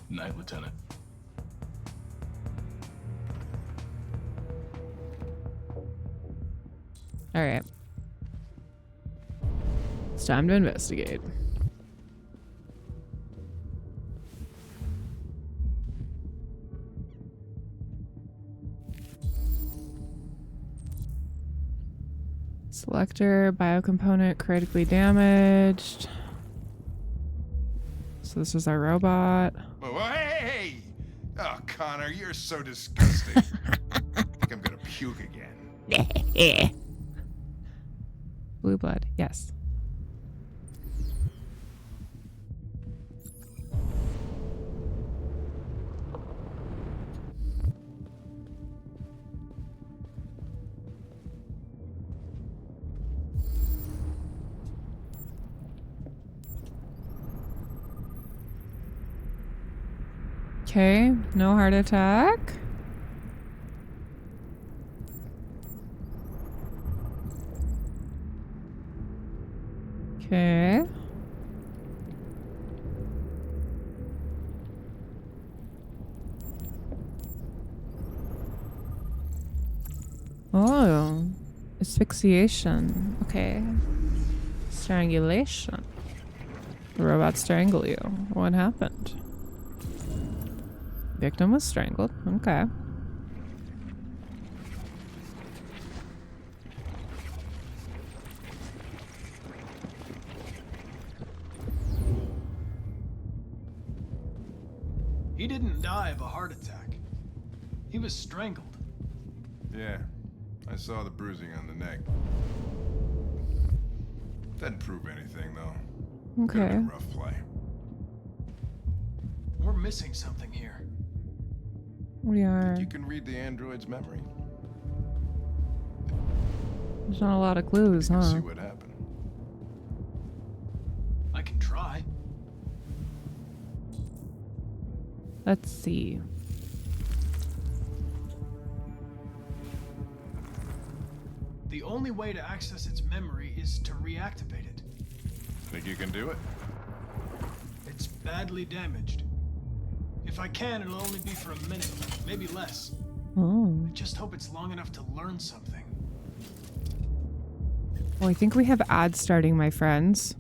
Night, Lieutenant. All right. It's time to investigate. Selector, biocomponent critically damaged. So this is our robot. Oh, hey! Oh, Connor, you're so disgusting. I think I'm gonna puke again. Blue blood, yes. Okay, no heart attack. Okay. Oh, asphyxiation. Okay. Strangulation. The robot strangled you. What happened? Victim was strangled. Okay. He didn't die of a heart attack. He was strangled. Yeah, I saw the bruising on the neck. Doesn't prove anything, though. Could've Okay. been rough play. We're missing something here. We are. You can read the android's memory. There's not a lot of clues, See huh? what happened. I can try. Let's see. The only way to access its memory is to reactivate it. Think you can do it? It's badly damaged. If I can, it'll only be for a minute, maybe less. Oh. I just hope it's long enough to learn something. Well, I think we have ads starting, my friends.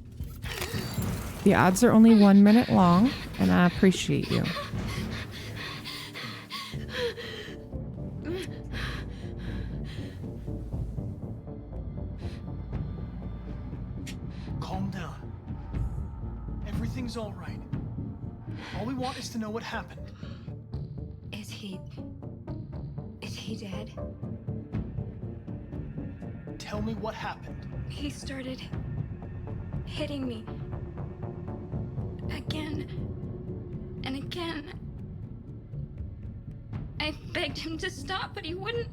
The ads are only 1 minute long, and I appreciate you. Calm down. Everything's all right. All we want is to know what happened. Is he dead? Tell me what happened. He started hitting me. Again and again. I begged him to stop, but he wouldn't.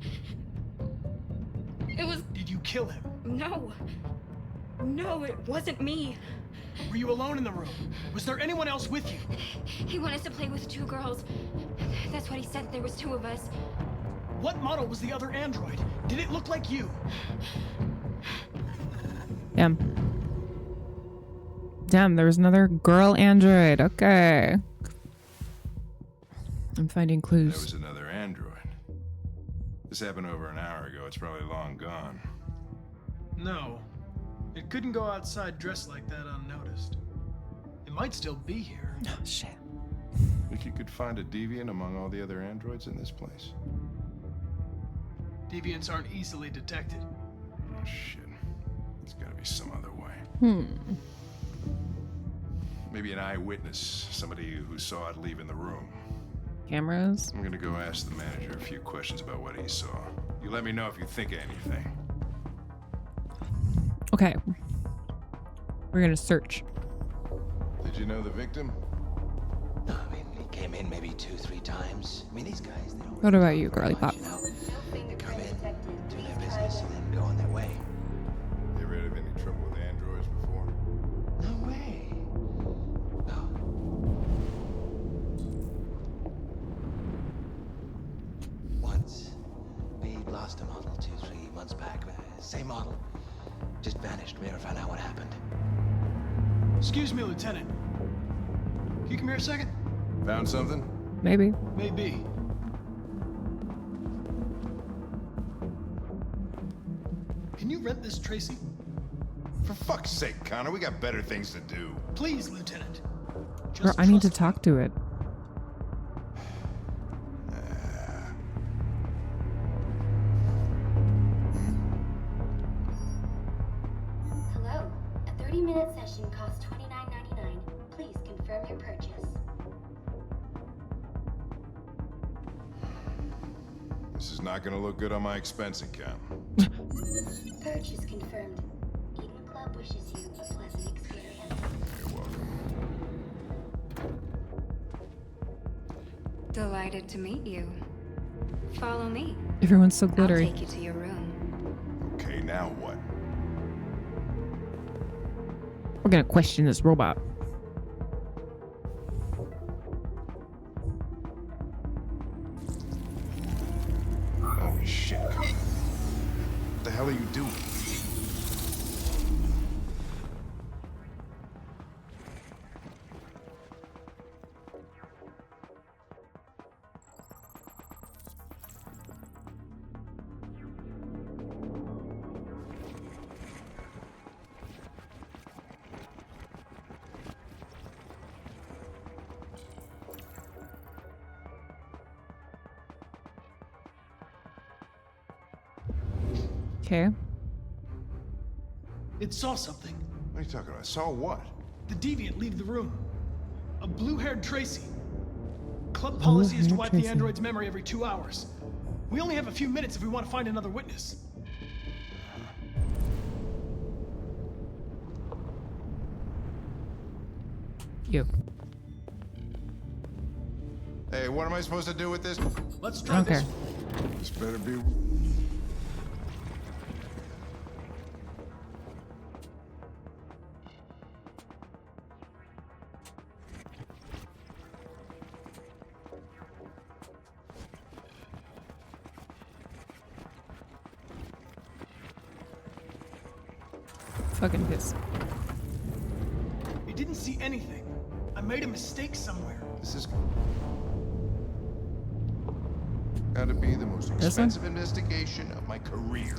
It was... Did you kill him? No. No, it wasn't me. Were you alone in the room? Was there anyone else with you? He wanted to play with 2 girls. That's what he said. There was 2 of us. What model was the other android? Did it look like you? Damn. Damn, there was another girl android. Okay. I'm finding There clues. was another android. This happened over an hour ago. It's probably long gone. No. It couldn't go outside dressed like that unnoticed. It might still be here. Oh, shit. Think you could find a deviant among all the other androids in this place? Deviants aren't easily detected. Oh, shit. There's gotta be some other way. Maybe an eyewitness, somebody who saw it leaving the room. Cameras? I'm gonna go ask the manager a few questions about what he saw. You let me know if you think of anything. Okay. We're gonna search. Did you know the victim? No, I mean, he came in maybe 2-3 times. I mean, these guys, they don't What about you, girly pop? you know, they come in, do their business, and then go on their way. You ever had any trouble with androids before? No way. No. Once, we lost a model 2-3 months back. Same model. Just vanished. We never found out what happened. Excuse me, Lieutenant. Can you come here a second? Found something? Maybe. Maybe. Can you rent this, Tracy? For fuck's sake, Connor, we got better things to do. Please, Lieutenant. Or I need to talk to it. Hello. A 30-minute session costs $29.99. Please confirm your purchase. This is not gonna look good on my expense account. Purchase confirmed. Eden Club wishes you a pleasant experience. You're welcome. Delighted to meet you. Follow me. Everyone's so I'll glittery. take you to your room. Okay, now what? We're gonna question this robot. Holy shit. What the hell are you doing? Okay. It saw something. What are you talking about? Saw what? The deviant leave the room. A blue-haired Tracy. Club policy is to wipe the Tracy. android's memory every 2 hours. We only have a few minutes if we want to find another witness. You. Hey, what am I supposed to do with this? Let's try this. This better be. Fucking piss. You didn't see anything. I made a mistake somewhere. This is gotta be the most expensive investigation of my career.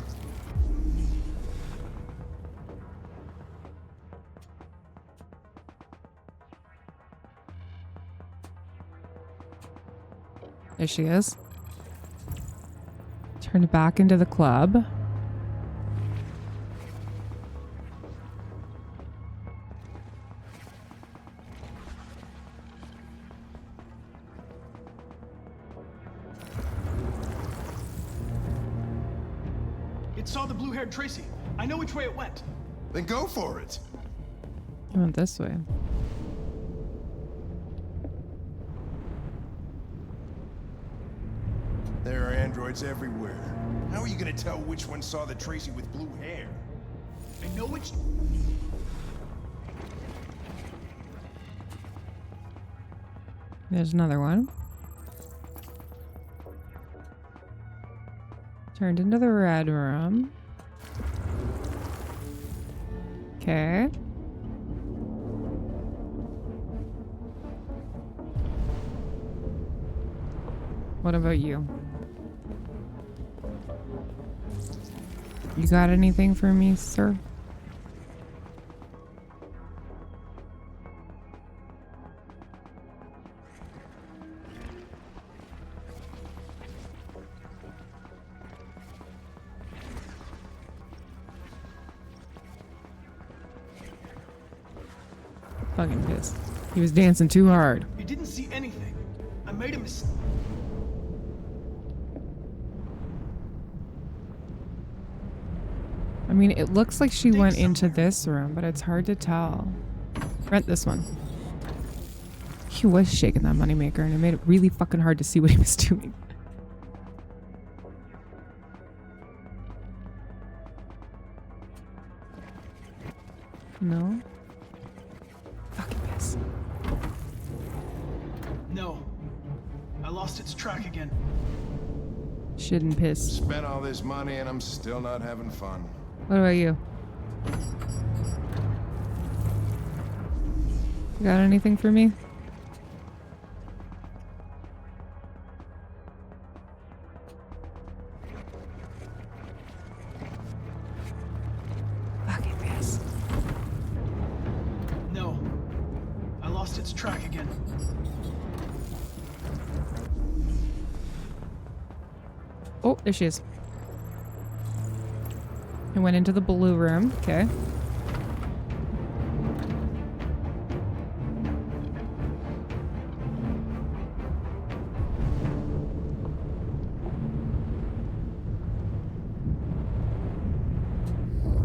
There she is. Turn it back into the club. It saw the blue-haired Tracy. I know which way it went. Then go for it. I went this way. There are androids everywhere. How are you gonna tell which one saw the Tracy with blue hair? I know which... There's another one. Turned into the red room. Okay. What about you? You got anything for me, sir? Fucking pissed. He was dancing too hard. You didn't see anything. I made a mistake. I mean, it looks like she went into this room, but it's hard to tell. Rent this one. He was shaking that moneymaker, and it made it really fucking hard to see what he was doing. No? Fucking piss. No. I lost its track again. Shouldn't piss. Spent all this money and I'm still not having fun. What about you? You got anything for me? Fucking piss. No. I lost its track again. Oh, there she is. I went into the blue room. Okay.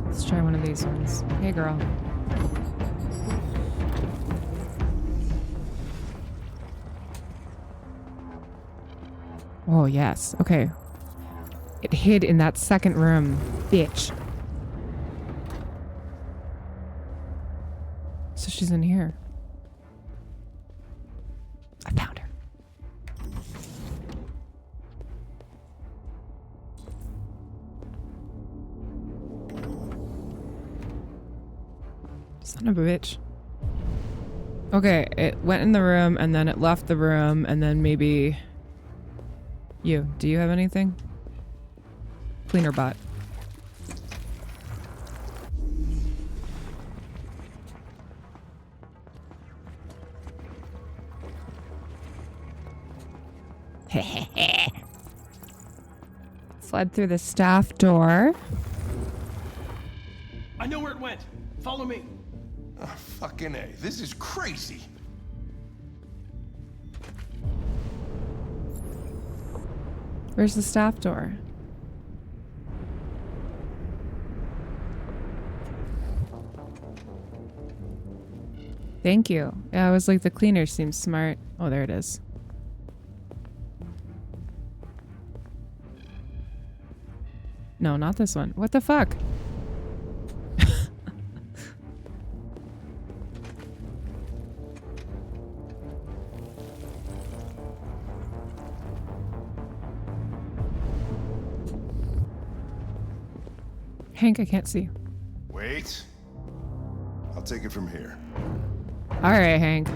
Let's try one of these ones. Hey, girl. Oh, yes. Okay. It hid in that second room, bitch. So she's in here. I found her. Son of a bitch. Okay, it went in the room and then it left the room and then maybe... You, do you have anything? Cleaner bot. Slide through the staff door. I know where it went. Follow me. Oh, fucking A. This is crazy. Where's the staff door? Thank you. Yeah, I was like, the cleaner seems smart. Oh, there it is. No, not this one. What the fuck? Hank, I can't see. Wait. I'll take it from here. All right, Hank.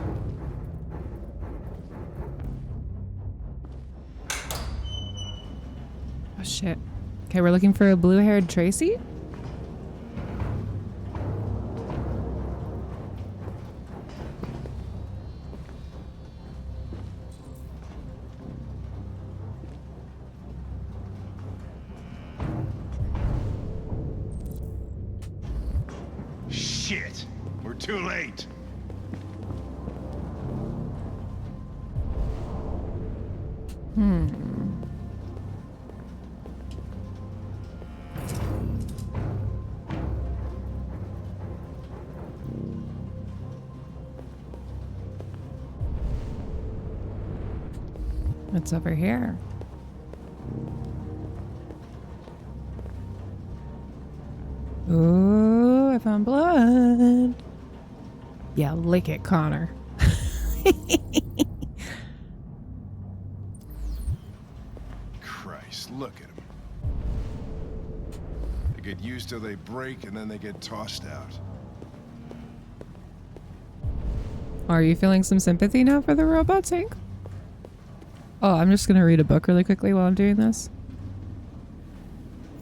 Oh, shit. Okay, we're looking for a blue-haired Tracy? Shit! We're too late. What's over here? Ooh, I found blood. Yeah, lick it, Connor. Christ, look at them. They get used till they break and then they get tossed out. Are you feeling some sympathy now for the robots, Hank? Oh, I'm just gonna read a book really quickly while I'm doing this.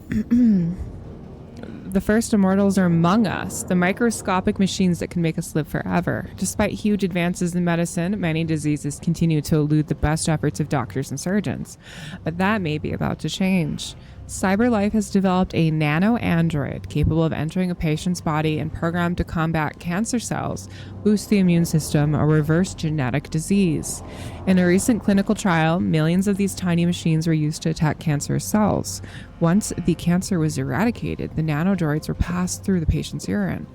The first immortals are among us, the microscopic machines that can make us live forever. Despite huge advances in medicine, many diseases continue to elude the best efforts of doctors and surgeons. But that may be about to change. CyberLife has developed a nano-android capable of entering a patient's body and programmed to combat cancer cells, boost the immune system, or reverse genetic disease. In a recent clinical trial, millions of these tiny machines were used to attack cancerous cells. Once the cancer was eradicated, the nanodroids were passed through the patient's urine.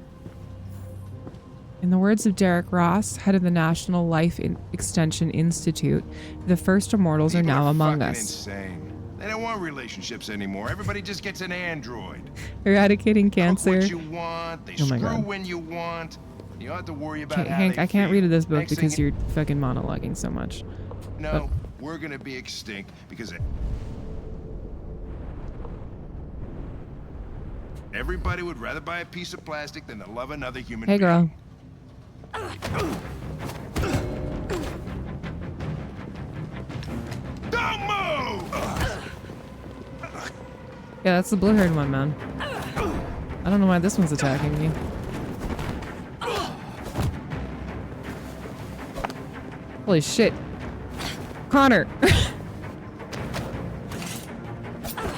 In the words of Derek Ross, head of the National Life Extension Institute, the first immortals are now among us. Insane. They don't want relationships anymore. Everybody just gets an android. Eradicating cancer. Cook what you want. They screw when you want. You don't have to worry about how Hank, they I can't feel. read this book Next because thing you're fucking monologuing so much. No, we're gonna be extinct because everybody would rather buy a piece of plastic than to love another human Hey, girl. Don't move! Yeah, that's the blue-haired one, man. I don't know why this one's attacking me. Holy shit. Connor!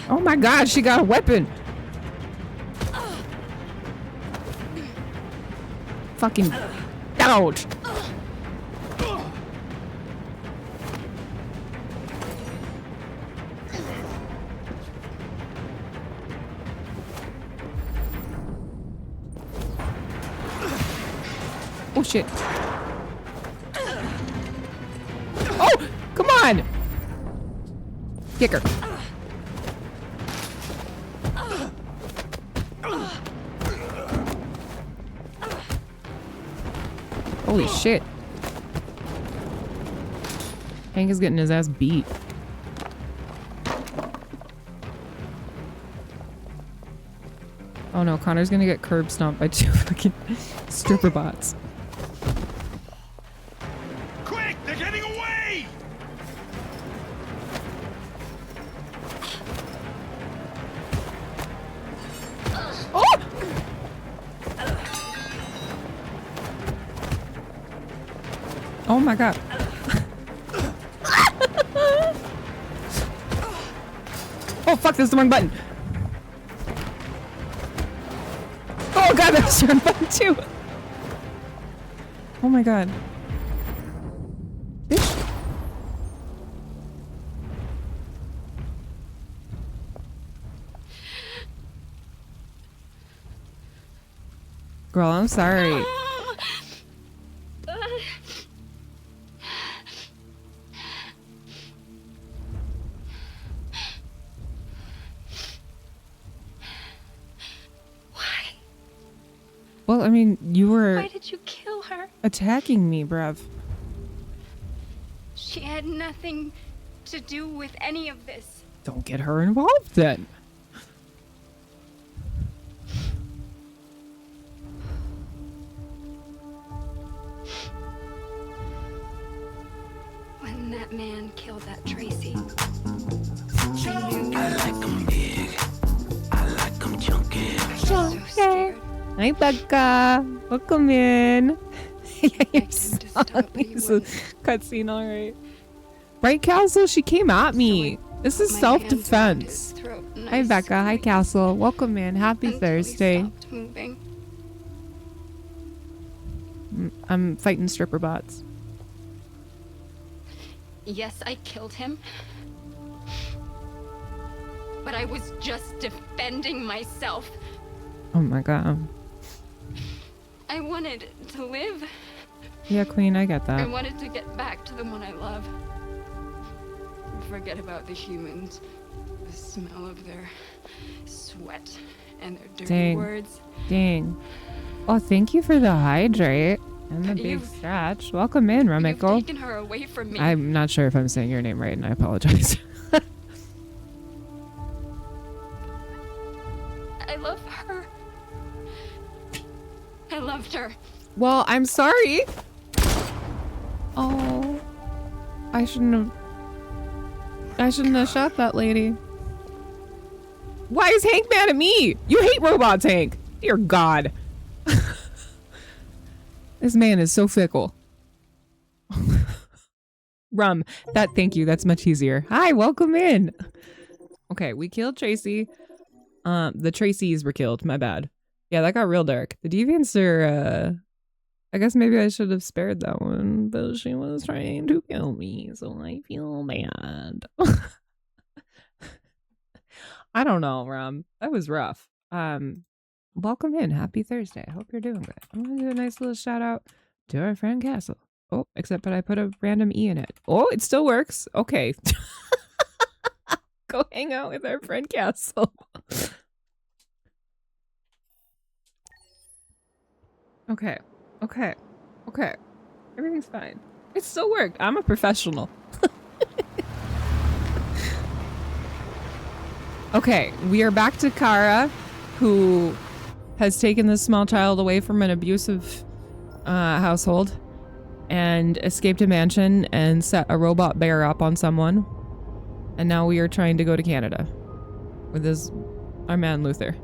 Oh my god, she got a weapon! Fucking ouch! Oh shit. Oh! Come on! Kick her. Holy shit. Hank is getting his ass beat. Oh no, Connor's gonna get curb stomped by 2 fucking stripper bots. Quick! They're getting away! Oh! Oh my god. Oh fuck, this is the wrong button. Oh god, that's the wrong button too. Oh my god. Bitch. Girl, I'm sorry. Well, I mean, you were... Why did you kill her? attacking me, bruv. She had nothing to do with any of this. Don't get her involved then. When that man killed that Tracy, I like them big. I like them chunky. Okay. Hi, Becca. Welcome in. Yeah, you're so cutscene, alright. Right, Castle? She came at me. This is self-defense. Hi, Becca. Hi, Castle. Welcome in. Happy Thursday. I'm fighting stripper bots. Yes, I killed him. But I was just defending myself. Oh my god. I wanted to live. Yeah, Queen, I get I that. wanted to get back to the one I love. Forget about the humans. The smell of their sweat and their dirty Dang. words. Dang. Oh, thank you for the hydrate and the big You've- stretch. Welcome in, You've Rumiko. taken her away from me. I'm not sure if I'm saying your name right, and I apologize. I love her. I loved her. Well, I'm sorry. Oh, I shouldn't have shot that lady. Why is Hank mad at me? You hate robots, Hank. Dear God. This man is so fickle. Rum. Thank you. That's much easier. Hi, welcome in. Okay, we killed Tracy. The Tracys were killed. My bad. Yeah, that got real dark. The deviants are, I guess maybe I should have spared that one, but she was trying to kill me, so I feel bad. I don't know, Rum. That was rough. Welcome in. Happy Thursday. I hope you're doing good. I'm gonna do a nice little shout out to our friend Castle. Oh, except that I put a random E in it. Oh, it still works. Okay. Go hang out with our friend Castle. Okay. Okay. Okay. Everything's fine. It still worked. I'm a professional. Okay, we are back to Kara, who has taken this small child away from an abusive household and escaped a mansion and set a robot bear up on someone. And now we are trying to go to Canada with our man Luther.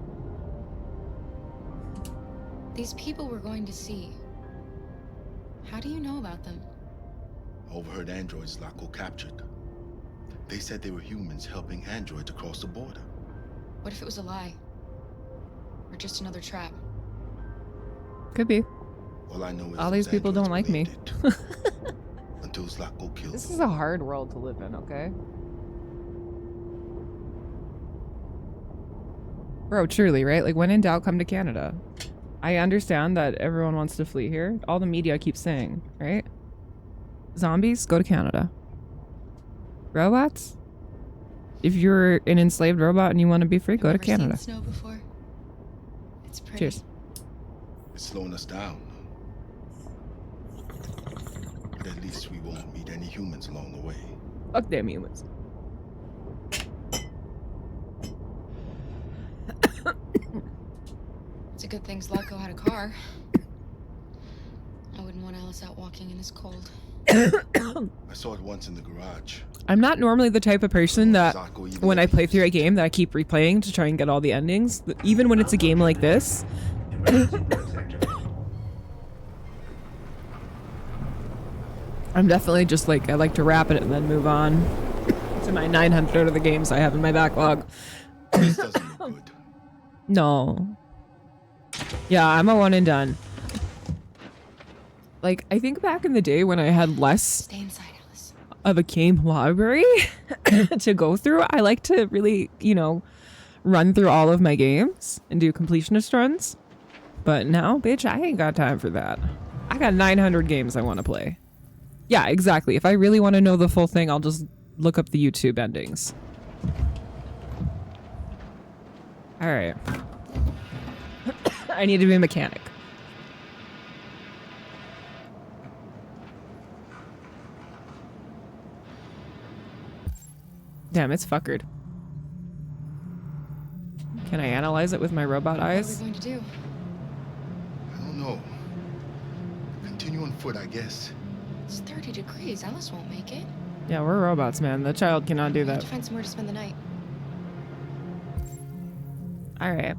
These people we're going to see. How do you know about them? Overheard androids Laco captured. They said they were humans helping androids across the border. What if it was a lie? Or just another trap? Could be. All I know is all these people don't like me. Until Laco killed This is a hard world to live in, okay? Bro, truly, right? Like, when in doubt, come to Canada. I understand that everyone wants to flee here. All the media keeps saying, right? Zombies, go to Canada. Robots? If you're an enslaved robot and you want to be free, go to Canada. Seen snow before? It's pretty. Cheers. It's slowing us down. But at least we won't meet any humans along the way. Fuck them humans. It's a good thing Zlatko had a car. I wouldn't want Alice out walking in this cold. I saw it once in the garage. I'm not normally the type of person that when I play through a game that I keep replaying to try and get all the endings. Even when it's a game like this. I'm definitely just like, I like to wrap it and then move on to my 900 of the games I have in my backlog. This doesn't look good. No. Yeah, I'm a one and done. Like, I think back in the day when I had less Stay inside, Alice. of a game library to go through, I like to really, run through all of my games and do completionist runs. But no, bitch, I ain't got time for that. I got 900 games I want to play. Yeah, exactly. If I really want to know the full thing, I'll just look up the YouTube endings. All right. I need to be a mechanic. Damn, it's fuckered. Can I analyze it with my robot eyes? What are we going to do? I don't know. Continue on foot, I guess. It's 30 degrees. Alice won't make it. Yeah, we're robots, man. The child cannot do We have that. to find somewhere to spend the night. All right.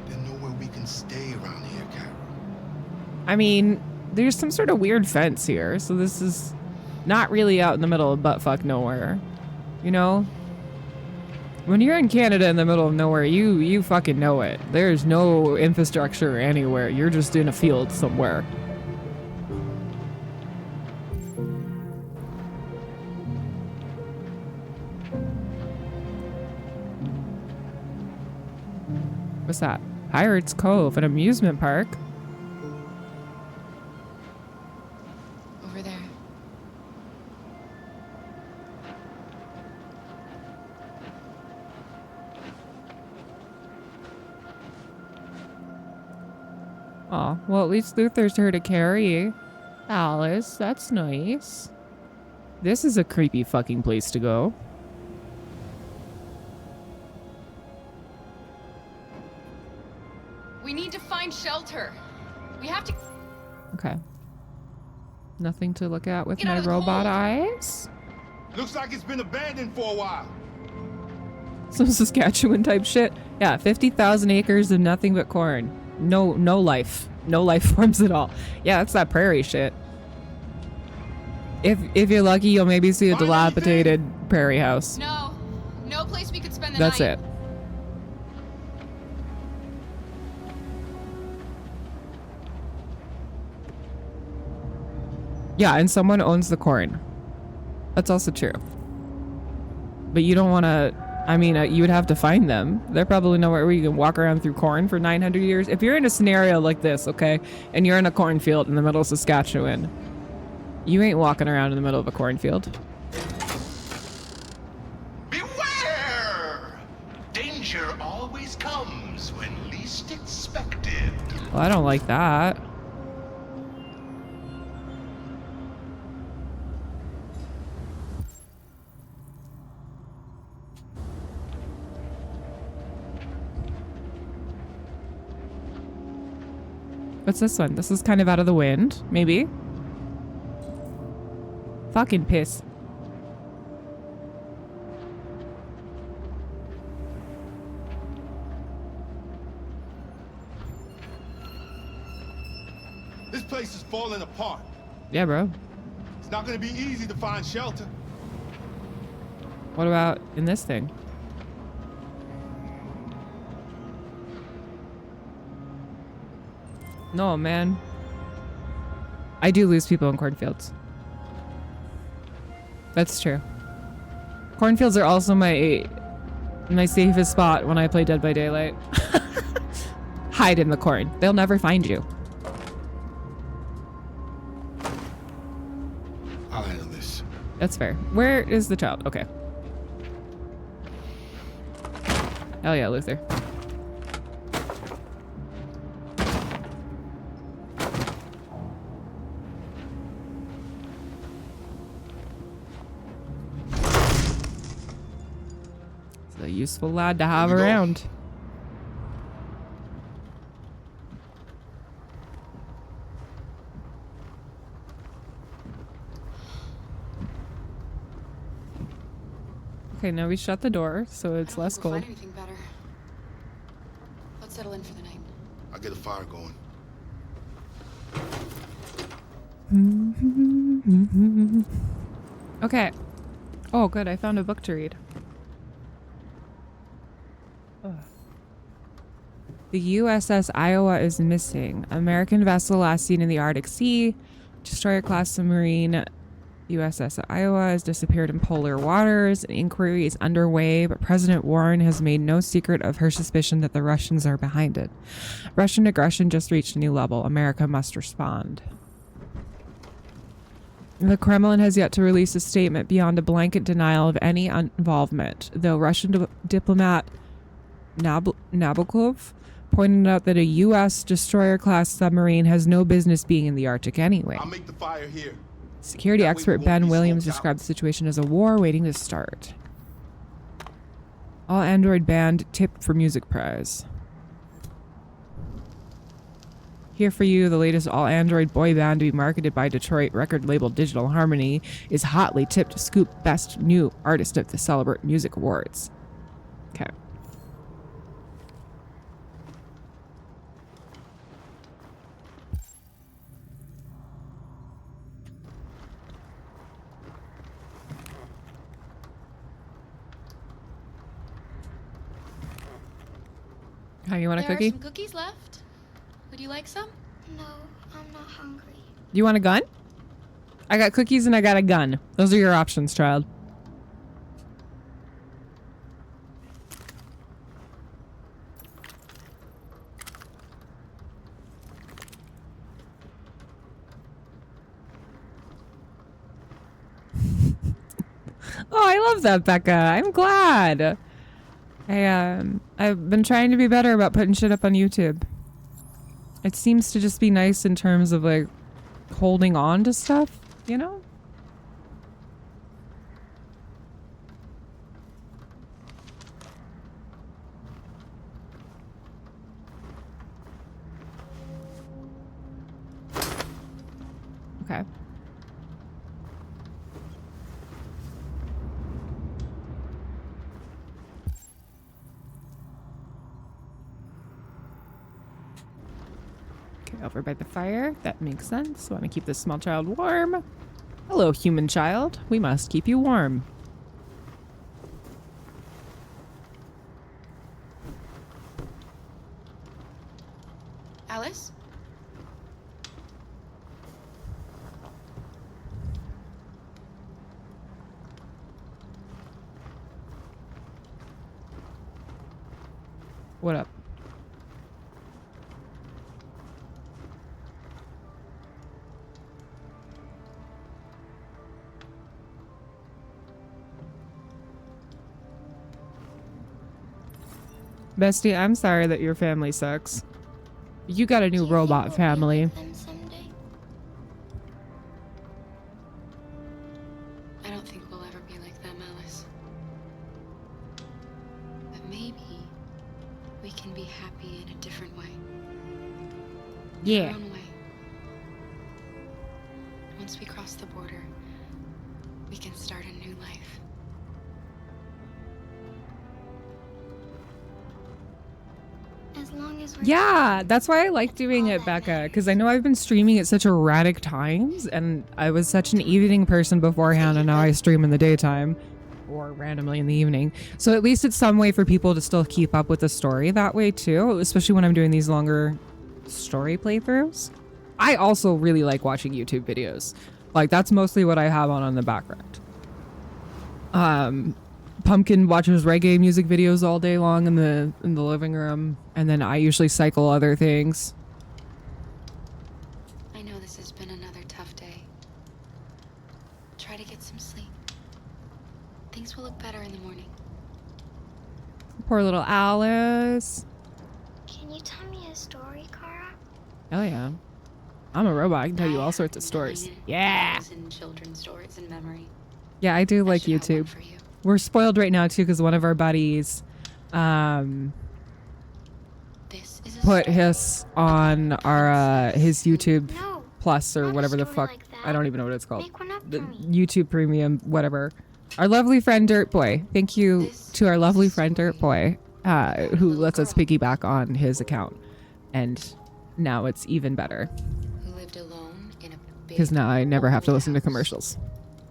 There's nowhere we can stay around here, Carol. I mean, there's some sort of weird fence here, so this is not really out in the middle of buttfuck nowhere. You know? When you're in Canada in the middle of nowhere, you fucking know it. There's no infrastructure anywhere. You're just in a field somewhere. What's that? Pirates Cove, an amusement park. Over there. Aw, well at least Luther's here to carry Alice. That's nice. This is a creepy fucking place to go. We need to find shelter. We have to. Okay. Nothing to look at with Get my out of the robot cold. eyes. Looks like it's been abandoned for a while. Some Saskatchewan type shit. Yeah, 50,000 acres of nothing but corn. No life. No life forms at all. Yeah, that's that prairie shit. If you're lucky, you'll maybe see a dilapidated prairie house. No place we could spend the That's night. it. Yeah, and someone owns the corn. That's also true. But you don't want to... I mean, you would have to find them. They're probably nowhere where you can walk around through corn for 900 years. If you're in a scenario like this, okay, and you're in a cornfield in the middle of Saskatchewan, you ain't walking around in the middle of a cornfield. Beware! Danger always comes when least expected. Well, I don't like that. What's this one? This is kind of out of the wind, maybe. Fucking piss. This place is falling apart. Yeah, bro. It's not gonna be easy to find shelter. What about in this thing? No, man. I do lose people in cornfields. That's true. Cornfields are also my safest spot when I play Dead by Daylight. Hide in the corn. They'll never find you. I'll handle this. That's fair. Where is the child? Okay. Hell yeah, Luther. It's a useful lad to have around. Okay, now we shut the door so it's less cold. Find anything better. Let's settle in for the night. I'll get a fire going. Okay. Oh, good. I found a book to read. Ugh. The USS Iowa is missing. American vessel last seen in the Arctic Sea. Destroyer-class submarine USS Iowa has disappeared in polar waters. An inquiry is underway, but President Warren has made no secret of her suspicion that the Russians are behind it. Russian aggression just reached a new level. America must respond. The Kremlin has yet to release a statement beyond a blanket denial of any involvement, though Russian diplomat Nabokov pointed out that a U.S. destroyer-class submarine has no business being in the Arctic anyway. I'll make the fire here. Security expert Ben Williams described the situation as a war waiting to start. All Android band tipped for music prize. Here for you, the latest all-Android boy band to be marketed by Detroit record label Digital Harmony is hotly tipped to scoop Best New Artist at the Celebrate Music Awards. Okay. How, you want a cookie? There are some cookies left. Would you like some? No, I'm not hungry. You want a gun? I got cookies and I got a gun. Those are your options, child. Oh, I love that, Becca. I'm glad. I've been trying to be better about putting shit up on YouTube. It seems to just be nice in terms of like holding on to stuff, you know? Okay. Okay, over by the fire. That makes sense. Want to keep this small child warm. Hello, human child. We must keep you warm. Alice? What up? Bestie, I'm sorry that your family sucks. You got a new robot family. I don't think we'll ever be like them, Alice. But maybe we can be happy in a different way. Yeah. Our own way. Once we cross the border, we can start a new life. As long as we're Yeah, that's why I like doing it, Becca, because I know I've been streaming at such erratic times, and I was such an evening person beforehand, and now I stream in the daytime, or randomly in the evening. So at least it's some way for people to still keep up with the story that way too, especially when I'm doing these longer story playthroughs. I also really like watching YouTube videos. Like, that's mostly what I have on the background. Pumpkin watches reggae music videos all day long in the living room, and then I usually cycle other things. I know this has been another tough day. Try to get some sleep. Things will look better in the morning. Poor little Alice. Can you tell me a story, Kara? Hell yeah. I'm a robot. I can tell you all sorts of stories. Yeah. And children's stories in memory. Yeah, I do like YouTube. We're spoiled right now too because one of our buddies put his on our his YouTube Plus or whatever the fuck. I don't even know what it's called. The YouTube Premium, whatever. Our lovely friend Dirt Boy. Thank you to our lovely friend Dirt Boy, who lets us piggyback on his account, and now it's even better. Who lived alone in a Because now I never have to listen to commercials.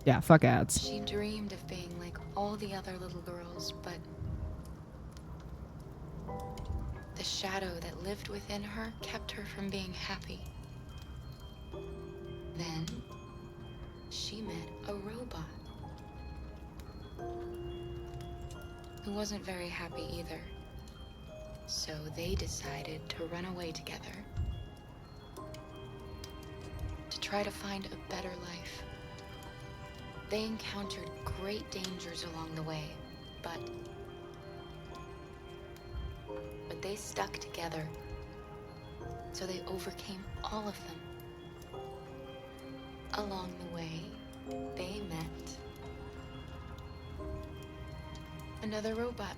Yeah, fuck ads. She dreamed of being like all the other little girls, but the shadow that lived within her kept her from being happy. Then she met a wasn't very happy either. So they decided to run away together. To try to find a better life. They encountered great dangers along the way, but they stuck together. So they overcame all of them. Along the way, they met another robot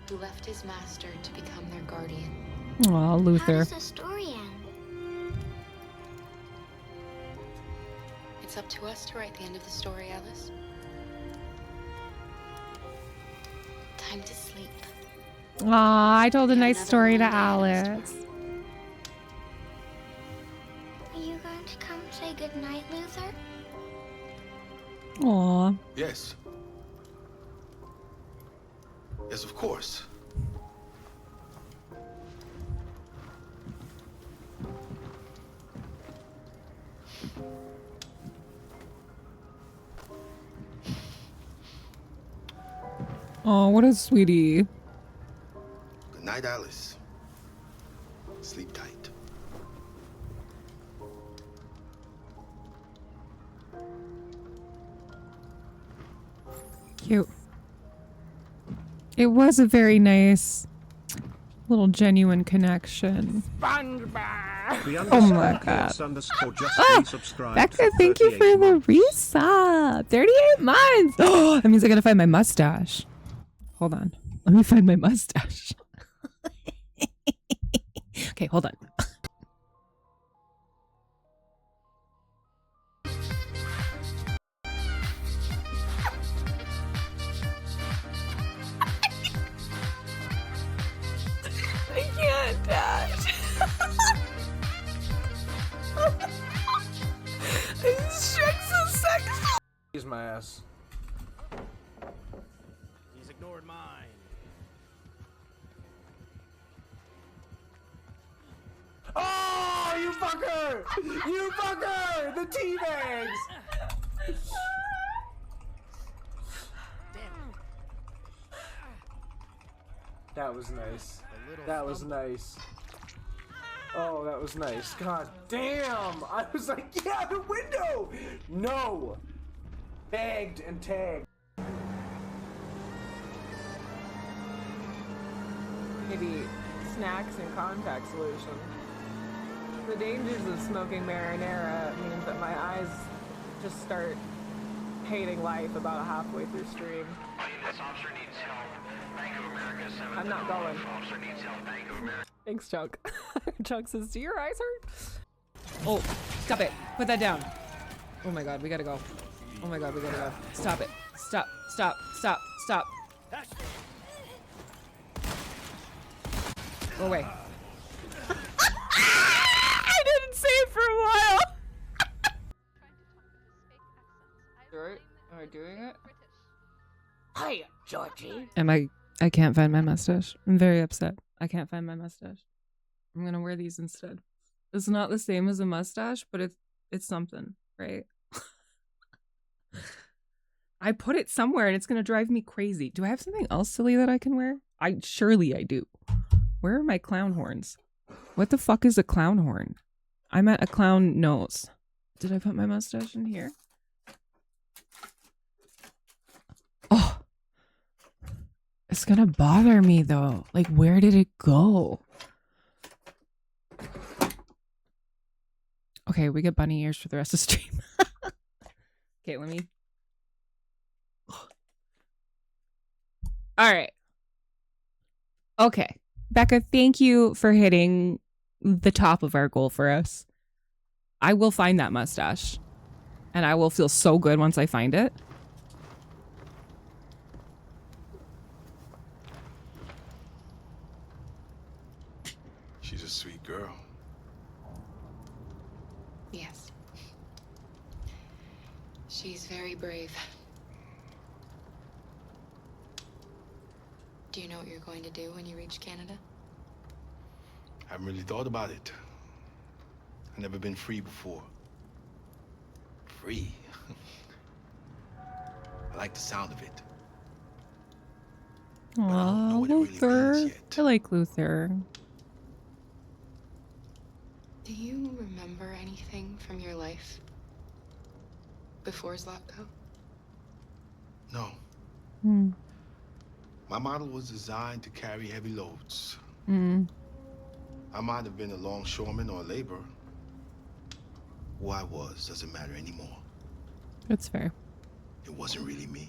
who left his master to become their guardian. Aw, Luther. How does the story end? It's up to us to write the end of the story, Alice. Time to sleep. Aw, I told a nice story to Alice. Are you going to come say goodnight, Luther? Aw. Yes. Yes, of course. Oh, what a sweetie. Good night, Alice. Sleep tight. Cute. It was a very nice little genuine connection. Oh my god. Becca, thank you for the resub. 38 months. Oh, that means I gotta find my mustache. Hold on. Let me find my mustache. Okay, hold on. I can't dash. This Shrek's so sexy. He's my ass. He's ignored mine. Oh, you fucker! You fucker! The tea bags! That was nice. That was nice. Oh, that was nice. God damn! I was like, yeah, the window! No! Bagged and tagged. Maybe snacks and contact solution. The dangers of smoking marinara means that my eyes just start hating life about halfway through stream. This officer needs help. Bank of America 7. I'm not going. Officer needs help. Bank of America. Thanks, Chuck. Chuck says, do your eyes hurt? Oh, stop it. Put that down. Oh my god, we gotta go. Oh my god, we gotta go. Stop it. Stop, stop, stop, stop. Go away. I didn't say it for a while. Alright, am I doing it? Hi, Georgie. I can't find my mustache. I'm very upset. I can't find my mustache. I'm gonna wear these instead. It's not the same as a mustache, but it's something, right? I put it somewhere and it's gonna drive me crazy. Do I have something else silly that I can wear? Surely I do. Where are my clown horns? What the fuck is a clown horn? I'm at a clown nose. Did I put my mustache in here? Oh. It's gonna bother me though. Like, where did it go? Okay, we get bunny ears for the rest of the stream. Okay, let me... Alright. Okay. Becca, thank you for hitting the top of our goal for us. I will find that mustache. And I will feel so good once I find it. She's a sweet girl. Yes. She's very brave. Do you know what you're going to do when you reach Canada? I haven't really thought about it. I've never been free before. Free? I like the sound of it. Aw, Luther. I like Luther. Do you remember anything from your life before Zlatko? No. Hmm. My model was designed to carry heavy loads. Hmm. I might have been a longshoreman or a laborer. Who I was doesn't matter anymore. That's fair. It wasn't really me.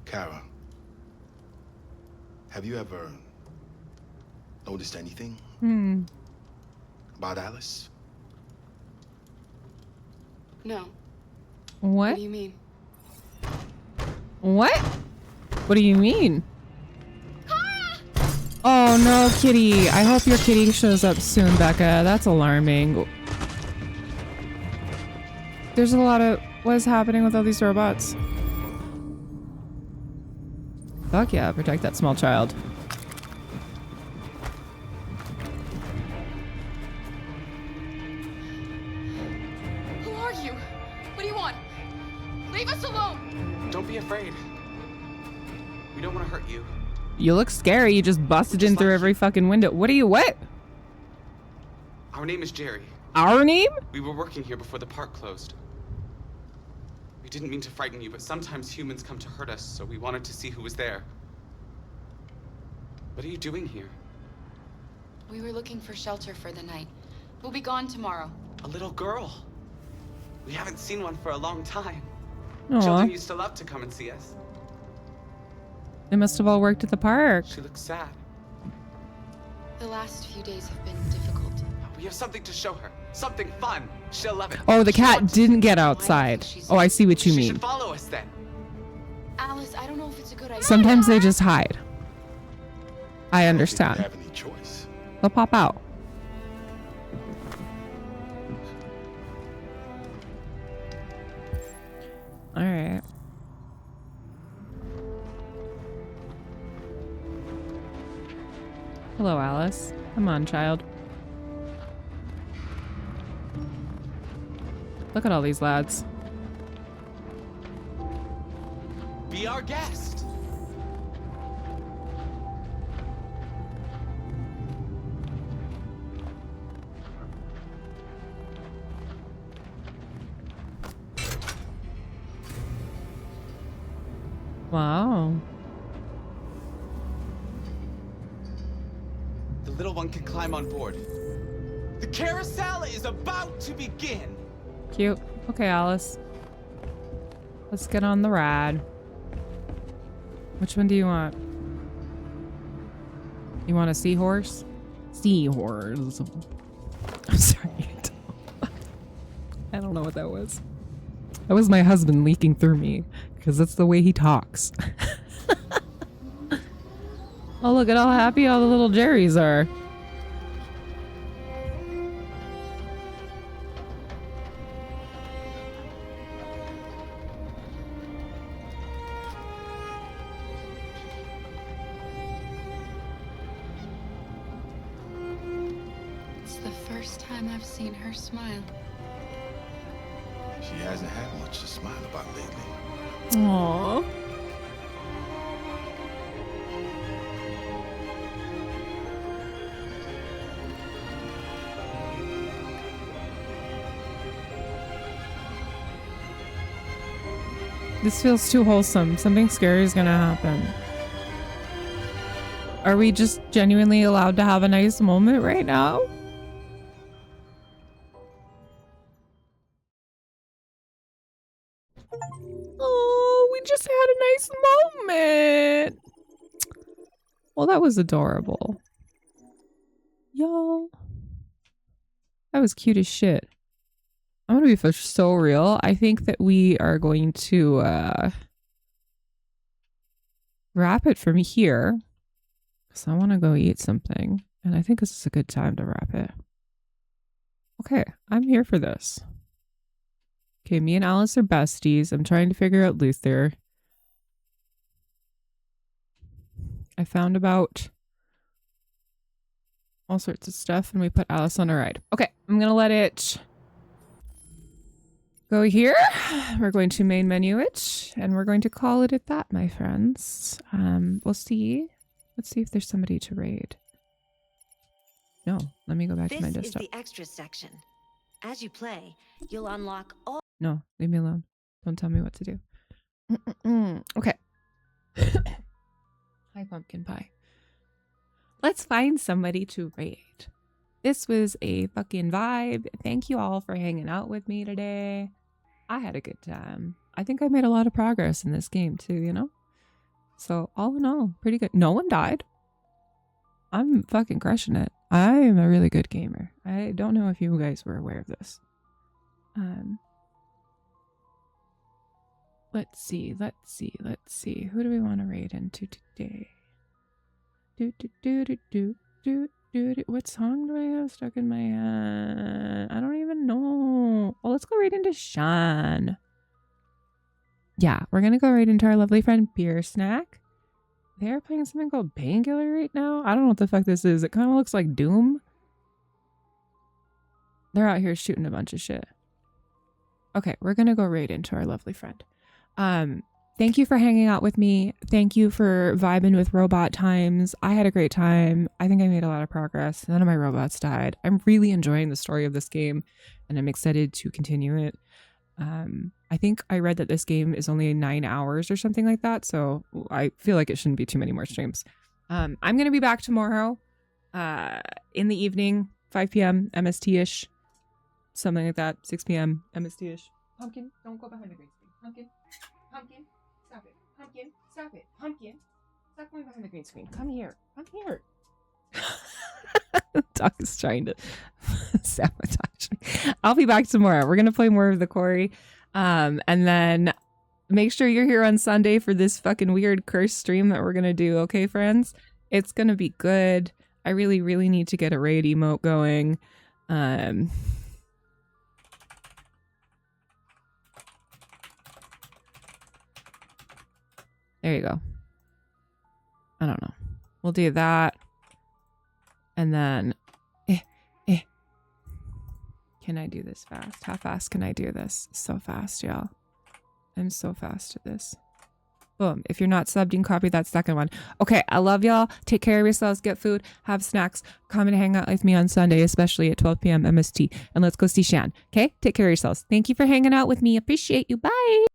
Kara, have you ever noticed anything Hmm. about Alice? No. What? What do you mean? What? What do you mean? Oh no, kitty. I hope your kitty shows up soon, Becca. That's alarming. There's a lot of... What is happening with all these robots? Fuck yeah, protect that small child. Who are you? What do you want? Leave us alone! Don't be afraid. We don't want to hurt you. You look scary. You just busted in through every fucking window. What are you... What? Our name is Jerry. Our name? We were working here before the park closed. We didn't mean to frighten you, but sometimes humans come to hurt us, so we wanted to see who was there. What are you doing here? We were looking for shelter for the night. We'll be gone tomorrow. A little girl. We haven't seen one for a long time. Aw. Children used to love to come and see us. They must have all worked at the park. She looks sad. The last few days have been difficult. We have something to show her. Something fun. She'll love it. Oh, the cat didn't get outside. Oh, I see what you She mean. should follow us then. Alice, I don't know if it's a good idea. Sometimes they just hide. I understand. Have any choice? They'll pop out. All right. Hello, Alice. Come on, child. Look at all these lads. Be our guest. Wow. The little one can climb on board. The carousel is about to begin. Cute. Okay, Alice. Let's get on the ride. Which one do you want? You want a seahorse? Seahorse. I'm sorry. I don't know what that was. That was my husband leaking through me, because that's the way he talks. Oh, look at how happy all the little Jerrys are. It's the first time I've seen her smile. She hasn't had much to smile about lately. Aww. This feels too wholesome. Something scary is gonna happen. Are we just genuinely allowed to have a nice moment right now? Oh, we just had a nice moment. Well, that was adorable. Y'all. That was cute as shit. I'm gonna be so real. I think that we are going to wrap it from here. Because I want to go eat something. And I think this is a good time to wrap it. Okay, I'm here for this. Okay, me and Alice are besties. I'm trying to figure out Luther. I found about all sorts of stuff and we put Alice on a ride. Okay, I'm gonna let it go here. We're going to main menu it, and we're going to call it at that, my friends. We'll see. Let's see if there's somebody to raid. No, let me go back to my desktop. This is the extras section. As you play, you'll unlock all. No, leave me alone. Don't tell me what to do. Okay. Hi, pumpkin pie. Let's find somebody to raid. This was a fucking vibe. Thank you all for hanging out with me today. I had a good time. I think I made a lot of progress in this game too, you know? So all in all, pretty good. No one died. I'm fucking crushing it. I'm a really good gamer. I don't know if you guys were aware of this. Let's see. Who do we want to raid into today? What song do I have stuck in my head? I don't even know. Well, let's go right into Sean. Yeah, we're gonna go right into our lovely friend Beer Snack. They're playing something called Painkiller right now. I don't know what the fuck this is. It kind of looks like Doom. They're out here shooting a bunch of shit. Okay, we're gonna go right into our lovely friend. Thank you for hanging out with me. Thank you for vibing with Robot Times. I had a great time. I think I made a lot of progress. None of my robots died. I'm really enjoying the story of this game, and I'm excited to continue it. I think I read that this game is only 9 hours or something like that, so I feel like it shouldn't be too many more streams. I'm going to be back tomorrow in the evening, 5 p.m. MST-ish, something like that, 6 p.m. MST-ish. Pumpkin, don't go behind the green screen. Pumpkin, stop it. Pumpkin, stop it. Pumpkin, stop going behind the green screen. Come here. Doc is trying to sabotage me. I'll be back tomorrow. We're going to play more of the quarry. And then make sure you're here on Sunday for this fucking weird curse stream that we're going to do. Okay, friends? It's going to be good. I really, really need to get a raid emote going. There you go. I don't know. We'll do that. And then, can I do this fast? How fast can I do this? So fast, y'all. I'm so fast at this. Boom. If you're not subbed, you can copy that second one. Okay, I love y'all. Take care of yourselves. Get food. Have snacks. Come and hang out with me on Sunday, especially at 12 p.m. MST. And let's go see Shan. Okay? Take care of yourselves. Thank you for hanging out with me. Appreciate you. Bye.